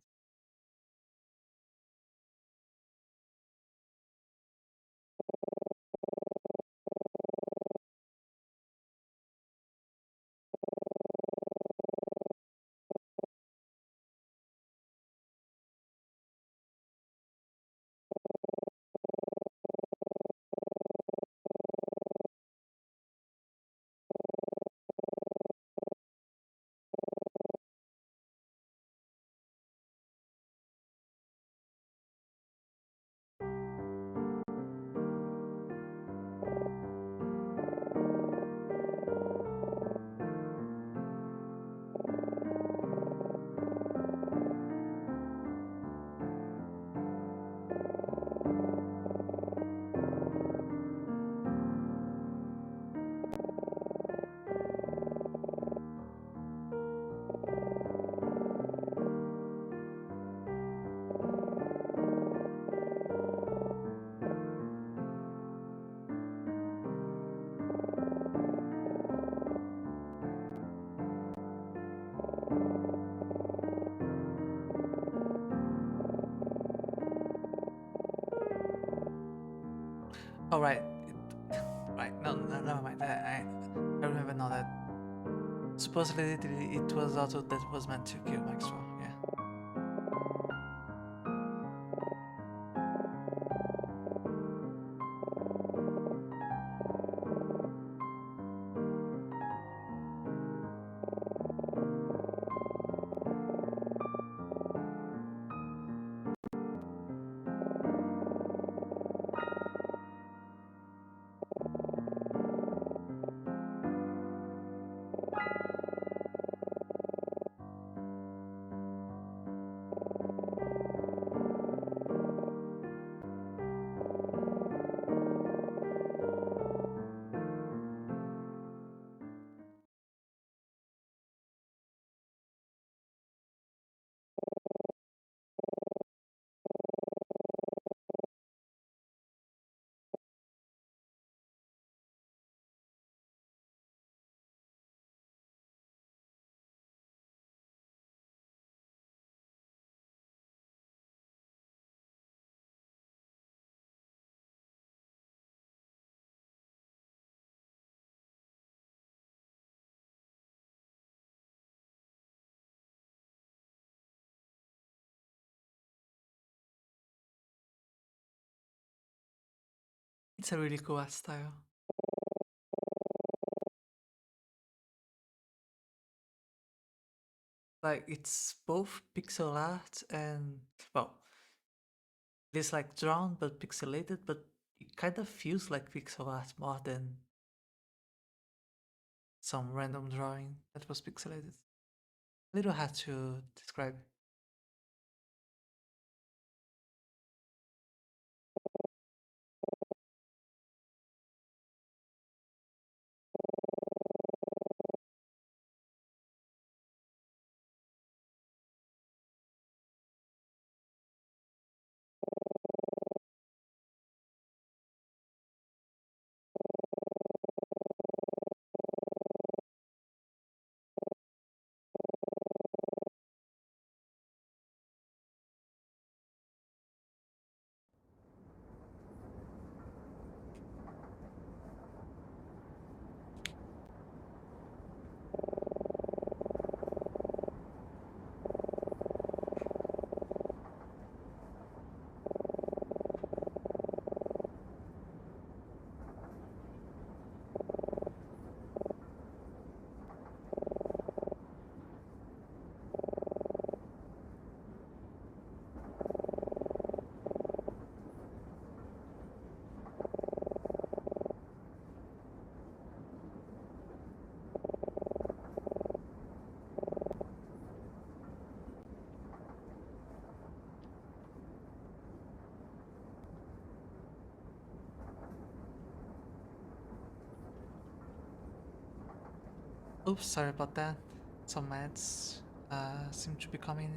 A: Oh right, right. No, no, never mind. I remember now that supposedly it was Otto that was meant to kill Maxwell. Yeah. It's a really cool art style. Like it's both pixel art and well, it's like drawn but pixelated, but it kind of feels like pixel art more than some random drawing that was pixelated. Little hard to describe. Oops, sorry about that. Some ads seem to be coming.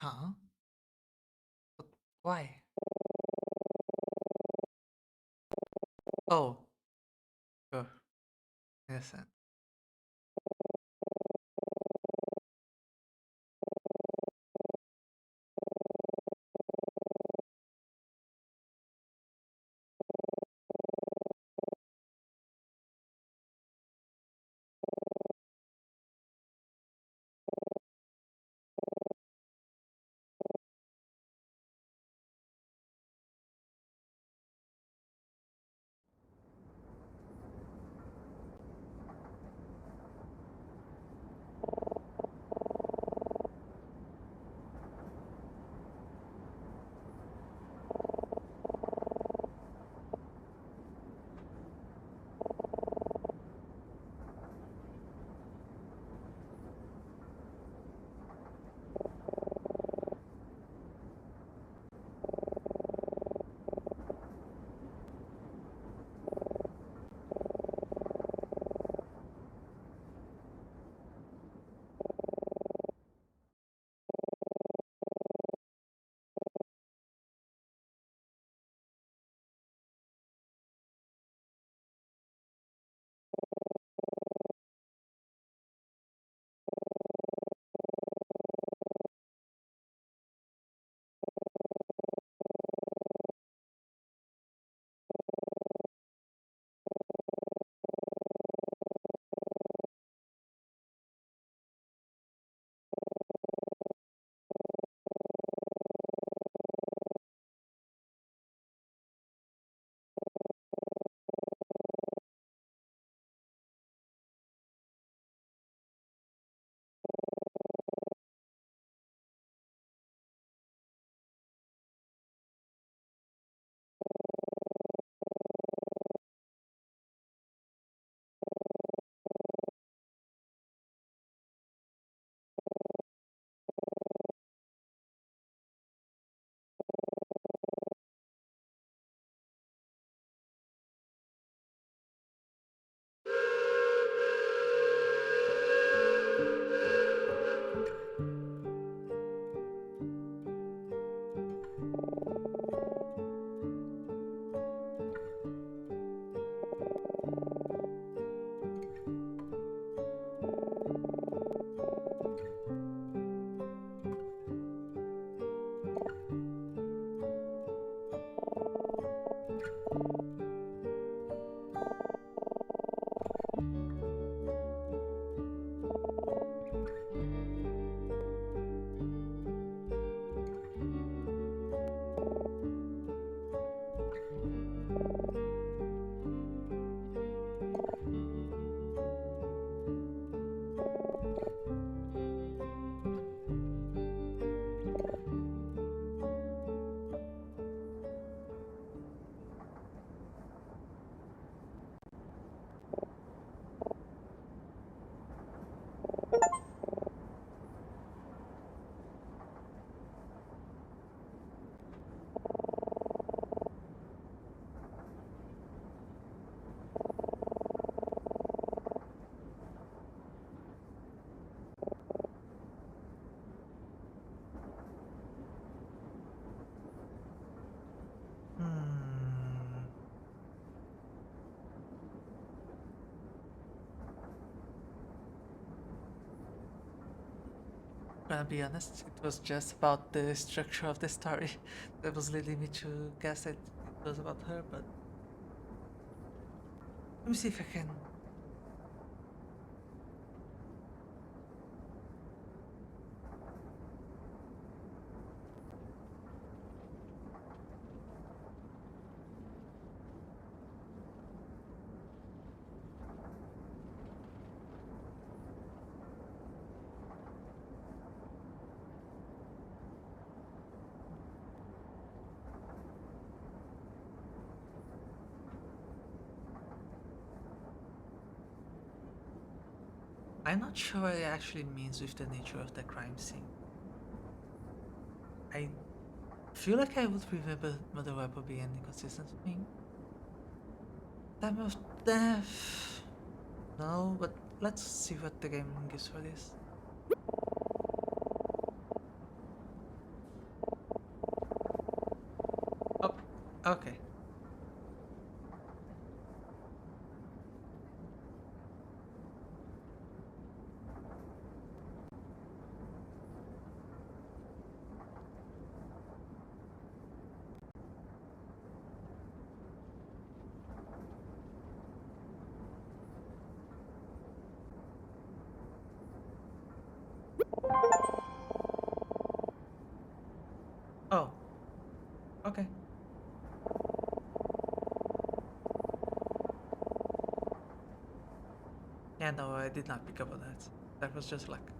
A: Huh? But why? Oh, sure. Innocent. Gonna be honest, it was just about the structure of the story that was leading me to guess that it was about her, but let me see if I can. I'm not sure what it actually means with the nature of the crime scene. I feel like I would remember Mother Webber being an inconsistent thing. Time of death. No, but let's see what the game gives for this. Oh, okay. Oh, okay. Yeah, no, I did not pick up on that. That was just luck.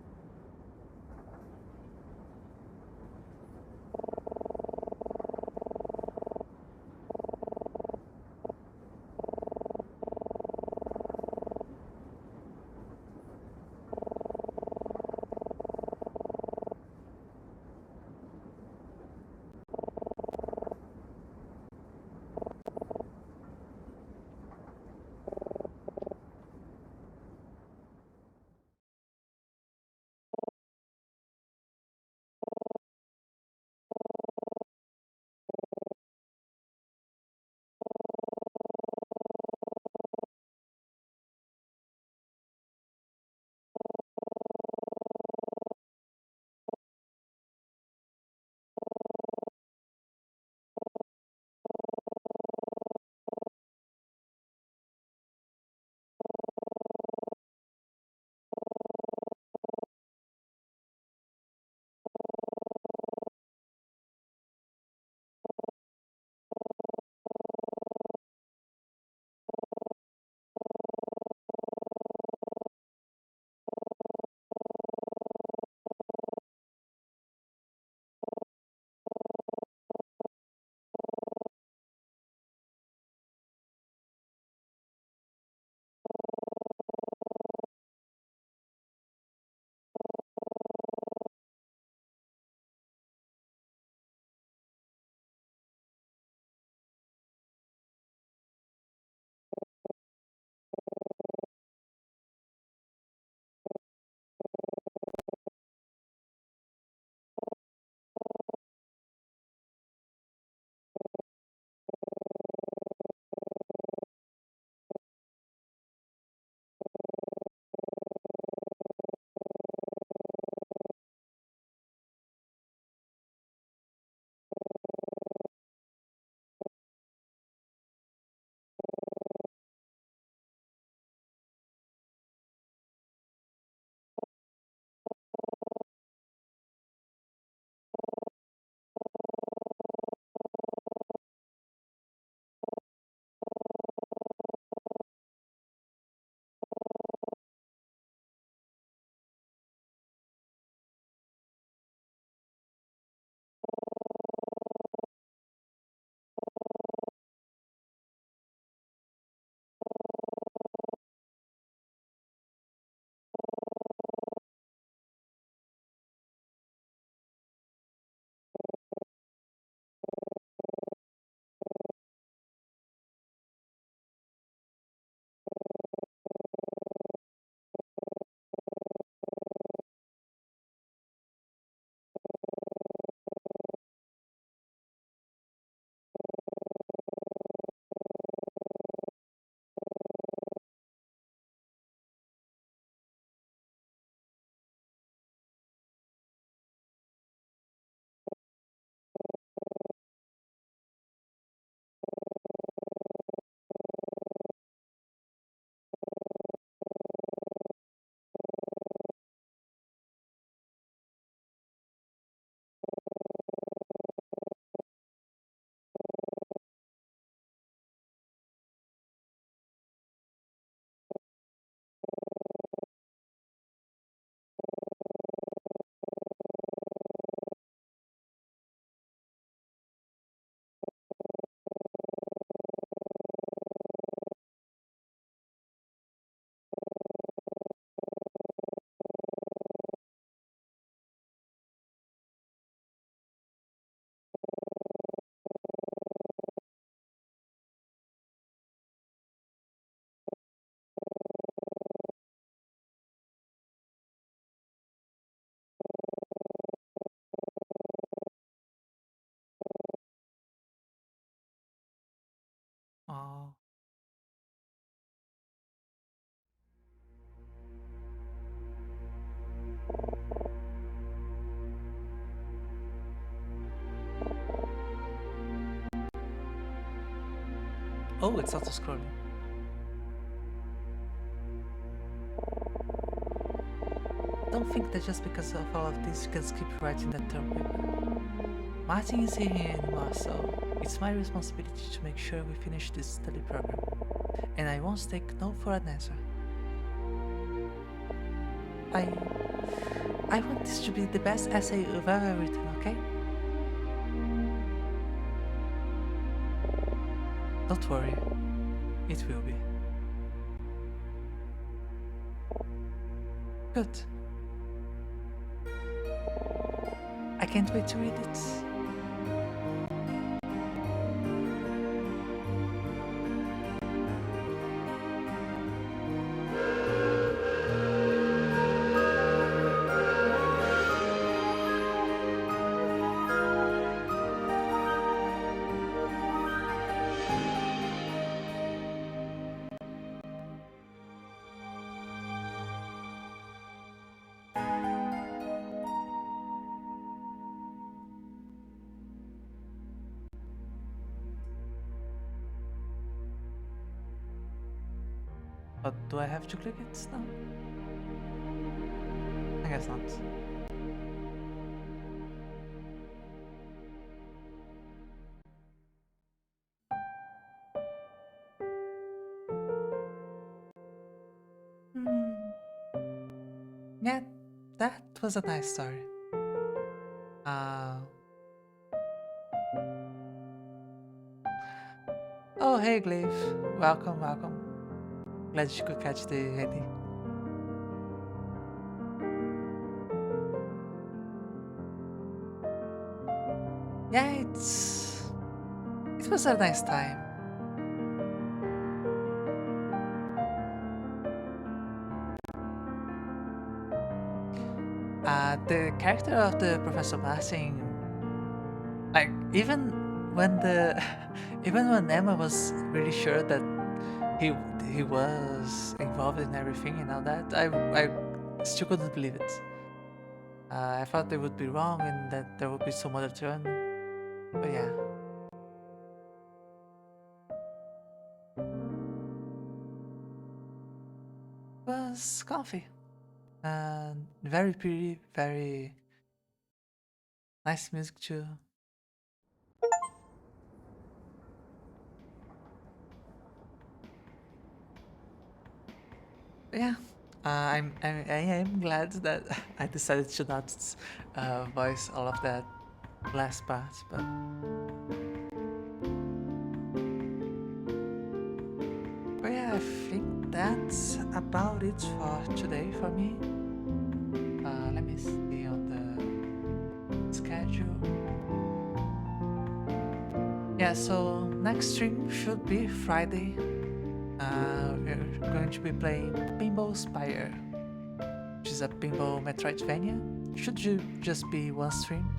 A: Oh. Oh, it's auto-scrolling. Don't think that just because of all of this you can skip writing that term paper. Martin is here anymore, so it's my responsibility to make sure we finish this study program. And I won't take no for an answer. I want this to be the best essay you've ever written, okay? Don't worry, it will be. Good. I can't wait to read it. But do I have to click it now? I guess not. Yeah, that was a nice story. Oh, hey, Gleif. Welcome, welcome. Glad you could catch the ending. Yeah, it was a nice time. The character of the Professor Martin, like even when the even when Emma was really sure that he was involved in everything and all that, I still couldn't believe it. I thought they would be wrong and that there would be some other turn, but yeah. It was comfy and very pretty, very nice music too. Yeah, I am glad that I decided to not voice all of that last part, but yeah, I think that's about it for today for me. Let me see on the schedule. Yeah, so next stream should be Friday. We're going to be playing Pinball Spire, which is a pinball Metroidvania. Should just be one stream.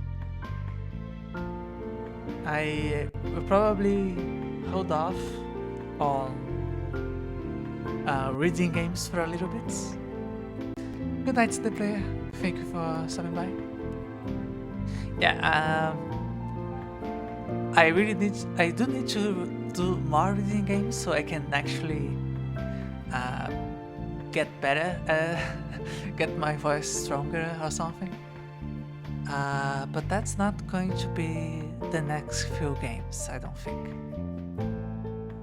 A: I will probably hold off on reading games for a little bit. Good night, the player. Thank you for stopping by. Yeah, I do need to do more reading games so I can actually get better, get my voice stronger or something. But that's not going to be the next few games, I don't think.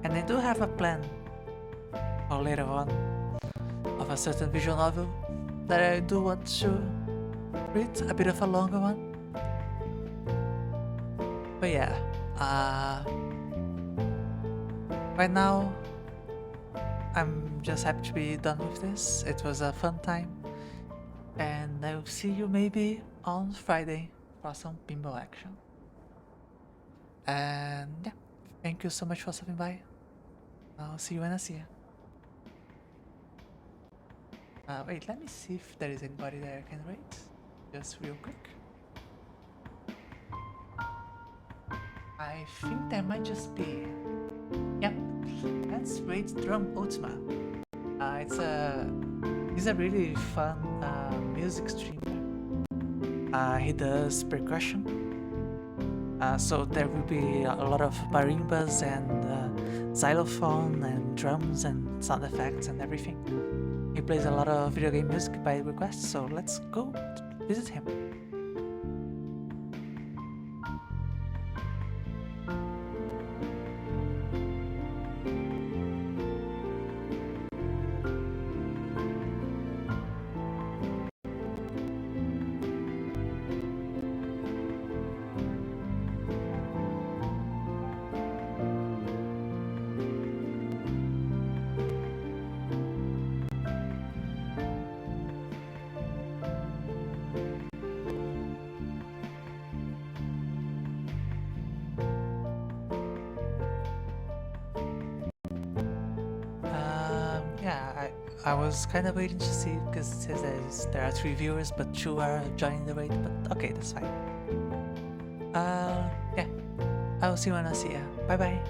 A: And I do have a plan for later on of a certain visual novel that I do want to read, a bit of a longer one. But yeah, right now I'm just happy to be done with this. It was a fun time, and I will see you maybe on Friday for some pinball action. And yeah, thank you so much for stopping by. I'll see you when I see you. Wait, let me see if there is anybody that I can rate, just real quick. I think there might just be. Yep, let's rate Drum Ultima. He's a really fun music streamer. He does percussion. So there will be a lot of marimbas and xylophone and drums and sound effects and everything. He plays a lot of video game music by request, so let's go visit him. Yeah, I was kind of waiting to see because it says there are 3 viewers, but 2 are joining the raid. But okay, that's fine. Yeah, I will see you when I see ya. Bye bye.